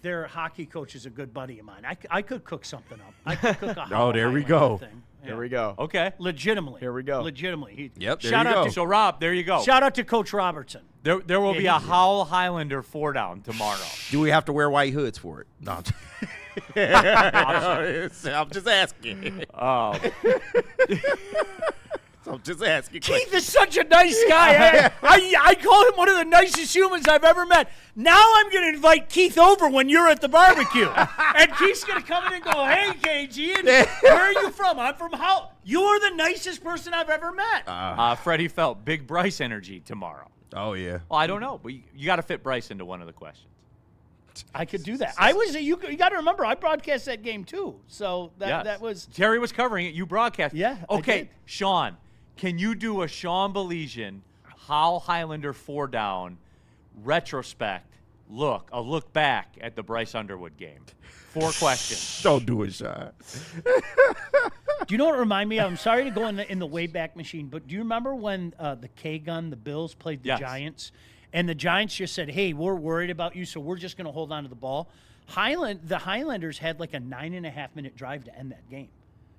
their hockey coach is a good buddy of mine. I could cook something up. I could cook a Howell there we Highlander go. thing. Yeah. Here we go. Okay. Legitimately. Here we go. Legitimately. Yep, there shout you out go. So, Rob, there you go. Shout out to Coach Robertson. There will be a Howell Highlander 4 Down tomorrow. Do we have to wear white hoods for it? No. I'm just asking. I'm just asking. Keith is such a nice guy. I call him one of the nicest humans I've ever met. Now I'm going to invite Keith over when you're at the barbecue. And Keith's going to come in and go, hey, KG, and where are you from? I'm from Howell. You are the nicest person I've ever met. Freddie felt big Bryce energy tomorrow. Oh, yeah. Well, I don't know, but you got to fit Bryce into one of the questions. I could do that. You got to remember, I broadcast that game too. So that was. Terry was covering it. You broadcast. Yeah. Okay, Sean, can you do a Sean Baligian Howell Highlander 4 Down retrospect a look back at the Bryce Underwood game? 4 questions. Don't do it, Sean. Do you know what it reminded me of? I'm sorry to go in the Wayback Machine, but do you remember when the K-Gun, the Bills, played the Giants? And the Giants just said, hey, we're worried about you, so we're just going to hold on to the ball. The Highlanders had like a 9.5-minute drive to end that game.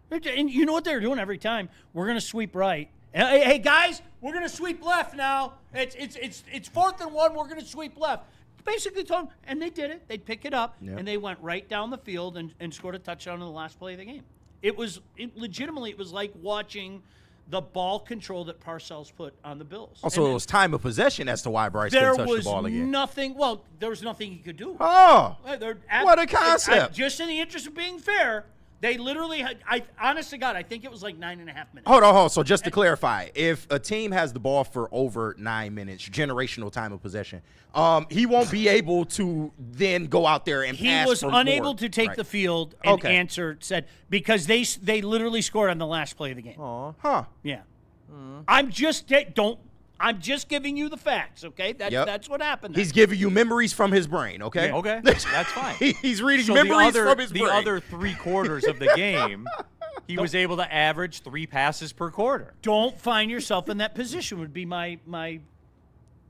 And you know what they were doing every time? We're going to sweep right. Hey, guys, we're going to sweep left now. It's 4th and 1. We're going to sweep left. Basically told them, and they did it. They'd pick it up, and they went right down the field and scored a touchdown in the last play of the game. It was like watching the ball control that Parcells put on the Bills. Also, it was time of possession as to why Bryce couldn't touch the ball again. There was nothing he could do. Oh, what a concept. Just in the interest of being fair, they literally had, honest to God, I think it was like 9.5 minutes. Hold on. So just to clarify, if a team has the ball for over 9 minutes, generational time of possession, he won't be able to then go out there and pass. He was for unable more. to take the field and said, because they literally scored on the last play of the game. Huh. Yeah. I'm just giving you the facts, okay? That's what happened. He's giving you memories from his brain, okay? Yeah, okay, that's fine. He's reading memories from his brain. The other 3 quarters of the game, he was able to average 3 passes per quarter. Don't find yourself in that position would be my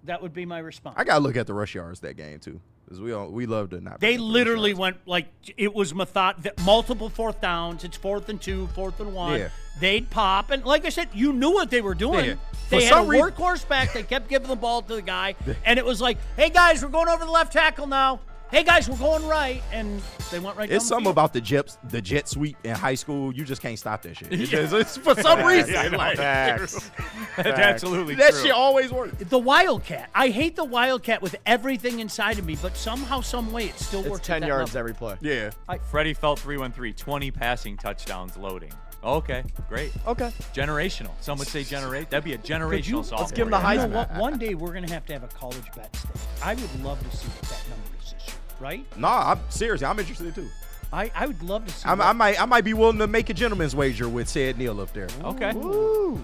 response. I got to look at the rush yards that game, too, because we love to not. They literally went like it was multiple 4th downs. It's 4th and 2, 4th and 1. Yeah. They'd pop, and like I said, you knew what they were doing. Yeah. They had a workhorse back. They kept giving the ball to the guy, and it was like, hey, guys, we're going over the left tackle now. Hey, guys, we're going right, and they went right down It's the something field. about the jet sweep in high school. You just can't stop that shit. It's for some reason. That's absolutely that true. shit always works. The Wildcat. I hate the Wildcat with everything inside of me, but somehow, some way, it still works. It's 10 at that yards level. every play. Yeah. Freddie felt 313, 20 passing touchdowns loading. Okay, great. Okay. Generational. Some would say generate. That'd be a generational sophomore. Let's give him the You know Heisman. what? One day we're going to have a college bet stake. I would love to see what that number is this year, right? Nah, seriously, I'm interested too. I would love to see. I might be willing to make a gentleman's wager with said Neal up there. Okay. Ooh.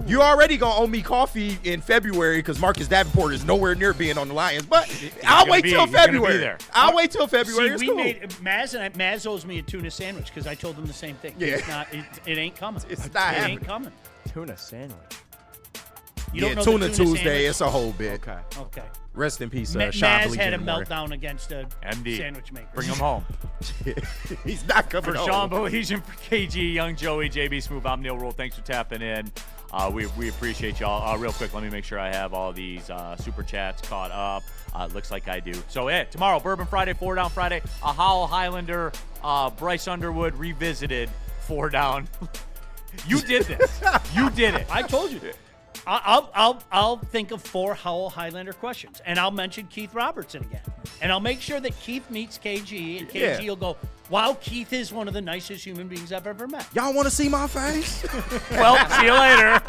You already gonna owe me coffee in February because Marcus Davenport is nowhere near being on the Lions. But I'll wait till February. I'll wait till February. See, It's we cool. made Maz owes me a tuna sandwich because I told him the same thing. Yeah. It's not. It ain't coming. It's not It happening. ain't coming. Tuna sandwich. You don't know Tuna the Tuesday. sandwich? It's a whole bit. Okay. Rest in peace, Sean Maz Baligian had a in the morning. meltdown against a MD. sandwich maker. Bring him home. He's not coming For home. Sean Baligian, for KG, Young Joey, JB Smooth, I'm Neal Ruhl. Thanks for tapping in. We appreciate y'all. Real quick, let me make sure I have all these super chats caught up. Looks like I do. So, tomorrow, Bourbon Friday, 4 Down Friday, a Howell Highlander, Bryce Underwood revisited 4 Down. You did this. You did it. I told you. I'll think of 4 Howell Highlander questions, and I'll mention Keith Robertson again, and I'll make sure that Keith meets KG, and KG will go, "Wow, Keith is one of the nicest human beings I've ever met." Y'all want to see my face? Well, see you later.